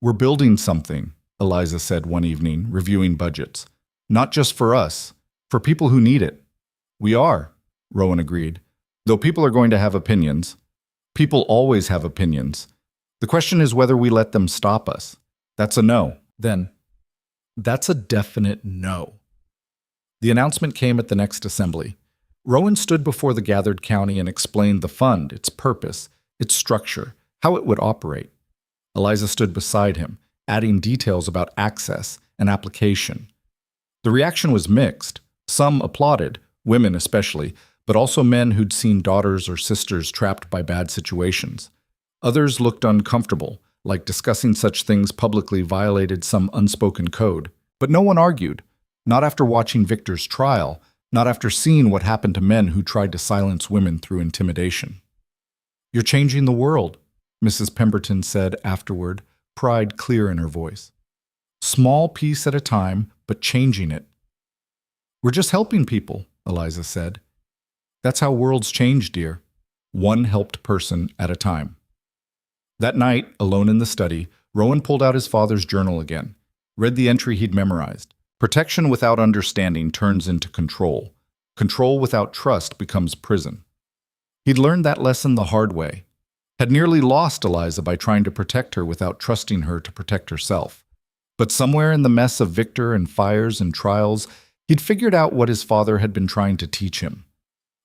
We're building something, Eliza said one evening, reviewing budgets. Not just for us, for people who need it. We are, Rowan agreed. Though people are going to have opinions. People always have opinions. The question is whether we let them stop us. That's a no. Then, that's a definite no. The announcement came at the next assembly. Rowan stood before the gathered county and explained the fund, its purpose, its structure, how it would operate. Eliza stood beside him, adding details about access and application. The reaction was mixed. Some applauded, women especially, but also men who'd seen daughters or sisters trapped by bad situations. Others looked uncomfortable, like discussing such things publicly violated some unspoken code. But no one argued, not after watching Victor's trial, not after seeing what happened to men who tried to silence women through intimidation. You're changing the world, Mrs. Pemberton said afterward, pride clear in her voice. Small piece at a time, but changing it. We're just helping people, Eliza said. That's how worlds change, dear. One helped person at a time. That night, alone in the study, Rowan pulled out his father's journal again, read the entry he'd memorized. Protection without understanding turns into control. Control without trust becomes prison. He'd learned that lesson the hard way. Had nearly lost Eliza by trying to protect her without trusting her to protect herself. But somewhere in the mess of Victor and fires and trials, he'd figured out what his father had been trying to teach him.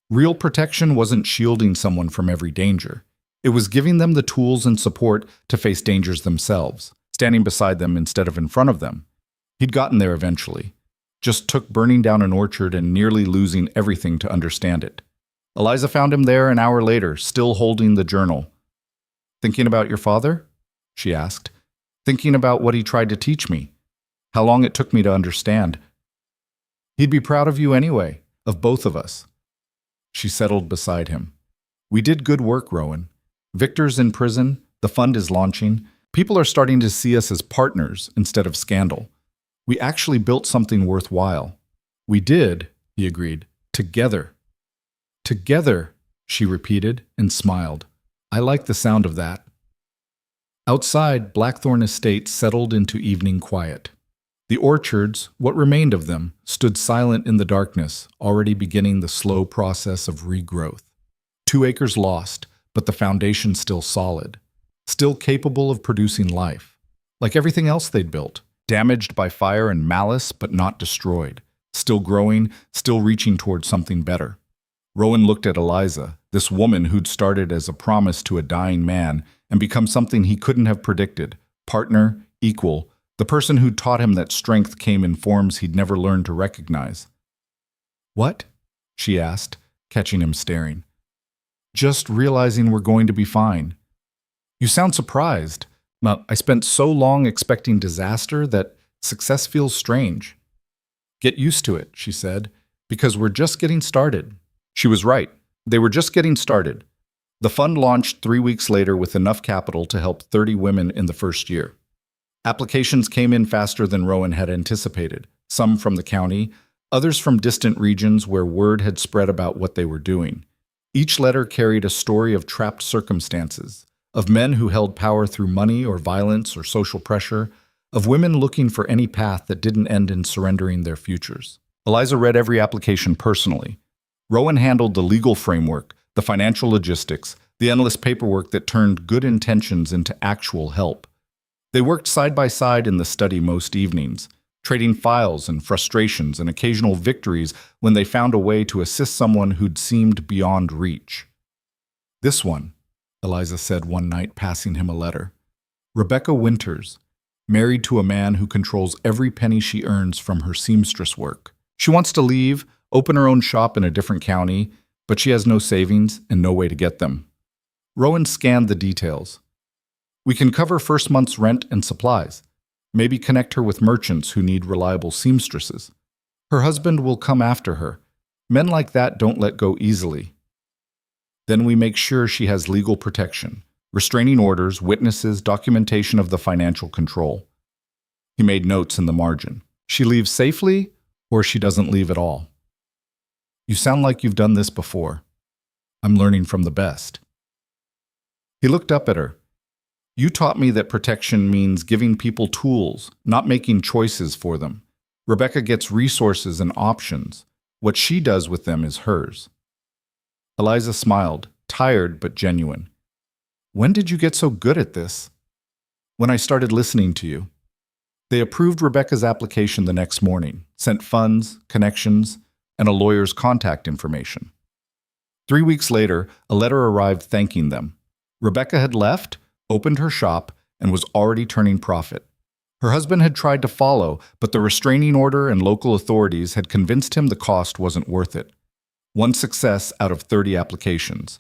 Real protection wasn't shielding someone from every danger. It was giving them the tools and support to face dangers themselves, standing beside them instead of in front of them. He'd gotten there eventually. Just took burning down an orchard and nearly losing everything to understand it. Eliza found him there an hour later, still holding the journal. Thinking about your father? She asked. Thinking about what he tried to teach me. How long it took me to understand. He'd be proud of you anyway, of both of us. She settled beside him. We did good work, Rowan. Victor's in prison, the fund is launching. People are starting to see us as partners instead of scandal. We actually built something worthwhile. We did, he agreed. Together. Together, she repeated and smiled. I like the sound of that. Outside, Blackthorn Estate settled into evening quiet. The orchards, what remained of them, stood silent in the darkness, already beginning the slow process of regrowth. 2 acres lost, but the foundation still solid, still capable of producing life. Like everything else they'd built, damaged by fire and malice, but not destroyed. Still growing, still reaching towards something better. Rowan looked at Eliza, this woman who'd started as a promise to a dying man and become something he couldn't have predicted. Partner, equal, the person who'd taught him that strength came in forms he'd never learned to recognize. What? She asked, catching him staring. Just realizing we're going to be fine. You sound surprised. I spent so long expecting disaster that success feels strange. Get used to it, she said, because we're just getting started. She was right. They were just getting started. The fund launched 3 weeks later with enough capital to help 30 women in the first year. Applications came in faster than Rowan had anticipated, some from the county, others from distant regions where word had spread about what they were doing. Each letter carried a story of trapped circumstances, of men who held power through money or violence or social pressure, of women looking for any path that didn't end in surrendering their futures. Eliza read every application personally. Rowan handled the legal framework, the financial logistics, the endless paperwork that turned good intentions into actual help. They worked side by side in the study most evenings, trading files and frustrations and occasional victories when they found a way to assist someone who'd seemed beyond reach. "This one," Eliza said one night, passing him a letter. "Rebecca Winters, married to a man who controls every penny she earns from her seamstress work. She wants to leave, open her own shop in a different county, but she has no savings and no way to get them." Rowan scanned the details. "We can cover first month's rent and supplies. Maybe connect her with merchants who need reliable seamstresses. Her husband will come after her. Men like that don't let go easily. Then we make sure she has legal protection, restraining orders, witnesses, documentation of the financial control." He made notes in the margin. "She leaves safely, or she doesn't leave at all." "You sound like you've done this before." "I'm learning from the best." He looked up at her. "You taught me that protection means giving people tools, not making choices for them. Rebecca gets resources and options. What she does with them is hers." Eliza smiled, tired but genuine. "When did you get so good at this?" "When I started listening to you." They approved Rebecca's application the next morning, sent funds, connections, and a lawyer's contact information. 3 weeks later, a letter arrived thanking them. Rebecca had left, opened her shop, and was already turning profit. Her husband had tried to follow, but the restraining order and local authorities had convinced him the cost wasn't worth it. One success out of 30 applications.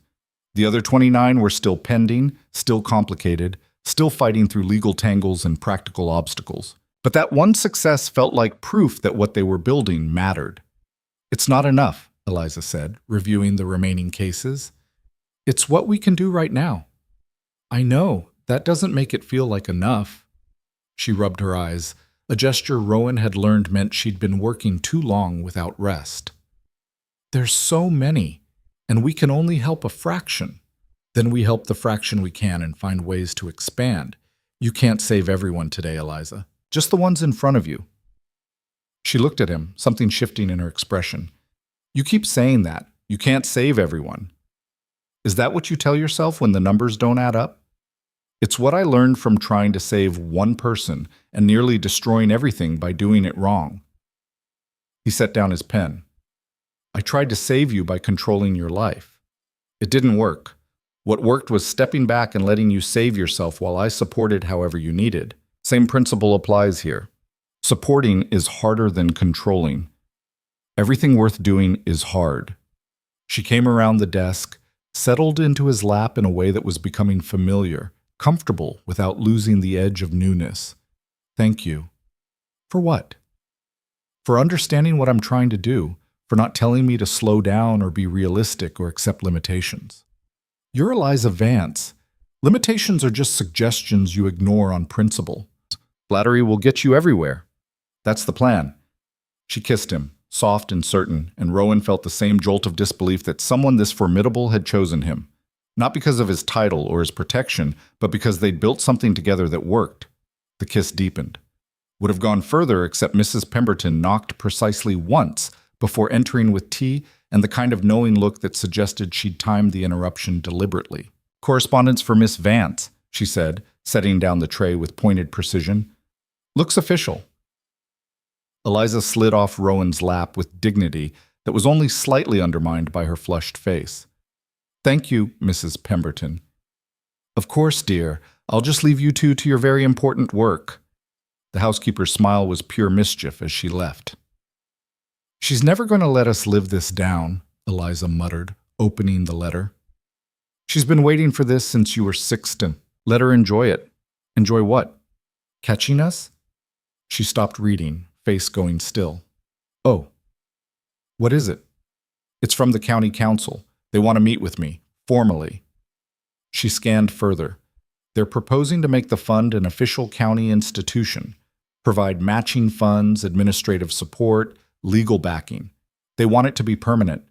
The other 29 were still pending, still complicated, still fighting through legal tangles and practical obstacles. But that one success felt like proof that what they were building mattered. "It's not enough," Eliza said, reviewing the remaining cases. "It's what we can do right now." "I know, that doesn't make it feel like enough." She rubbed her eyes, a gesture Rowan had learned meant she'd been working too long without rest. "There's so many, and we can only help a fraction. Then we help the fraction we can and find ways to expand. You can't save everyone today, Eliza. Just the ones in front of you." She looked at him, something shifting in her expression. "You keep saying that. You can't save everyone. Is that what you tell yourself when the numbers don't add up?" "It's what I learned from trying to save one person and nearly destroying everything by doing it wrong." He set down his pen. "I tried to save you by controlling your life. It didn't work. What worked was stepping back and letting you save yourself while I supported however you needed. Same principle applies here. Supporting is harder than controlling. Everything worth doing is hard." She came around the desk, settled into his lap in a way that was becoming familiar, comfortable without losing the edge of newness. "Thank you." "For what?" "For understanding what I'm trying to do, for not telling me to slow down or be realistic or accept limitations." "You're Eliza Vance. Limitations are just suggestions you ignore on principle. Flattery will get you everywhere. That's the plan." She kissed him, soft and certain, and Rowan felt the same jolt of disbelief that someone this formidable had chosen him. Not because of his title or his protection, but because they'd built something together that worked. The kiss deepened. Would have gone further except Mrs. Pemberton knocked precisely once before entering with tea and the kind of knowing look that suggested she'd timed the interruption deliberately. "Correspondence for Miss Vance," she said, setting down the tray with pointed precision. "Looks official." Eliza slid off Rowan's lap with dignity that was only slightly undermined by her flushed face. "Thank you, Mrs. Pemberton." "Of course, dear. I'll just leave you two to your very important work." The housekeeper's smile was pure mischief as she left. "She's never going to let us live this down," Eliza muttered, opening the letter. "She's been waiting for this since you were 16. Let her enjoy it." "Enjoy what?" "Catching us?" She stopped reading, face going still. "Oh. What is it?" "It's from the county council. They want to meet with me, formally." She scanned further. "They're proposing to make the fund an official county institution, provide matching funds, administrative support, legal backing. They want it to be permanent.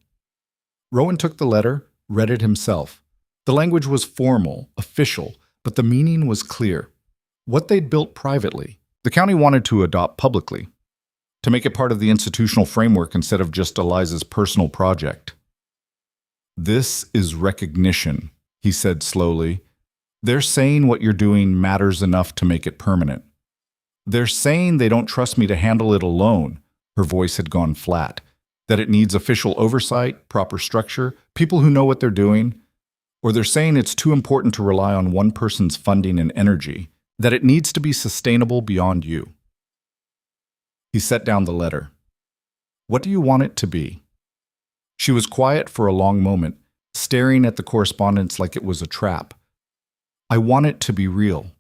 Rowan took the letter, read it himself. The language was formal, official, but the meaning was clear. What they'd built privately, the county wanted to adopt publicly, to make it part of the institutional framework instead of just Eliza's personal project. "This is recognition," he said slowly. "They're saying what you're doing matters enough to make it permanent. They're saying they don't trust me to handle it alone." Her voice had gone flat. "That it needs official oversight, proper structure, people who know what they're doing. Or they're saying it's too important to rely on one person's funding and energy, that it needs to be sustainable beyond you." He set down the letter. "What do you want it to be?" She was quiet for a long moment, staring at the correspondence like it was a trap. "I want it to be real,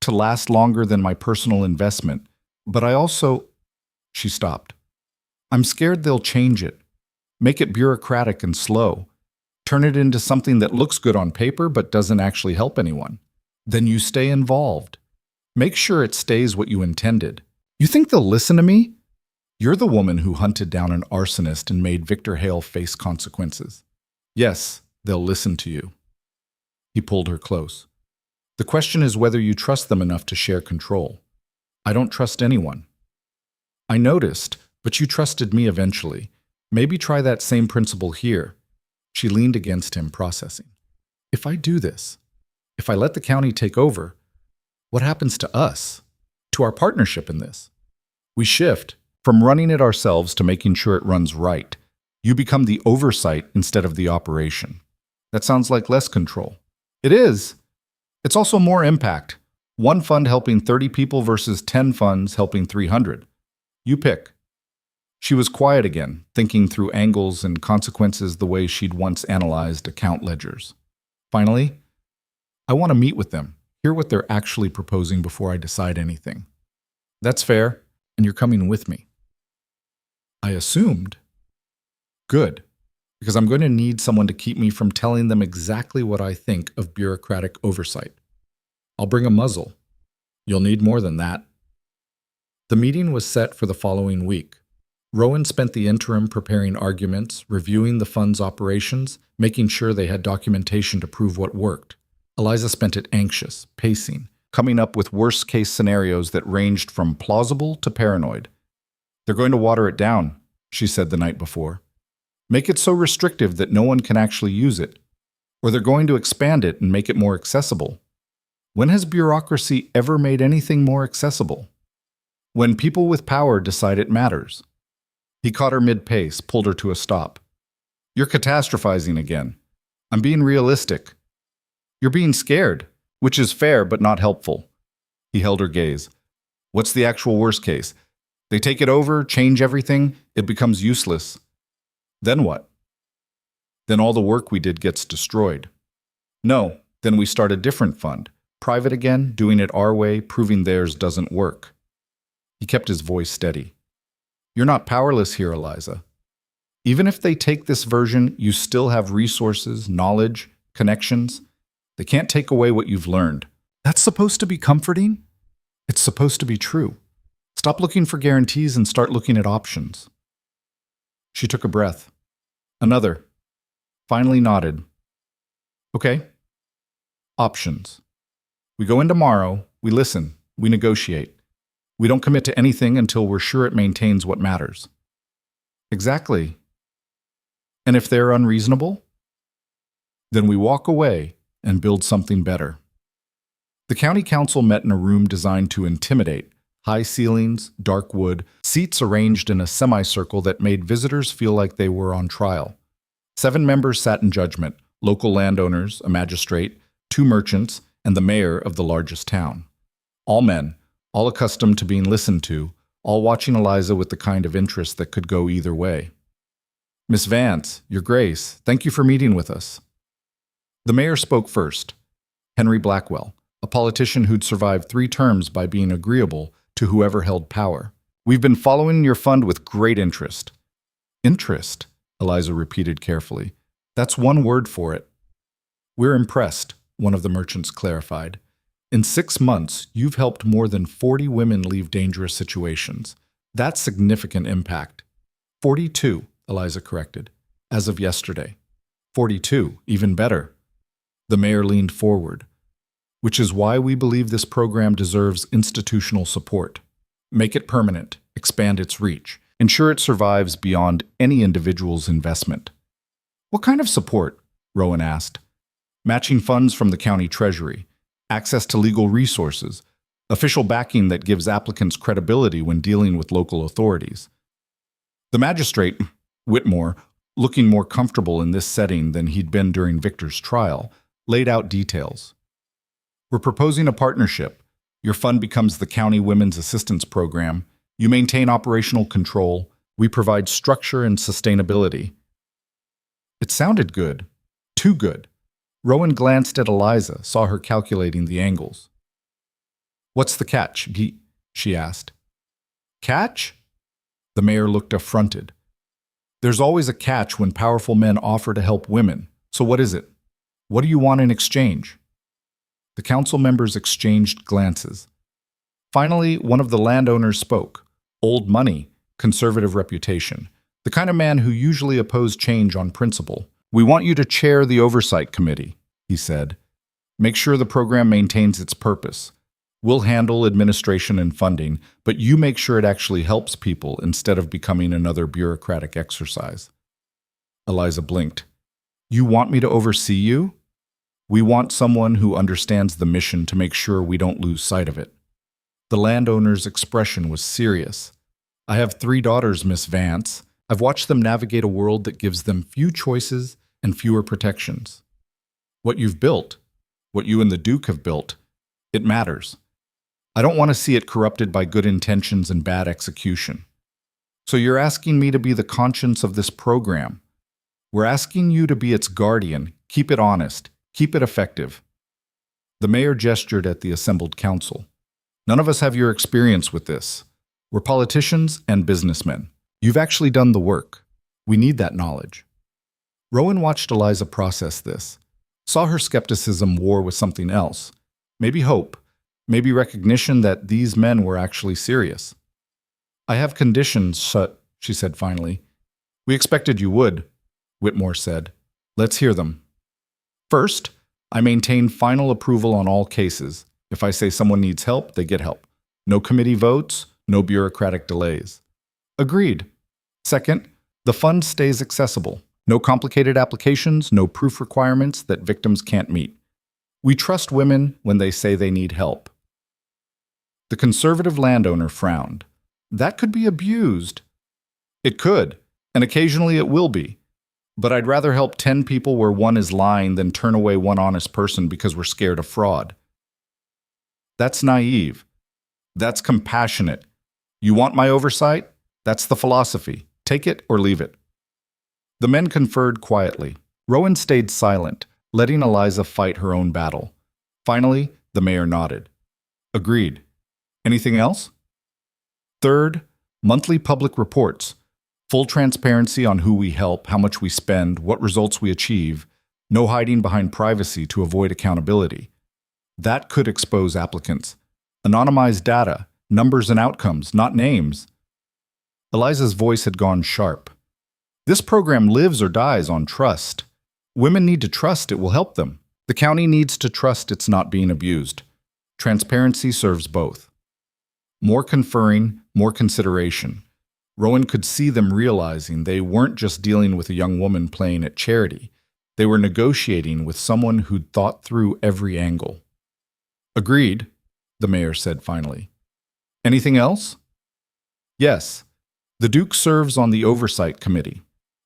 to last longer than my personal investment, but I also—" She stopped. "I'm scared they'll change it, make it bureaucratic and slow, turn it into something that looks good on paper but doesn't actually help anyone. Then you stay involved. Make sure it stays what you intended. You think they'll listen to me? You're the woman who hunted down an arsonist and made Victor Hale face consequences. Yes, they'll listen to you." He pulled her close. "The question is whether you trust them enough to share control. I don't trust anyone." "I noticed, but you trusted me eventually. Maybe try that same principle here." She leaned against him, processing. "If I do this, if I let the county take over, what happens to us? To our partnership in this? We shift from running it ourselves to making sure it runs right. You become the oversight instead of the operation. That sounds like less control." "It is. It's also more impact. One fund helping 30 people versus 10 funds helping 300. You pick." She was quiet again, thinking through angles and consequences the way she'd once analyzed account ledgers. Finally, "I want to meet with them, hear what they're actually proposing before I decide anything." "That's fair, and you're coming with me." "I assumed." "Good, because I'm going to need someone to keep me from telling them exactly what I think of bureaucratic oversight. I'll bring a muzzle. You'll need more than that." The meeting was set for the following week. Rowan spent the interim preparing arguments, reviewing the fund's operations, making sure they had documentation to prove what worked. Eliza spent it anxious, pacing, coming up with worst-case scenarios that ranged from plausible to paranoid. "They're going to water it down," she said the night before. "Make it so restrictive that no one can actually use it. Or they're going to expand it and make it more accessible. When has bureaucracy ever made anything more accessible? When people with power decide it matters." He caught her mid-pace, pulled her to a stop. "You're catastrophizing again. I'm being realistic. You're being scared, which is fair but not helpful." He held her gaze. "What's the actual worst case? They take it over, change everything, it becomes useless. Then what? Then all the work we did gets destroyed. No, then we start a different fund, private again, doing it our way, proving theirs doesn't work." He kept his voice steady. "You're not powerless here, Eliza. Even if they take this version, you still have resources, knowledge, connections. They can't take away what you've learned. That's supposed to be comforting? It's supposed to be true. Stop looking for guarantees and start looking at options." She took a breath. Another. Finally nodded. "Okay. Options. We go in tomorrow, we listen, we negotiate. We don't commit to anything until we're sure it maintains what matters." "Exactly. And if they're unreasonable? Then we walk away and build something better." The county council met in a room designed to intimidate. High ceilings, dark wood, seats arranged in a semicircle that made visitors feel like they were on trial. 7 members sat in judgment: local landowners, a magistrate, 2 merchants, and the mayor of the largest town. All men, all accustomed to being listened to, all watching Eliza with the kind of interest that could go either way. "Miss Vance, Your Grace, thank you for meeting with us." The mayor spoke first. Henry Blackwell, a politician who'd survived 3 terms by being agreeable to whoever held power. "We've been following your fund with great interest." "Interest?" Eliza repeated carefully. "That's one word for it." "We're impressed," one of the merchants clarified. "In 6 months, you've helped more than 40 women leave dangerous situations. That's significant impact." 42, Eliza corrected. As of yesterday. 42, even better. The mayor leaned forward. Which is why we believe this program deserves institutional support. Make it permanent, expand its reach, ensure it survives beyond any individual's investment. What kind of support? Rowan asked. Matching funds from the county treasury, access to legal resources, official backing that gives applicants credibility when dealing with local authorities. The magistrate, Whitmore, looking more comfortable in this setting than he'd been during Victor's trial, laid out details. We're proposing a partnership. Your fund becomes the County Women's Assistance Program. You maintain operational control. We provide structure and sustainability. It sounded good. Too good. Rowan glanced at Eliza, saw her calculating the angles. What's the catch, she asked. Catch? The mayor looked affronted. There's always a catch when powerful men offer to help women. So what is it? What do you want in exchange? The council members exchanged glances. Finally, one of the landowners spoke. Old money, conservative reputation. The kind of man who usually opposed change on principle. We want you to chair the oversight committee, he said. Make sure the program maintains its purpose. We'll handle administration and funding, but you make sure it actually helps people instead of becoming another bureaucratic exercise. Eliza blinked. You want me to oversee you? We want someone who understands the mission to make sure we don't lose sight of it. The landowner's expression was serious. I have 3 daughters, Miss Vance. I've watched them navigate a world that gives them few choices and fewer protections. What you've built, what you and the Duke have built, it matters. I don't want to see it corrupted by good intentions and bad execution. So you're asking me to be the conscience of this program. We're asking you to be its guardian, keep it honest, keep it effective. The mayor gestured at the assembled council. None of us have your experience with this. We're politicians and businessmen. You've actually done the work. We need that knowledge. Rowan watched Eliza process this, saw her skepticism war with something else, maybe hope, maybe recognition that these men were actually serious. I have conditions, she said finally. We expected you would, Whitmore said. Let's hear them. First, I maintain final approval on all cases. If I say someone needs help, they get help. No committee votes, no bureaucratic delays. Agreed. Second, the fund stays accessible. No complicated applications, no proof requirements that victims can't meet. We trust women when they say they need help. The conservative landowner frowned. That could be abused. It could, and occasionally it will be. But I'd rather help 10 people where one is lying than turn away one honest person because we're scared of fraud. That's naive. That's compassionate. You want my oversight? That's the philosophy. Take it or leave it. The men conferred quietly. Rowan stayed silent, letting Eliza fight her own battle. Finally, the mayor nodded. Agreed. Anything else? Third, monthly public reports. Full transparency on who we help, how much we spend, what results we achieve. No hiding behind privacy to avoid accountability. That could expose applicants. Anonymized data, numbers and outcomes, not names. Eliza's voice had gone sharp. This program lives or dies on trust. Women need to trust it will help them. The county needs to trust it's not being abused. Transparency serves both. More conferring, more consideration. Rowan could see them realizing they weren't just dealing with a young woman playing at charity. They were negotiating with someone who'd thought through every angle. Agreed, the mayor said finally. Anything else? Yes. The Duke serves on the oversight committee.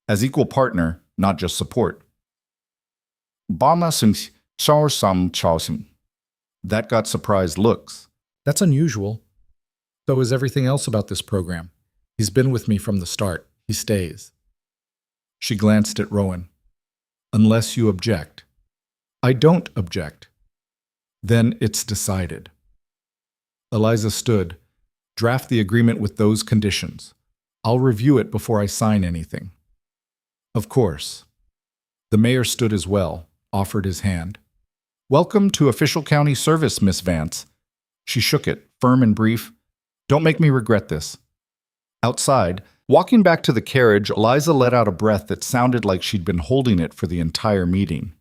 As equal partner, not just support. That got surprised looks. That's unusual. So is everything else about this program. He's been with me from the start. He stays. She glanced at Rowan. Unless you object. I don't object. Then it's decided. Eliza stood. Draft the agreement with those conditions. I'll review it before I sign anything. Of course. The mayor stood as well, offered his hand. Welcome to official county service, Miss Vance. She shook it, firm and brief. Don't make me regret this. Outside, Walking back to the carriage, Eliza let out a breath that sounded like she'd been holding it for the entire meeting.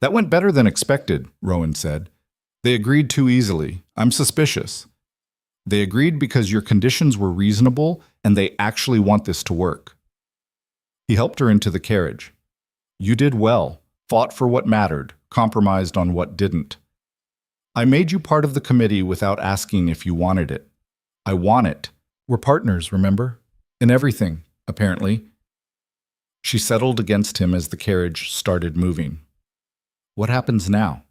That went better than expected, Rowan said. They agreed too easily. I'm suspicious. They agreed because your conditions were reasonable and they actually want this to work. He helped her into the carriage. You did well, fought for what mattered, compromised on what didn't. I made you part of the committee without asking if you wanted it. I want it. We're partners, remember? In everything, apparently. She settled against him as the carriage started moving. What happens now?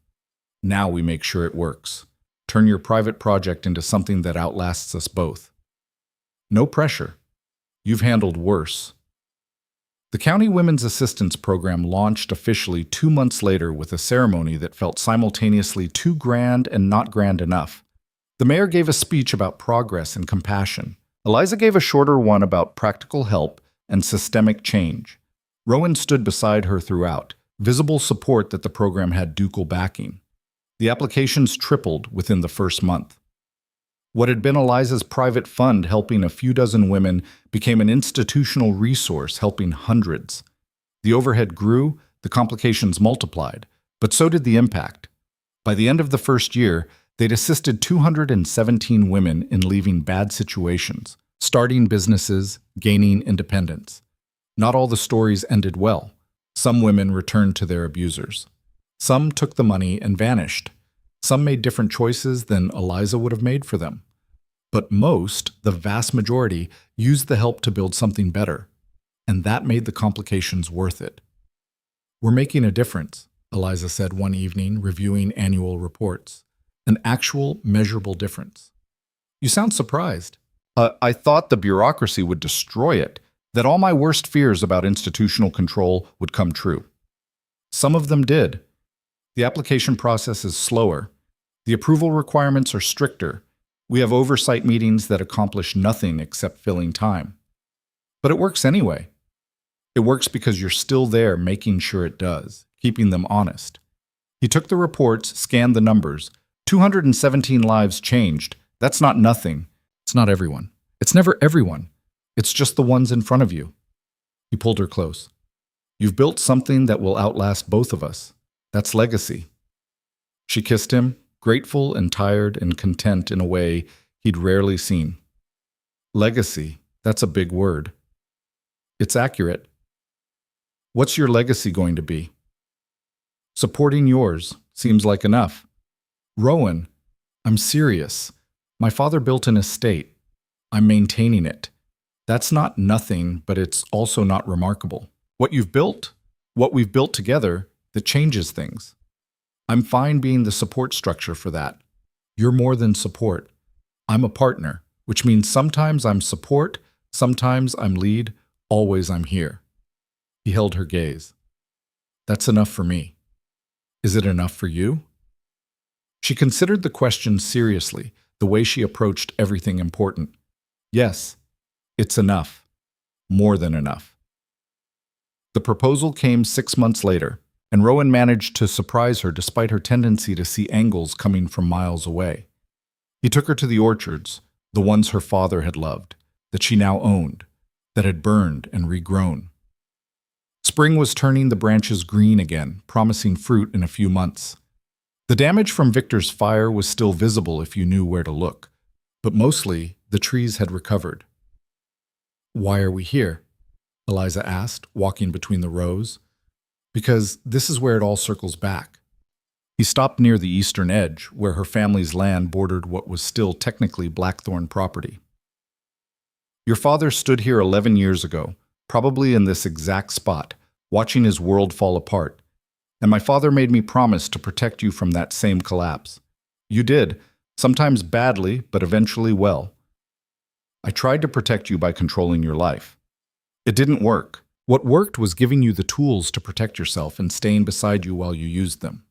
Now we make sure it works. Turn your private project into something that outlasts us both. No pressure. You've handled worse. The County Women's Assistance Program launched officially 2 months later with a ceremony that felt simultaneously too grand and not grand enough. The mayor gave a speech about progress and compassion. Eliza gave a shorter one about practical help and systemic change. Rowan stood beside her throughout, visible support that the program had ducal backing. The applications tripled within the first month. What had been Eliza's private fund helping a few dozen women became an institutional resource helping hundreds. The overhead grew, the complications multiplied, but so did the impact. By the end of the first year, they'd assisted 217 women in leaving bad situations, starting businesses, gaining independence. Not all the stories ended well. Some women returned to their abusers. Some took the money and vanished. Some made different choices than Eliza would have made for them. But most, the vast majority, used the help to build something better. And that made the complications worth it. We're making a difference, Eliza said one evening, reviewing annual reports. An actual, measurable difference. You sound surprised. I thought the bureaucracy would destroy it, that all my worst fears about institutional control would come true. Some of them did. The application process is slower. The approval requirements are stricter. We have oversight meetings that accomplish nothing except filling time. But it works anyway. It works because you're still there making sure it does, keeping them honest. He took the reports, scanned the numbers. 217 lives changed. That's not nothing. It's not everyone. It's never everyone. It's just the ones in front of you. He pulled her close. You've built something that will outlast both of us. That's legacy. She kissed him, grateful and tired and content in a way he'd rarely seen. Legacy, that's a big word. It's accurate. What's your legacy going to be? Supporting yours seems like enough. Rowan, I'm serious. My father built an estate. I'm maintaining it. That's not nothing, but it's also not remarkable. What you've built, what we've built together, that changes things. I'm fine being the support structure for that. You're more than support. I'm a partner, which means sometimes I'm support, sometimes I'm lead, always I'm here. He held her gaze. That's enough for me. Is it enough for you? She considered the question seriously, the way she approached everything important. Yes, it's enough. More than enough. The proposal came 6 months later, and Rowan managed to surprise her despite her tendency to see angles coming from miles away. He took her to the orchards, the ones her father had loved, that she now owned, that had burned and regrown. Spring was turning the branches green again, promising fruit in a few months. The damage from Victor's fire was still visible if you knew where to look, but mostly the trees had recovered. Why are we here? Eliza asked, walking between the rows. Because this is where it all circles back. He stopped near the eastern edge, where her family's land bordered what was still technically Blackthorn property. Your father stood here 11 years ago, probably in this exact spot, watching his world fall apart, and my father made me promise to protect you from that same collapse. You did, sometimes badly, but eventually well. I tried to protect you by controlling your life. It didn't work. What worked was giving you the tools to protect yourself and staying beside you while you used them.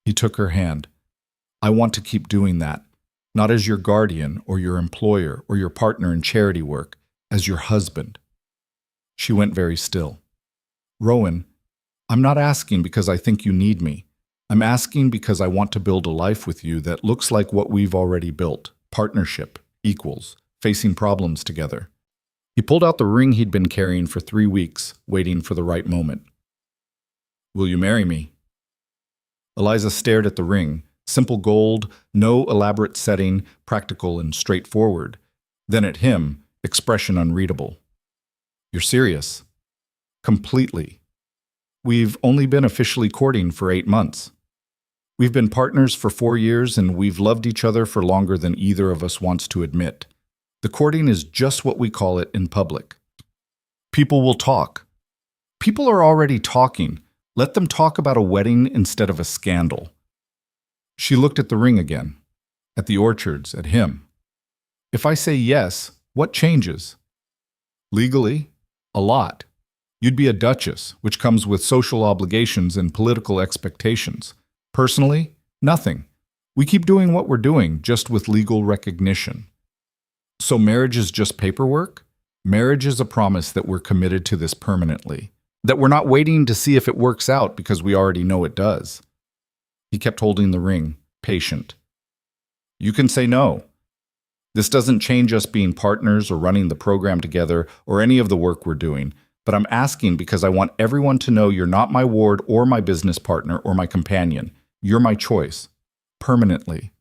He took her hand. I want to keep doing that, not as your guardian or your employer or your partner in charity work, as your husband. She went very still. Rowan, I'm not asking because I think you need me. I'm asking because I want to build a life with you that looks like what we've already built. Partnership, equals, facing problems together. He pulled out the ring he'd been carrying for 3 weeks, waiting for the right moment. Will you marry me? Eliza stared at the ring, simple gold, no elaborate setting, practical and straightforward. Then at him, expression unreadable. You're serious? Completely. We've only been officially courting for 8 months. We've been partners for 4 years, and we've loved each other for longer than either of us wants to admit. The courting is just what we call it in public. People will talk. People are already talking. Let them talk about a wedding instead of a scandal. She looked at the ring again, at the orchards, at him. If I say yes, what changes? Legally, a lot. You'd be a duchess, which comes with social obligations and political expectations. Personally, nothing. We keep doing what we're doing, just with legal recognition. So marriage is just paperwork? Marriage is a promise that we're committed to this permanently. That we're not waiting to see if it works out because we already know it does. He kept holding the ring, patient. You can say no. This doesn't change us being partners or running the program together or any of the work we're doing, but I'm asking because I want everyone to know you're not my ward or my business partner or my companion. You're my choice. Permanently.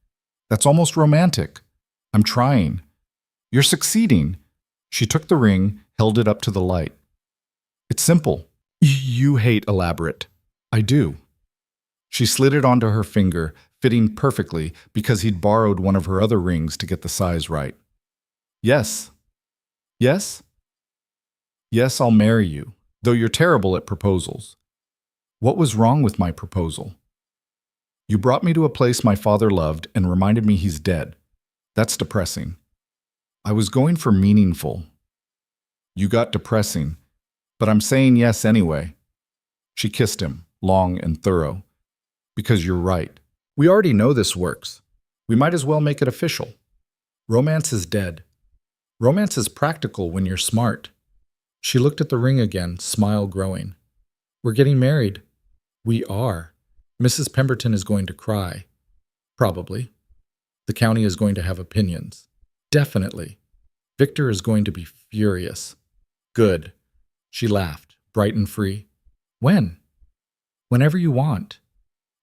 That's almost romantic. I'm trying. You're succeeding. She took the ring, held it up to the light. It's simple. You hate elaborate. I do. She slid it onto her finger, fitting perfectly because he'd borrowed one of her other rings to get the size right. Yes. Yes? Yes, I'll marry you, though you're terrible at proposals. What was wrong with my proposal? You brought me to a place my father loved and reminded me he's dead. That's depressing. I was going for meaningful. You got depressing, but I'm saying yes anyway. She kissed him, long and thorough. Because you're right. We already know this works. We might as well make it official. Romance is dead. Romance is practical when you're smart. She looked at the ring again, smile growing. We're getting married. We are. Mrs. Pemberton is going to cry. Probably. The county is going to have opinions. Definitely. Victor is going to be furious. Good. She laughed, bright and free. When? Whenever you want.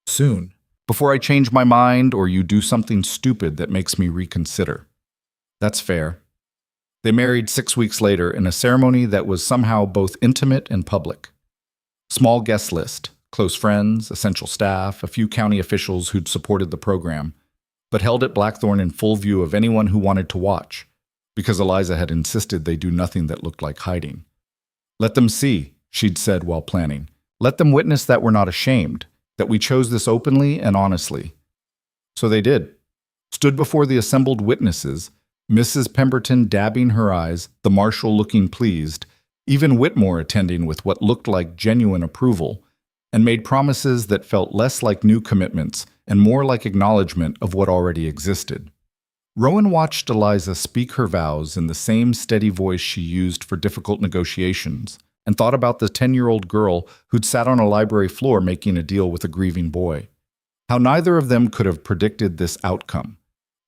Soon. Before I change my mind or you do something stupid that makes me reconsider. That's fair. They married 6 weeks later in a ceremony that was somehow both intimate and public. Small guest list, close friends, essential staff, a few county officials who'd supported the program, but held at Blackthorn in full view of anyone who wanted to watch, because Eliza had insisted they do nothing that looked like hiding. Let them see, she'd said while planning. Let them witness that we're not ashamed, that we chose this openly and honestly. So they did. Stood before the assembled witnesses, Mrs. Pemberton dabbing her eyes, the marshal looking pleased, even Whitmore attending with what looked like genuine approval, and made promises that felt less like new commitments and more like acknowledgement of what already existed. Rowan watched Eliza speak her vows in the same steady voice she used for difficult negotiations, and thought about the 10-year-old girl who'd sat on a library floor making a deal with a grieving boy. How neither of them could have predicted this outcome.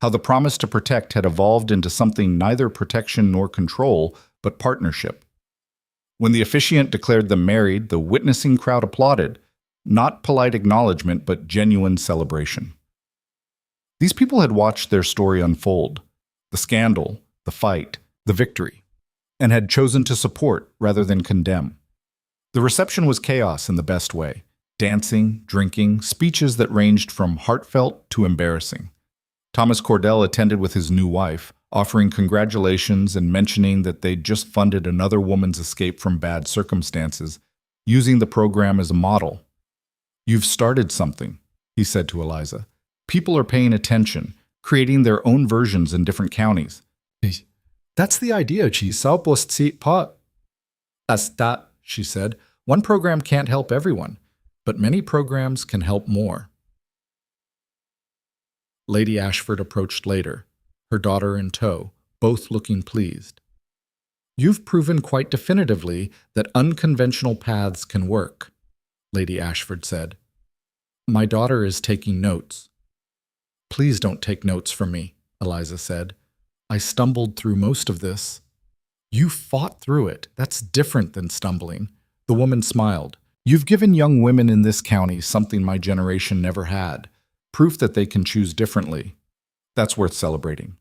How the promise to protect had evolved into something neither protection nor control, but partnership. When the officiant declared them married, the witnessing crowd applauded, not polite acknowledgement, but genuine celebration. These people had watched their story unfold, the scandal, the fight, the victory, and had chosen to support rather than condemn. The reception was chaos in the best way. Dancing, drinking, speeches that ranged from heartfelt to embarrassing. Thomas Cordell attended with his new wife, offering congratulations and mentioning that they'd just funded another woman's escape from bad circumstances, using the program as a model. You've started something, he said to Eliza. People are paying attention, creating their own versions in different counties. That's the idea, she said. One program can't help everyone, but many programs can help more. Lady Ashford approached later, her daughter in tow, both looking pleased. You've proven quite definitively that unconventional paths can work, Lady Ashford said. My daughter is taking notes. Please don't take notes from me, Eliza said. I stumbled through most of this. You fought through it. That's different than stumbling. The woman smiled. You've given young women in this county something my generation never had. Proof that they can choose differently. That's worth celebrating.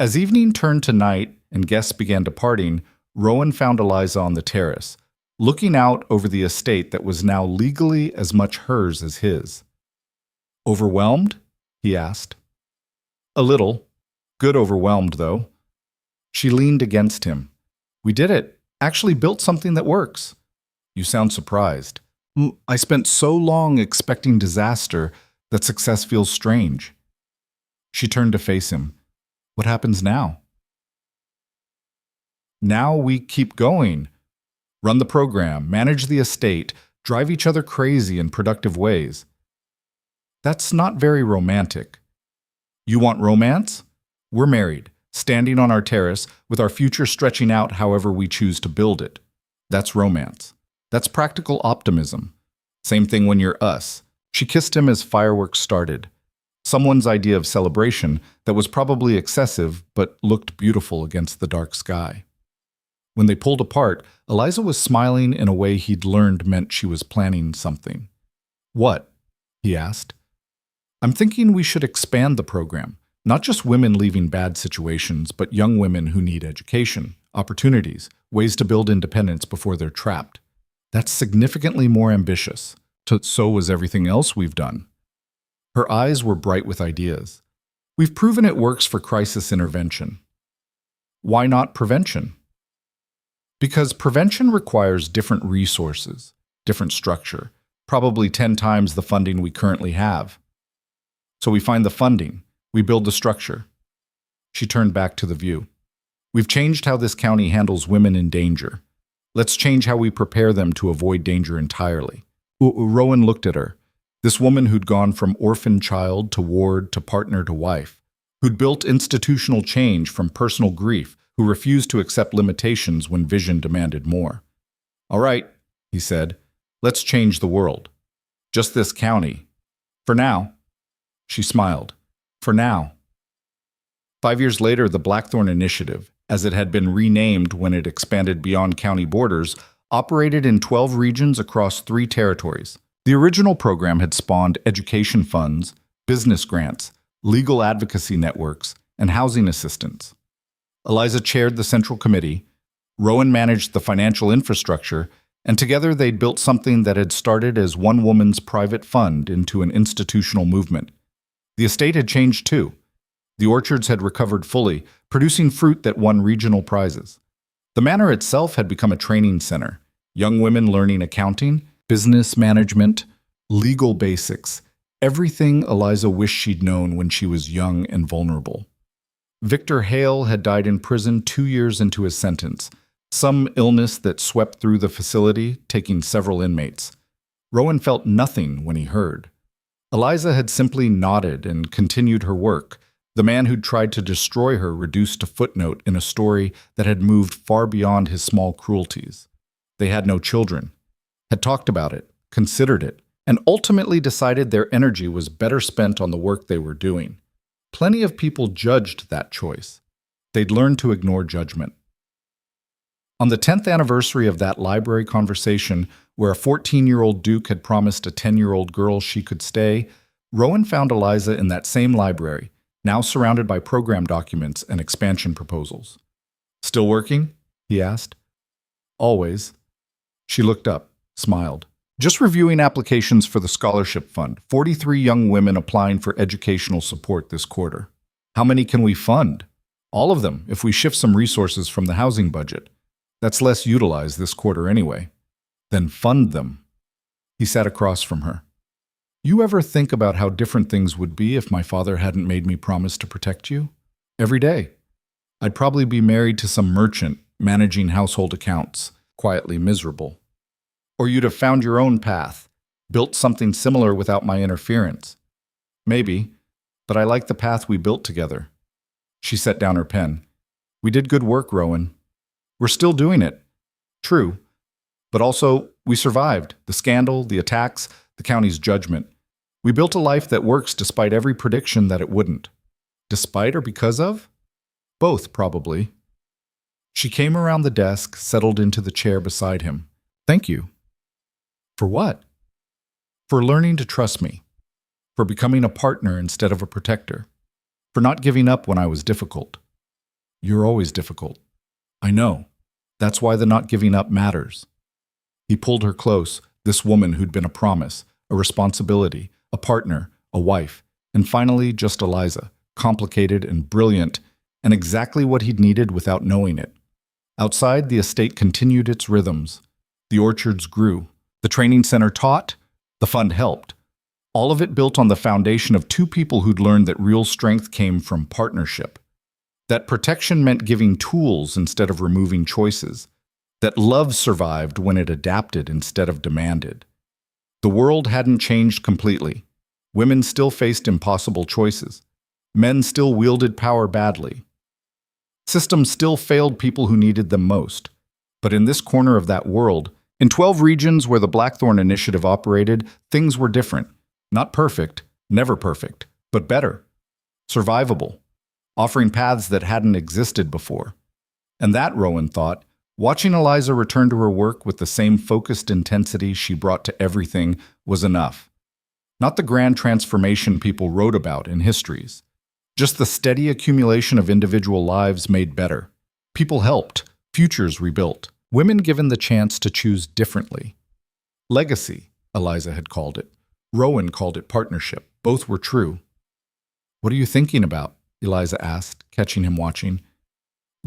As evening turned to night and guests began departing, Rowan found Eliza on the terrace, looking out over the estate that was now legally as much hers as his. Overwhelmed? He asked. A little. Good overwhelmed, though. She leaned against him. We did it. Actually built something that works. You sound surprised. I spent so long expecting disaster that success feels strange. She turned to face him. What happens now? Now we keep going. Run the program, manage the estate, drive each other crazy in productive ways. That's not very romantic. You want romance? We're married, standing on our terrace, with our future stretching out however we choose to build it. That's romance. That's practical optimism. Same thing when you're us. She kissed him as fireworks started. Someone's idea of celebration that was probably excessive but looked beautiful against the dark sky. When they pulled apart, Eliza was smiling in a way he'd learned meant she was planning something. What? He asked. I'm thinking we should expand the program. Not just women leaving bad situations, but young women who need education, opportunities, ways to build independence before they're trapped. That's significantly more ambitious. So was everything else we've done. Her eyes were bright with ideas. We've proven it works for crisis intervention. Why not prevention? Because prevention requires different resources, different structure, probably 10 times the funding we currently have. So we find the funding, we build the structure. She turned back to the view. We've changed how this county handles women in danger. Let's change how we prepare them to avoid danger entirely. Rowan looked at her. This woman who'd gone from orphan child to ward to partner to wife, who'd built institutional change from personal grief, who refused to accept limitations when vision demanded more. All right, he said, let's change the world. Just this county. For now. She smiled. For now. 5 years later, the Blackthorn Initiative, as it had been renamed when it expanded beyond county borders, operated in 12 regions across 3 territories. The original program had spawned education funds, business grants, legal advocacy networks, and housing assistance. Eliza chaired the central committee, Rowan managed the financial infrastructure, and together they'd built something that had started as one woman's private fund into an institutional movement. The estate had changed too. The orchards had recovered fully, producing fruit that won regional prizes. The manor itself had become a training center, young women learning accounting, business management, legal basics, everything Eliza wished she'd known when she was young and vulnerable. Victor Hale had died in prison 2 years into his sentence, some illness that swept through the facility, taking several inmates. Rowan felt nothing when he heard. Eliza had simply nodded and continued her work, the man who'd tried to destroy her reduced to footnote in a story that had moved far beyond his small cruelties. They had no children, had talked about it, considered it, and ultimately decided their energy was better spent on the work they were doing. Plenty of people judged that choice. They'd learned to ignore judgment. On the 10th anniversary of that library conversation, where a 14-year-old Duke had promised a 10-year-old girl she could stay, Rowan found Eliza in that same library, now surrounded by program documents and expansion proposals. Still working? He asked. Always. She looked up, smiled. Just reviewing applications for the scholarship fund. 43 young women applying for educational support this quarter. How many can we fund? All of them, if we shift some resources from the housing budget. That's less utilized this quarter anyway. Then fund them. He sat across from her. You ever think about how different things would be if my father hadn't made me promise to protect you? Every day. I'd probably be married to some merchant, managing household accounts, quietly miserable. Or you'd have found your own path, built something similar without my interference. Maybe, but I like the path we built together. She set down her pen. We did good work, Rowan. We're still doing it. True. But also, we survived. The scandal, the attacks, the county's judgment. We built a life that works despite every prediction that it wouldn't. Despite or because of? Both, probably. She came around the desk, settled into the chair beside him. Thank you. For what? For learning to trust me. For becoming a partner instead of a protector. For not giving up when I was difficult. You're always difficult. I know. That's why the not giving up matters. He pulled her close, this woman who'd been a promise, a responsibility, a partner, a wife, and finally just Eliza, complicated and brilliant, and exactly what he'd needed without knowing it. Outside, the estate continued its rhythms. The orchards grew. The training center taught. The fund helped. All of it built on the foundation of two people who'd learned that real strength came from partnership. That protection meant giving tools instead of removing choices. That love survived when it adapted instead of demanded. The world hadn't changed completely. Women still faced impossible choices. Men still wielded power badly. Systems still failed people who needed them most. But in this corner of that world, in 12 regions where the Blackthorn Initiative operated, things were different. Not perfect, never perfect, but better. Survivable. Offering paths that hadn't existed before. And that, Rowan thought, watching Eliza return to her work with the same focused intensity she brought to everything was enough. Not the grand transformation people wrote about in histories. Just the steady accumulation of individual lives made better. People helped, futures rebuilt, women given the chance to choose differently. Legacy, Eliza had called it. Rowan called it partnership. Both were true. What are you thinking about? Eliza asked, catching him watching.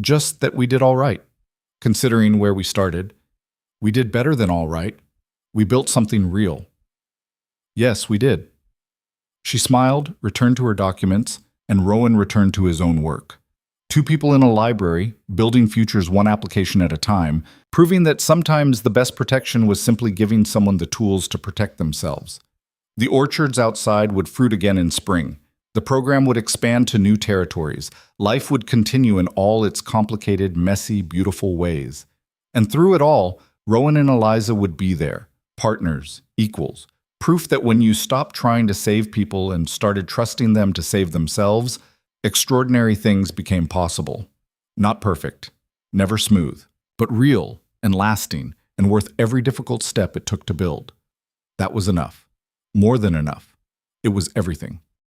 Just that we did all right. Considering where we started, we did better than all right. We built something real. Yes, we did. She smiled, returned to her documents, and Rowan returned to his own work. Two people in a library, building futures one application at a time, proving that sometimes the best protection was simply giving someone the tools to protect themselves. The orchards outside would fruit again in spring. The program would expand to new territories. Life would continue in all its complicated, messy, beautiful ways. And through it all, Rowan and Eliza would be there, partners, equals, proof that when you stopped trying to save people and started trusting them to save themselves, extraordinary things became possible. Not perfect, never smooth, but real and lasting and worth every difficult step it took to build. That was enough. More than enough. It was everything.